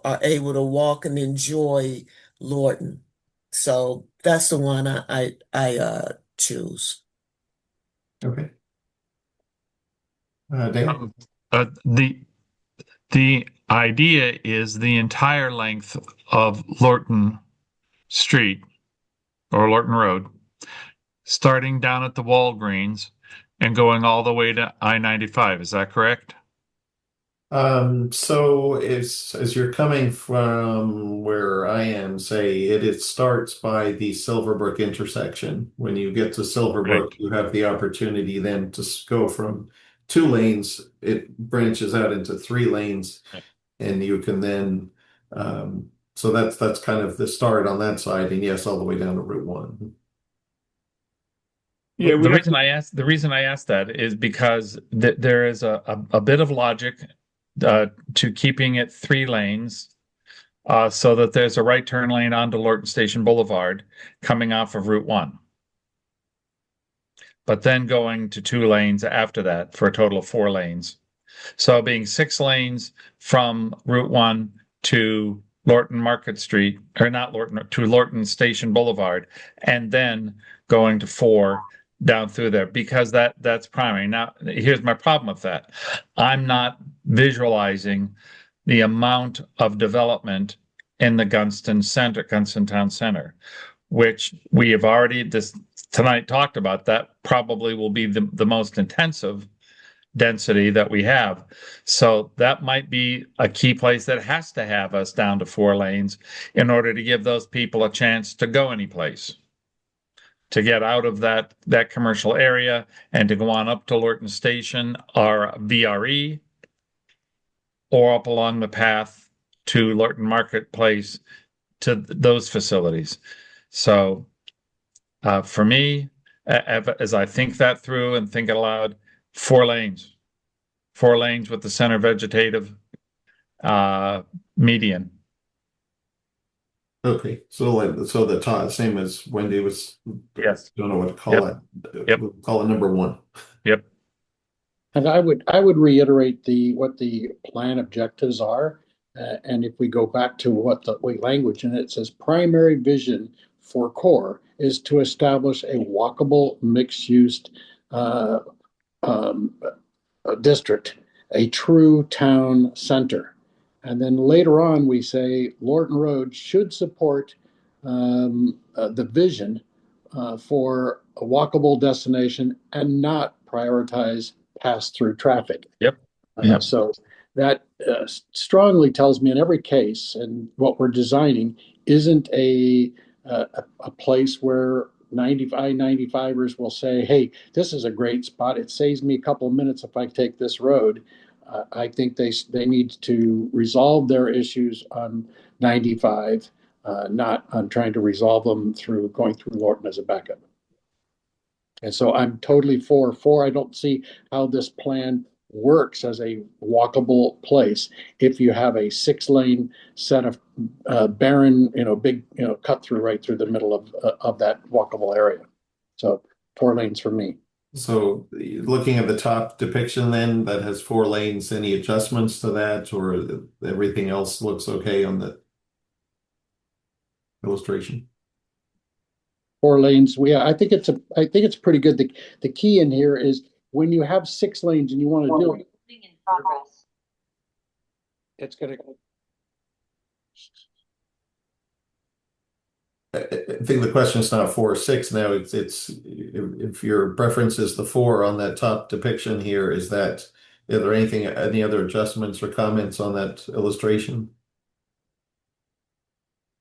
are able to walk and enjoy Lorton. So that's the one I choose. Okay. Dan? The idea is the entire length of Lorton Street or Lorton Road, starting down at the Walgreens and going all the way to I-95. Is that correct? So as you're coming from where I am, say it starts by the Silverbrook intersection. When you get to Silverbrook, you have the opportunity then to go from 2 lanes. It branches out into 3 lanes, and you can then. So that's kind of the start on that side, and yes, all the way down to Route 1. Yeah, the reason I asked that is because there is a bit of logic to keeping it 3 lanes, so that there's a right turn lane onto Lorton Station Boulevard coming off of Route 1. But then going to 2 lanes after that for a total of 4 lanes. So being 6 lanes from Route 1 to Lorton Market Street, or not Lorton, to Lorton Station Boulevard, and then going to 4 down through there, because that's primary. Now, here's my problem with that. I'm not visualizing the amount of development in the Gunston Town Center, which we have already tonight talked about. That probably will be the most intensive density that we have. So that might be a key place that has to have us down to 4 lanes in order to give those people a chance to go anyplace, to get out of that commercial area and to go on up to Lorton Station or VRE, or up along the path to Lorton Marketplace to those facilities. So for me, as I think that through and think it aloud, 4 lanes, 4 lanes with the center vegetative median. Okay, so the top, same as Wendy was. Yes. Don't know what to call it. Yep. We'll call it number 1. Yep. And I would reiterate what the plan objectives are. And if we go back to what the language in it says, primary vision for core is to establish a walkable mixed-use district, a true town center. And then later on, we say Lorton Road should support the vision for a walkable destination and not prioritize pass-through traffic. Yep. Yep. So that strongly tells me in every case, and what we're designing isn't a place where 95ers will say, hey, this is a great spot. It saves me a couple of minutes if I take this road. I think they need to resolve their issues on 95, not on trying to resolve them through going through Lorton as a backup. And so I'm totally for 4. I don't see how this plan works as a walkable place if you have a 6-lane set of barren, big, cut through right through the middle of that walkable area. So 4 lanes for me. So looking at the top depiction then, that has 4 lanes, any adjustments to that, or everything else looks okay on the illustration? 4 lanes. I think it's pretty good. The key in here is when you have 6 lanes and you want to do it, it's going to. I think the question is not 4 or 6 now. It's if your preference is the 4 on that top depiction here, are there any other adjustments or comments on that illustration?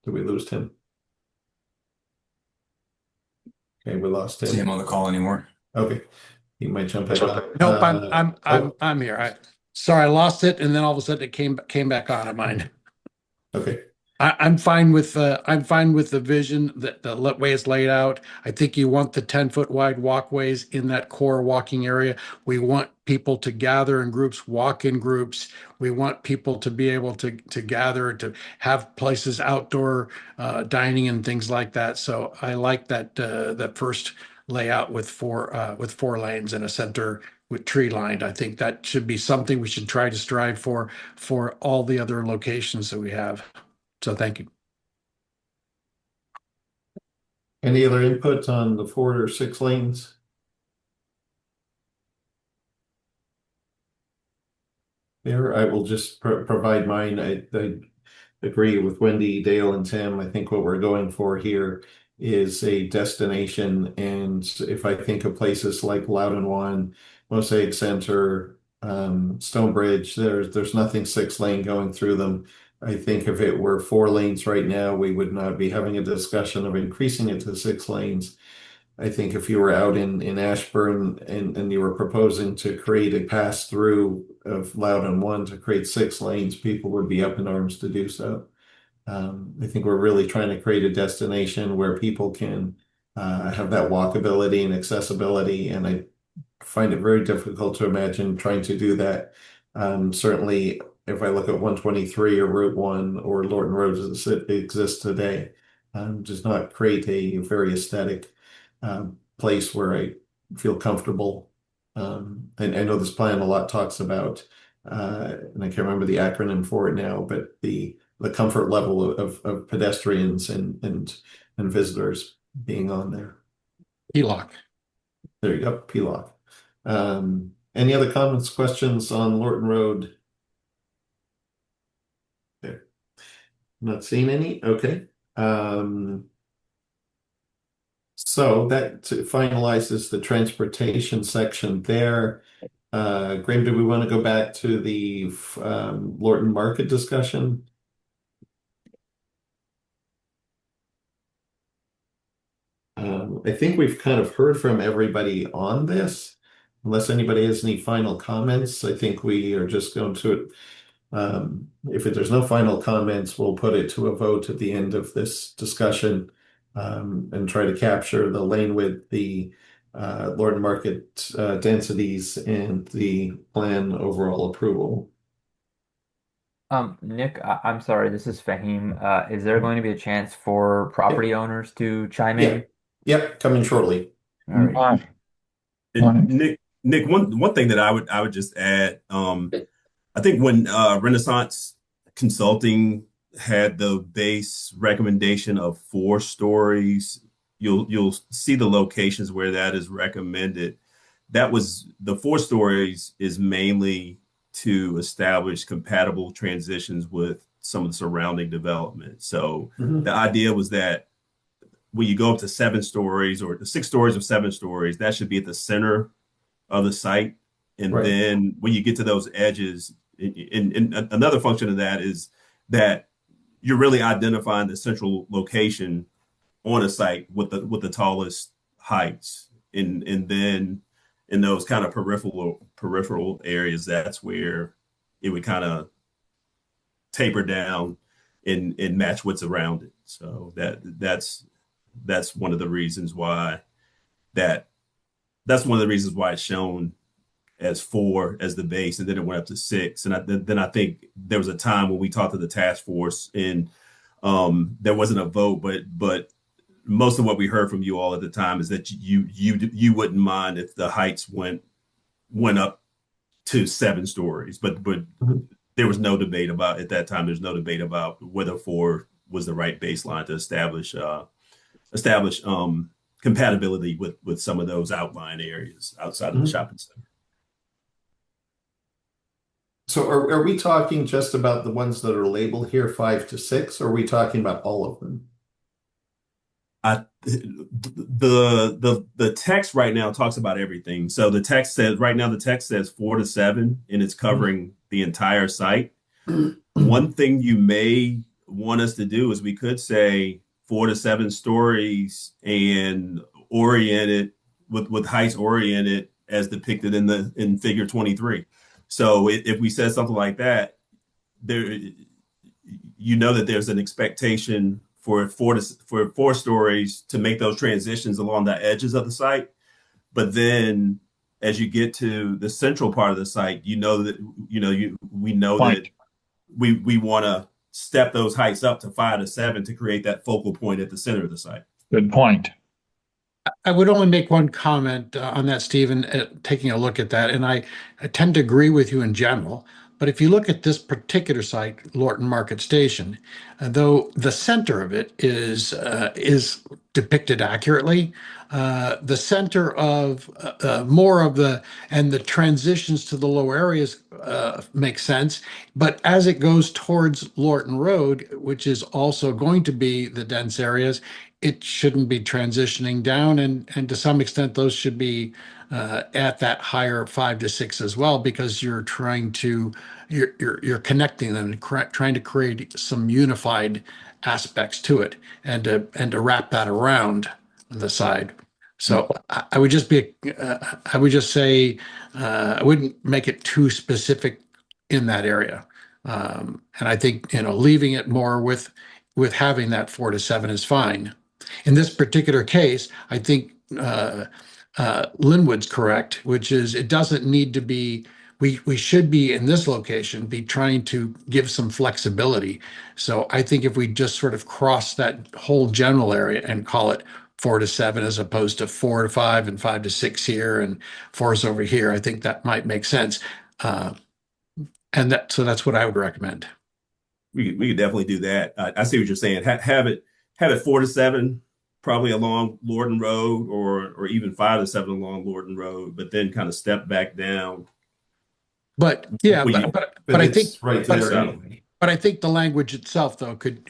Did we lose Tim? Okay, we lost Tim. See him on the call anymore. Okay, he might jump back on. Nope, I'm here. Sorry, I lost it, and then all of a sudden it came back on at mine. Okay. I'm fine with the vision, the way it's laid out. I think you want the 10-foot wide walkways in that core walking area. We want people to gather in groups, walk in groups. We want people to be able to gather, to have places outdoor dining and things like that. So I like that first layout with 4 lanes and a center with tree lined. I think that should be something we should try to strive for all the other locations that we have. So thank you. Any other input on the 4 or 6 lanes? There, I will just provide mine. I agree with Wendy, Dale, and Tim. I think what we're going for here is a destination. And if I think of places like Loudon One, Mosaic Center, Stonebridge, there's nothing 6-lane going through them. I think if it were 4 lanes right now, we would not be having a discussion of increasing it to 6 lanes. I think if you were out in Ashburn and you were proposing to create a pass through of Loudon One to create 6 lanes, people would be up in arms to do so. I think we're really trying to create a destination where people can have that walkability and accessibility, and I find it very difficult to imagine trying to do that. Certainly, if I look at 123 or Route 1 or Lorton Road as it exists today, does not create a very aesthetic place where I feel comfortable I know this plan a lot talks about, and I can't remember the acronym for it now, but the comfort level of pedestrians and visitors being on there. HELOC. There you go, PLOC. Any other comments, questions on Lorton Road? Okay. Not seeing any. Okay. So that finalizes the transportation section there. Graham, do we want to go back to the Lorton Market discussion? I think we've kind of heard from everybody on this. Unless anybody has any final comments, I think we are just going to, if there's no final comments, we'll put it to a vote at the end of this discussion, and try to capture the lane width, the Lorton Market densities, and the plan overall approval. Nick, I'm sorry, this is Fahim. Is there going to be a chance for property owners to chime in? Yep, coming shortly. All right. Nick, one thing that I would just add, I think when Renaissance Consulting had the base recommendation of 4 stories, you'll see the locations where that is recommended. That was the 4 stories is mainly to establish compatible transitions with some of the surrounding development. So the idea was that when you go up to 7 stories or the 6 stories of 7 stories, that should be at the center of the site. And then when you get to those edges, and another function of that is that you're really identifying the central location on a site with the tallest heights. And then in those kind of peripheral areas, that's where it would kind of taper down and match what's around it. So that's one of the reasons why it's shown as 4 as the base, and then it went up to 6. And then I think there was a time when we talked to the task force, and there wasn't a vote, but most of what we heard from you all at the time is that you wouldn't mind if the heights went up to 7 stories, but there was no debate about at that time. There's no debate about whether 4 was the right baseline to establish compatibility with some of those outlying areas outside of the shopping center. So are we talking just about the ones that are labeled here 5 to 6, or are we talking about all of them? The text right now talks about everything. So the text says 4 to 7, and it's covering the entire site. One thing you may want us to do is we could say 4 to 7 stories and oriented with heights oriented as depicted in figure 23. So if we said something like that, that there's an expectation for 4 stories to make those transitions along the edges of the site. But then as you get to the central part of the site, we know that we want to step those heights up to 5 to 7 to create that focal point at the center of the site. Good point. I would only make one comment on that, Stephen, taking a look at that. And I tend to agree with you in general. But if you look at this particular site, Lorton Market Station, though the center of it is depicted accurately, the center of more of the transitions to the lower areas make sense. But as it goes towards Lorton Road, which is also going to be the dense areas, it shouldn't be transitioning down, and to some extent those should be at that higher 5 to 6 as well, because you're trying to you're connecting them and trying to create some unified aspects to it, and to wrap that around the side. So I would just say I wouldn't make it too specific in that area, and I think leaving it more with having that 4 to 7 is fine. In this particular case, I think Linwood's correct, which is it doesn't need to be. We should be in this location be trying to give some flexibility. So I think if we just sort of cross that whole general area and call it 4 to 7 as opposed to 4 to 5 and 5 to 6 here and 4 is over here. I think that might make sense. So that's what I would recommend. We could definitely do that. I see what you're saying. Have it 4 to 7 probably along Lorton Road, or even 5 to 7 along Lorton Road, but then kind of step back down. But yeah, But I think it's right there anyway. But I think the language itself, though, could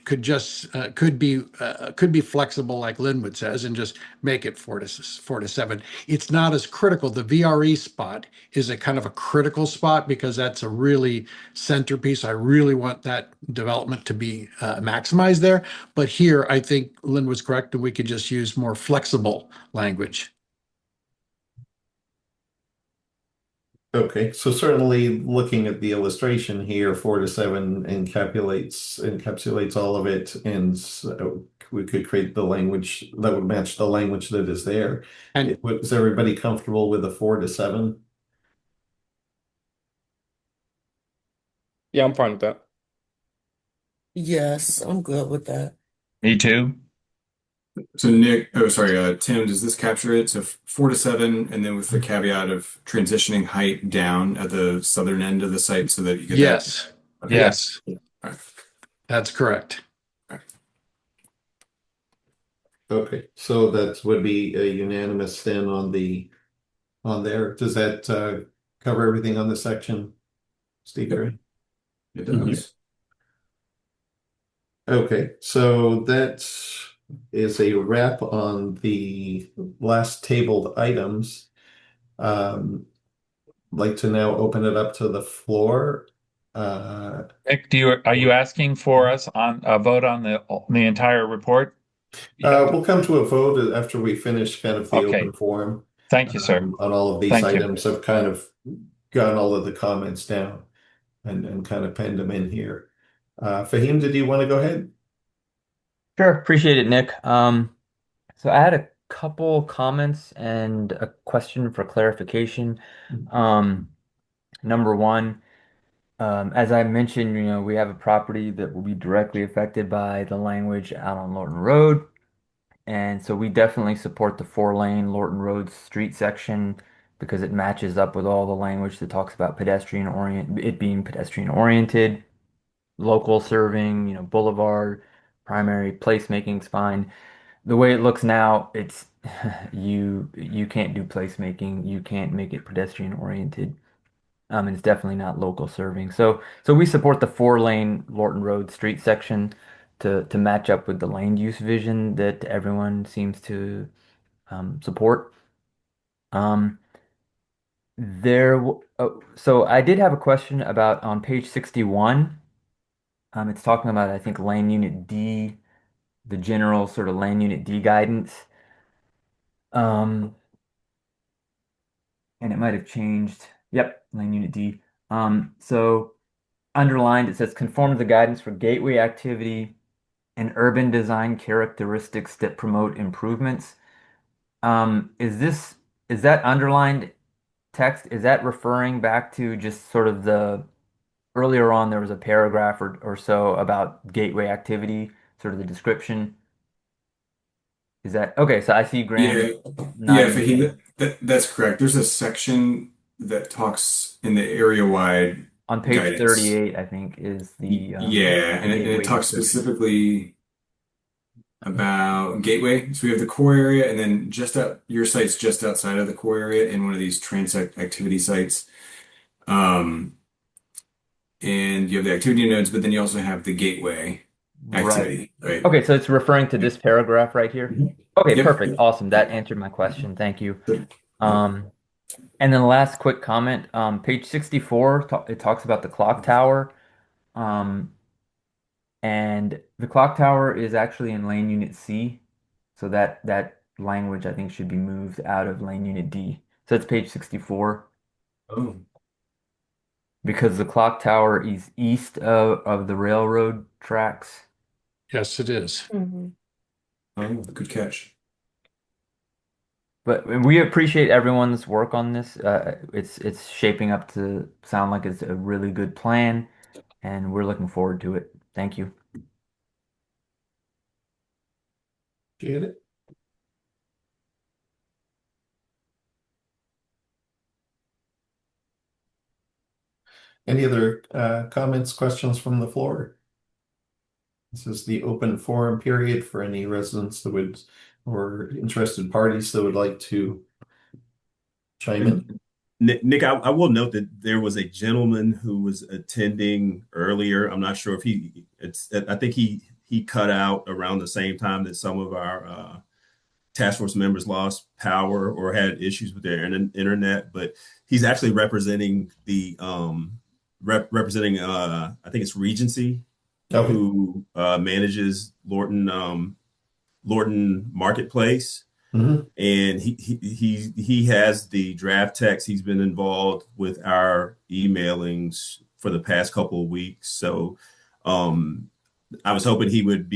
be flexible, like Linwood says, and just make it 4 to 7. It's not as critical. The VRE spot is a kind of a critical spot because that's a really centerpiece. I really want that development to be maximized there. But here, I think Linwood's correct, and we could just use more flexible language. Okay, so certainly looking at the illustration here, 4 to 7 encapsulates all of it, and so we could create the language that would match the language that is there. And is everybody comfortable with a 4 to 7? Yeah, I'm fine with that. Yes, I'm good with that. Me too. So Tim, does this capture it? So 4 to 7, and then with the caveat of transitioning height down at the southern end of the site so that you get yes, that. Okay. yes, All right. that's correct. Okay, so that would be a unanimous then on there. Does that cover everything on the section, Steve? It does. Okay, so that is a wrap on the last tabled items. Like to now open it up to the floor. Nick, are you asking for us on a vote on the entire report? We'll come to a vote after we finish kind of the Okay. open forum. Thank you, sir. On all of these Thank you. items. I've kind of gotten all of the comments down and kind of penned them in here. Fahim, did you want to go ahead? Sure, appreciate it, Nick. So I had a couple comments and a question for clarification. Number one, as I mentioned, we have a property that will be directly affected by the language out on Lorton Road. And so we definitely support the 4-lane Lorton Road street section because it matches up with all the language that talks about it being pedestrian oriented, local serving, boulevard, primary placemaking fine. The way it looks now, it's you can't do placemaking, you can't make it pedestrian oriented. And it's definitely not local serving. So we support the 4-lane Lorton Road street section to match up with the land use vision that everyone seems to support. So I did have a question about on page 61. It's talking about, I think, Land Unit D, the general sort of Land Unit D guidance. And it might have changed. Yep, Land Unit D. So underlined, it says conform to the guidance for gateway activity and urban design characteristics that promote improvements. Is that underlined text? Is that referring back to just sort of earlier on there was a paragraph or so about gateway activity, sort of the description? Is that okay? So I see Graham. Yeah, Fahim, that's correct. There's a section that talks in the area-wide on page guidance. 38, I think, is the yeah, and it talks specifically about gateway. So we have the core area, and then your site's just outside of the core area in one of these transect activity sites. And you have the activity nodes, but then you also have the gateway activity, right? Okay, so it's referring to this paragraph right here. Okay, Yep. perfect. Awesome. That answered my question. Thank you. And then last quick comment, page 64, it talks about the clock tower. And the clock tower is actually in lane unit C. So that language I think should be moved out of lane unit D. So it's page 64. Oh. Because the clock tower is east of the railroad tracks. Yes, it is. Mm-hmm. Oh, good catch. But we appreciate everyone's work on this. It's shaping up to sound like it's a really good plan, and we're looking forward to it. Thank you. Janet? Any other comments, questions from the floor? This is the open forum period for any residents that would, or interested parties that would like to chime in. Nick, I will note that there was a gentleman who was attending earlier. I'm not sure if I think he cut out around the same time that some of our task force members lost power or had issues with their internet, but he's actually representing representing I think it's Regency, Okay. who manages Lorton Marketplace. Mhm. And he has the draft text. He's been involved with our emailings for the past couple of weeks. So I was hoping he would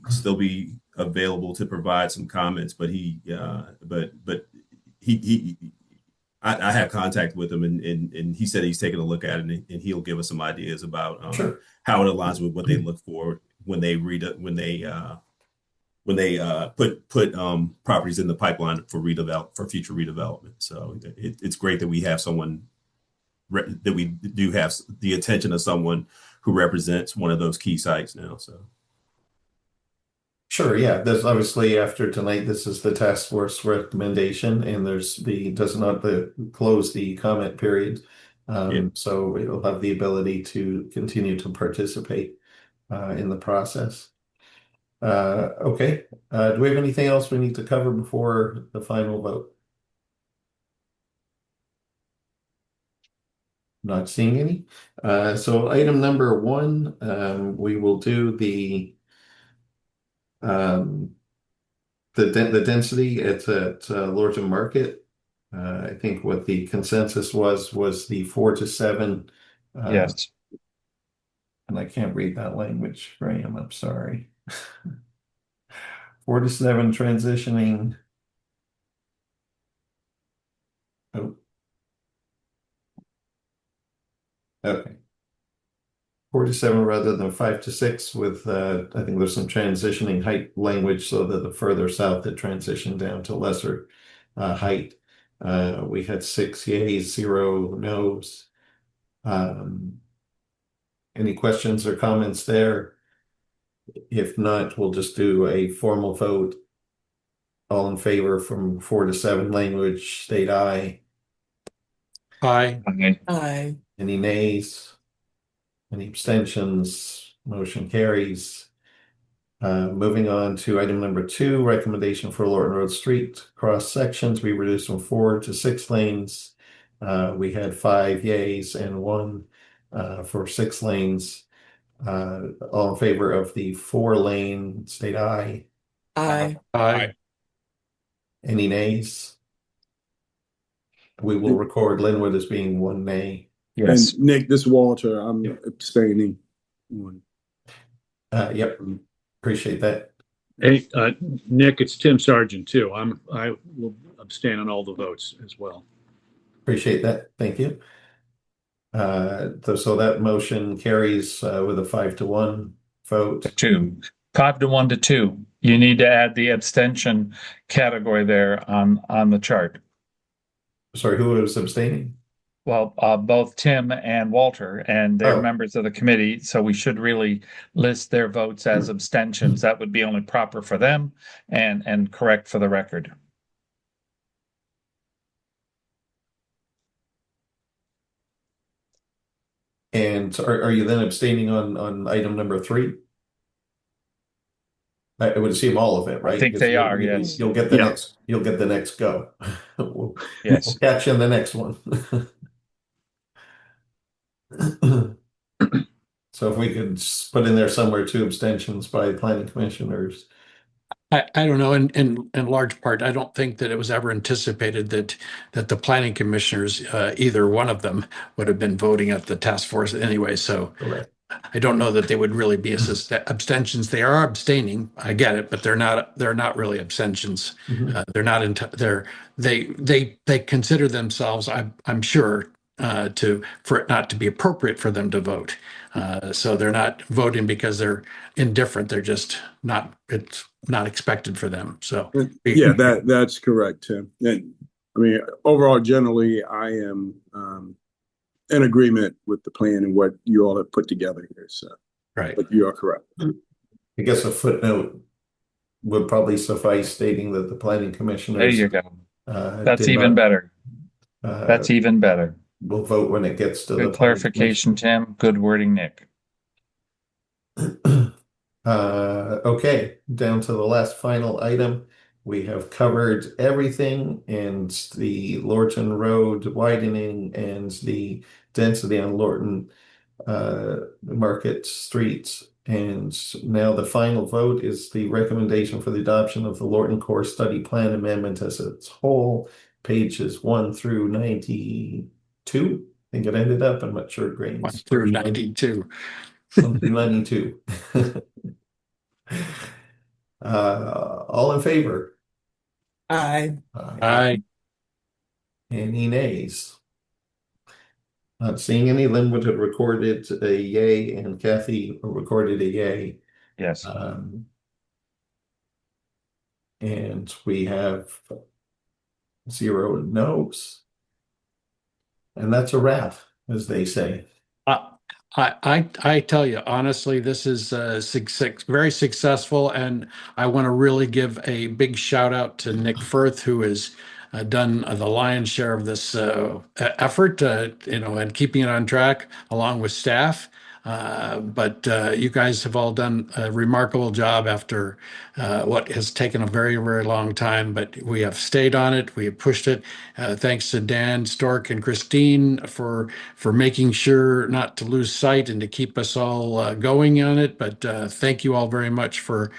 still be available to provide some comments, but I have contact with him, and he said he's taking a look at it, and he'll give us some ideas about Sure. how it aligns with what they look for when they put properties in the pipeline for future redevelopment. So it's great that we have someone that we do have the attention of someone who represents one of those key sites now. So Sure, yeah. There's obviously after tonight, this is the task force recommendation, and does not close the comment period. So it'll have the ability to continue to participate in the process. Okay. Do we have anything else we need to cover before the final vote? Not seeing any. So item number 1, we will do the density at Lorton Market. I think what the consensus was the 4 to 7. Yes. And I can't read that language, Graham. I'm sorry. 4 to 7 transitioning. Oh. Okay. 4 to 7 rather than 5 to 6 with, I think there's some transitioning height language so that the further south it transitioned down to lesser height. We had 6 yays, 0 no's. Any questions or comments there? If not, we'll just do a formal vote. All in favor from 4 to 7 language, state aye. Aye. Aye. Any nays? Any abstentions? Motion carries. Moving on to item number 2, recommendation for Lorton Road Street cross sections. We reduced from 4 to 6 lanes. We had 5 yays and 1 for 6 lanes. All in favor of the 4-lane, state aye. Aye. Aye. Any nays? We will record Linwood as being 1 nay. Yes. And Nick, this is Walter. I'm abstaining. Yep. Appreciate that. Hey, Nick, it's Tim Sargent too. I will abstain on all the votes as well. Appreciate that. Thank you. So that motion carries with a 5 to 1 vote. 2. 5 to 1 to 2. You need to add the abstention category there on the chart. Sorry, who was abstaining? Well, both Tim and Walter, and they're members of the committee, so we should really list their votes as abstentions. That would be only proper for them and correct for the record. And are you then abstaining on item number 3? I would assume all of it, right? I think they are, yes. You'll get the next go. We'll catch you in the next one. So if we could put in there somewhere 2 abstentions by planning commissioners. I don't know. In large part, I don't think that it was ever anticipated that the planning commissioners, either one of them, would have been voting at the task force anyway. So I don't know that they would really be abstentions. They are abstaining. I get it, but they're not really abstentions. They're not they consider themselves, I'm sure, for it not to be appropriate for them to vote. So they're not voting because they're indifferent. They're just not. It's not expected for them. So yeah, that's correct, Tim. And I mean, overall, generally, I am in agreement with the plan and what you all have put together here. So, Right. but you are correct. I guess a footnote would probably suffice, stating that the planning There commissioners you go. That's did even not, better. That's even better. will vote when it gets to the Good clarification, Tim. Good wording, Nick. Okay, down to the last final item. We have covered everything, and the Lorton Road widening and the density on Lorton Market Street. And now the final vote is the recommendation for the adoption of the Lorton Core Study Plan Amendment as its whole, pages 1 through 92. I think it ended up, I'm not sure, 1 Grains. through 92. 1 through 92. All in favor? Aye. Aye. Any nays? Not seeing any. Linwood had recorded a yay, and Kathy recorded a yay. Yes. And we have 0 no's. And that's a wrap, as they say. I tell you, honestly, this is very successful, and I want to really give a big shout out to Nick Firth, who has done the lion's share of this effort, and keeping it on track along with staff. But you guys have all done a remarkable job after what has taken a very, very long time. But we have stayed on it. We have pushed it. Thanks to Dan, Stork, and Christine for making sure not to lose sight and to keep us all going on it. But thank you all very much for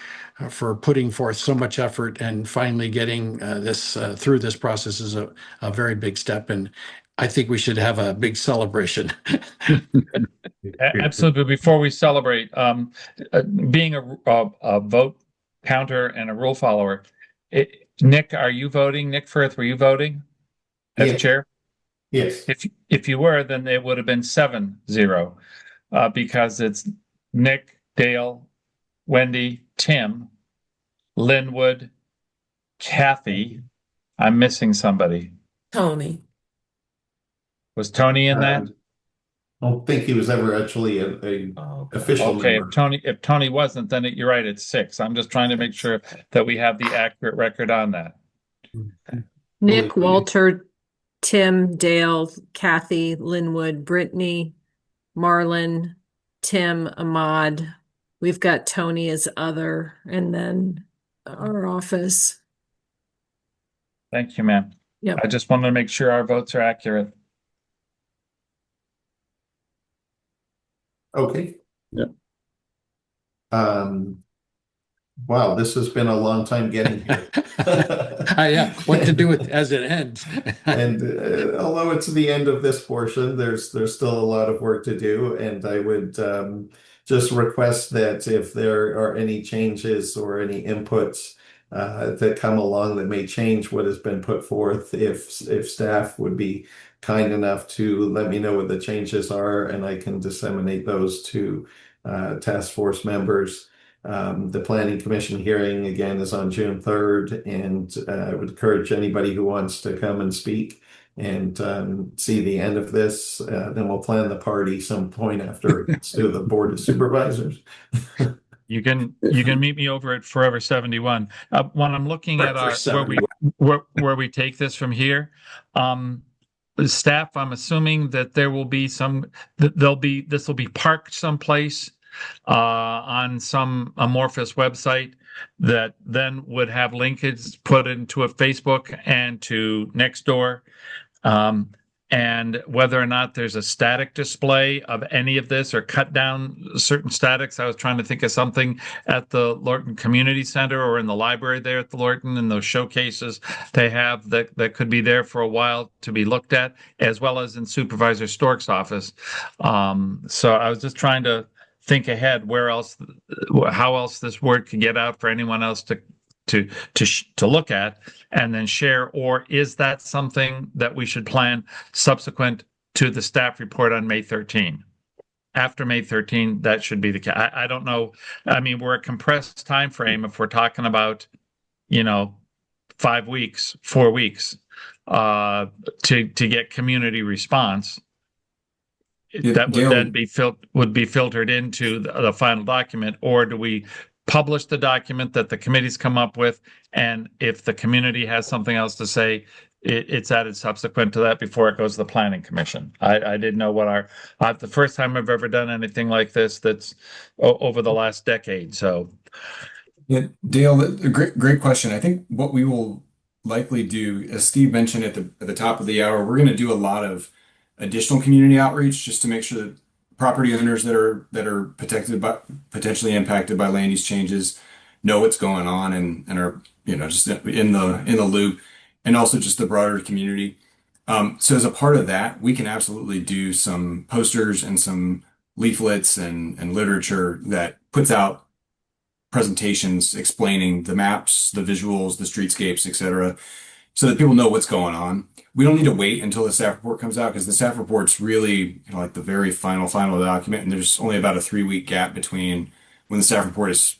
putting forth so much effort, and finally getting this through this process is a very big step. And I think we should have a big celebration. Absolutely. Before we celebrate, being a vote counter and a rule follower, Nick, are you voting? Nick Firth, were you voting as Yes. chair? Yes. If you were, then it would have been 7-0, because it's Nick, Dale, Wendy, Tim, Linwood, Kathy. I'm missing somebody. Tony. Was Tony in that? I don't think he was ever actually a official Okay, member. if Tony wasn't, then you're right, it's 6. I'm just trying to make sure that we have the accurate record on that. Nick, Walter, Tim, Dale, Kathy, Linwood, Brittany, Marlon, Tim, Ahmad. We've got Tony as other, and then our office. Thank you, ma'am. Yep. I just wanted to make sure our votes are accurate. Okay. Yeah. Wow, this has been a long time getting here. Yeah, what to do with as it ends. And although it's the end of this portion, there's still a lot of work to do, and I would just request that if there are any changes or any inputs that come along that may change what has been put forth, if staff would be kind enough to let me know what the changes are, and I can disseminate those to task force members. The Planning Commission hearing again is on June 3rd, and I would encourage anybody who wants to come and speak and see the end of this. Then we'll plan the party some point after it gets to the Board of Supervisors. You can meet me over at Forever 71. When I'm looking at our where we take this from here, the staff, I'm assuming that there will be this will be parked someplace on some amorphous website that then would have linkage put into a Facebook and to Nextdoor. And whether or not there's a static display of any of this or cut down certain statics. I was trying to think of something at the Lorton Community Center or in the library there at the Lorton, and those showcases they have that could be there for a while to be looked at, as well as in Supervisor Stork's office. So I was just trying to think ahead how else this word could get out for anyone else to look at and then share, or is that something that we should plan subsequent to the staff report on May 13? After May 13, that should be the case. I don't know. I mean, we're a compressed time frame if we're talking about, 5 weeks, 4 weeks, to get community response. that would Dale, then be filtered into the final document, or do we publish the document that the committee's come up with, and if the community has something else to say, it's added subsequent to that before it goes to the planning commission? I didn't know what the first time I've ever done anything like this that's over the last decade. So yeah, Dale, a great question. I think what we will likely do, as Steve mentioned at the top of the hour, we're going to do a lot of additional community outreach just to make sure that property owners that are potentially impacted by land use changes know what's going on and are just in the loop, and also just the broader community. So as a part of that, we can absolutely do some posters and some leaflets and literature that puts out presentations explaining the maps, the visuals, the streetscapes, etc., so that people know what's going on. We don't need to wait until the staff report comes out, because the staff report's really like the very final document, and there's only about a 3-week gap between when the staff report is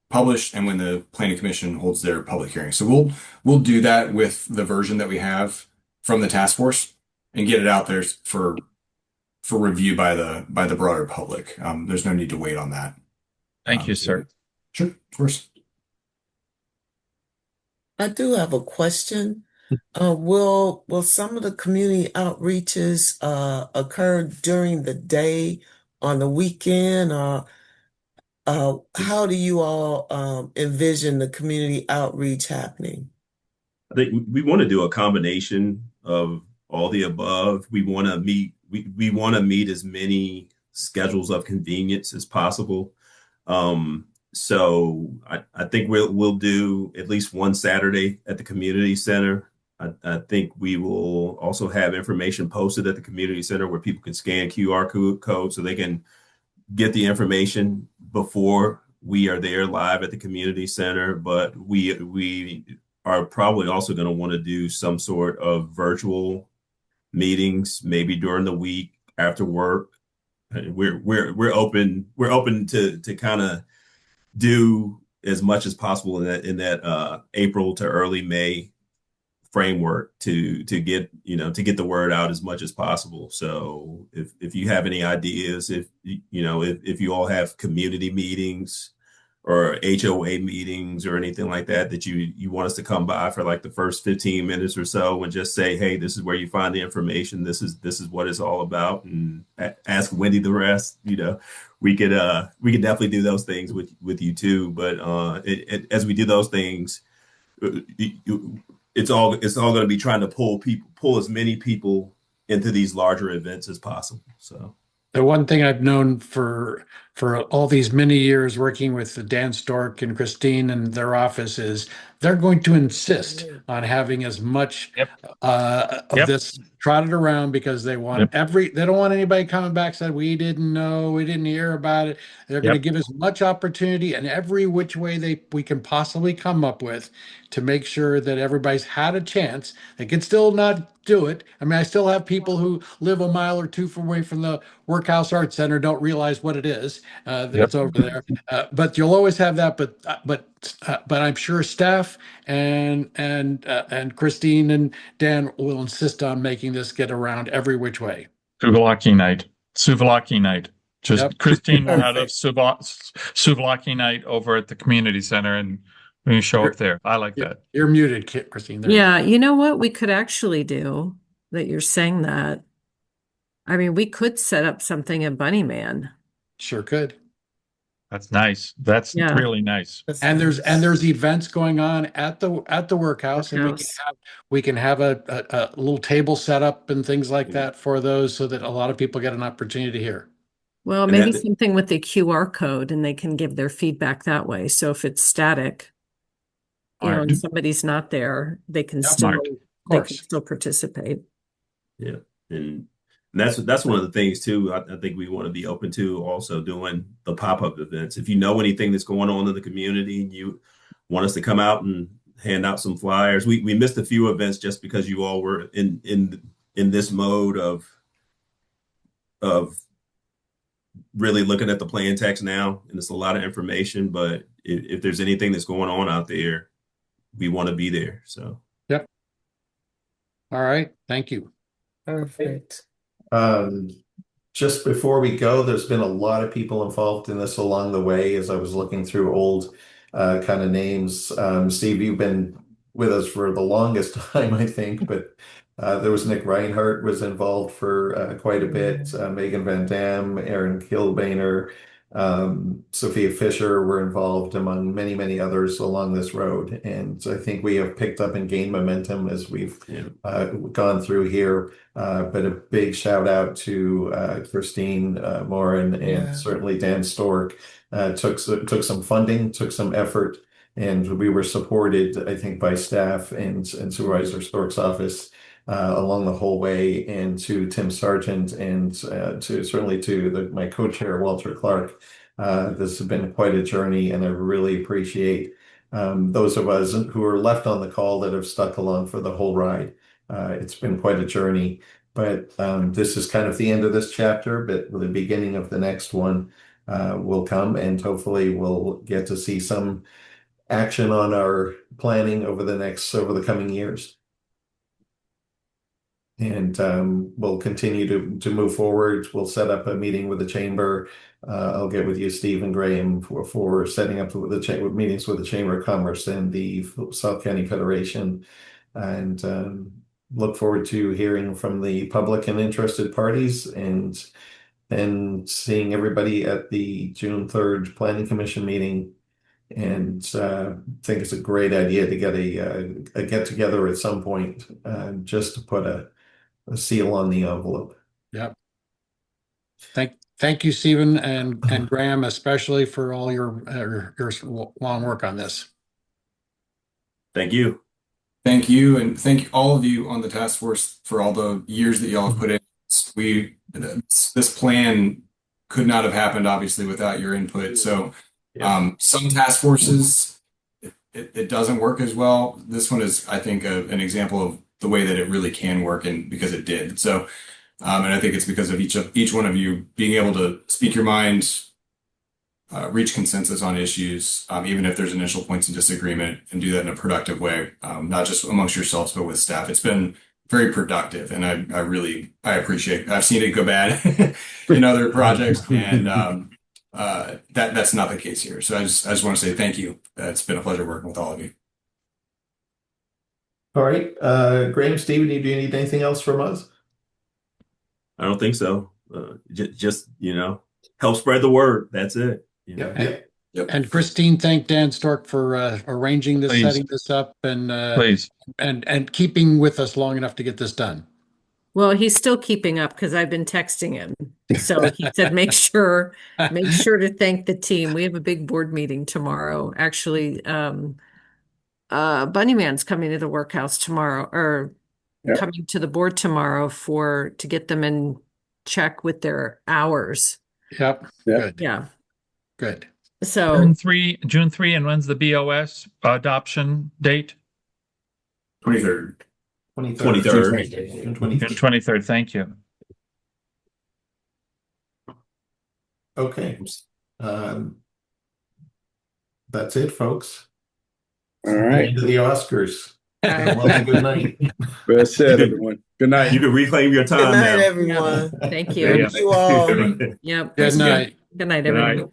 published and when the planning commission holds their public hearing. So we'll do that with the version that we have from the task force and get it out there for review by the broader public. There's no need to wait on that. thank you, sir. Sure, of course. I do have a question. Will some of the community outreaches occur during the day, on the weekend, or how do you all envision the community outreach happening? I think we want to do a combination of all the above. We want to meet. We want to meet as many schedules of convenience as possible. So I think we'll do at least one Saturday at the community center. I think we will also have information posted at the community center where people can scan QR code so they can get the information before we are there live at the community center. But we are probably also going to want to do some sort of virtual meetings, maybe during the week after work. We're open to kind of do as much as possible in that April to early May framework to get the word out as much as possible. So if you have any ideas, if you all have community meetings or HOA meetings or anything like that you want us to come by for like the first 15 minutes or so and just say, hey, this is where you find the information, this is what it's all about, and ask Wendy the rest, we could definitely do those things with you too. But as we do those things, it's all going to be trying to pull as many people into these larger events as possible. So the one thing I've known for all these many years working with Dan Stork and Christine and their office is they're going to insist on having as much of this trotted around, because they want they don't want anybody coming back saying we didn't know, we didn't hear about it. They're going to give as much opportunity and every which way we can possibly come up with to make sure that everybody's had a chance. They can still not do it. I mean, I still have people who live a mile or two away from the Workhouse Arts Center don't realize what it is, that it's over there. But you'll always have that. But I'm sure staff and Christine and Dan will insist on making this get around every which way. Souvlaki night. Just Christine will have a souvlaki night over at the community center, and we can show up there. I like that. You're muted, Christine. Yeah, you know what we could actually do, that you're saying that. I mean, we could set up something at Bunny Man. Sure could. That's nice. That's really nice. And there's events going on at the workhouse, and we can have a little table set up and things like that for those, so that a lot of people get an opportunity to hear. Well, maybe something with the QR code, and they can give their feedback that way. So if it's static, and somebody's not there, they can still participate. Yeah, and that's one of the things too. I think we want to be open to also doing the pop-up events. If you know anything that's going on in the community and you want us to come out and hand out some flyers, we missed a few events just because you all were in this mode of really looking at the plan text now, and it's a lot of information. But if there's anything that's going on out there, we want to be there. So all right, thank you. Perfect. just before we go, there's been a lot of people involved in this along the way as I was looking through old kind of names. Steve, you've been with us for the longest time, I think, but there was Nick Reinhardt was involved for quite a bit, Megan Van Dam, Aaron Kilbaner, Sophia Fisher were involved, among many, many others along this road. And I think we have picked up and gained momentum as we've gone through here. But a big shout out to Christine Morin and certainly Dan Stork. Took some funding, took some effort, and we were supported, I think, by staff and Supervisor Stork's office along the whole way, and to Tim Sargent and to my co-chair Walter Clark. This has been quite a journey, and I really appreciate those of us who are left on the call that have stuck along for the whole ride. It's been quite a journey, but this is kind of the end of this chapter, but the beginning of the next one will come, and hopefully we'll get to see some action on our planning over the coming years. And we'll continue to move forward. We'll set up a meeting with the chamber. I'll get with you, Steve and Graham, for setting up the meetings with the Chamber of Commerce and the South County Federation, and look forward to hearing from the public and interested parties, and then seeing everybody at the June 3rd Planning Commission meeting. And think it's a great idea to get a get together at some point, just to put a seal on the envelope. Yep. Thank you, Stephen and Graham, especially for all your long work on this. Thank you. Thank you, and thank all of you on the task force for all the years that y'all have put in. This plan could not have happened, obviously, without your input. So some task forces, it doesn't work as well. This one is, I think, an example of the way that it really can work, and because it did. So, and I think it's because of each one of you being able to speak your mind, reach consensus on issues, even if there's initial points of disagreement, and do that in a productive way, not just amongst yourselves, but with staff. It's been very productive, and I appreciate. I've seen it go bad in other projects, and that's not the case here. So I just want to say thank you. It's been a pleasure working with all of you. All right, Graham, Stephen, do you need anything else from us? I don't think so. Just help spread the word. That's it. Yep. And Christine, thank Dan Stork for arranging this, setting this up, and and keeping with us long enough to get this done. Well, he's still keeping up because I've been texting him. So he said, make sure to thank the team. We have a big board meeting tomorrow. Actually, Bunnyman's coming to the workhouse tomorrow, or coming to the board tomorrow to get them in check with their hours. Yep. Good. Yeah. Good. So June 3, and when's the BOS adoption date? 23rd. 23rd. 23rd. Thank you. Okay. That's it, folks. All right. Into the Oscars. Well, good night. Well said, everyone. Good night. You can reclaim your time Good night, now. everyone. Thank you. Thank you all. Yep. Good night. Good night, everyone.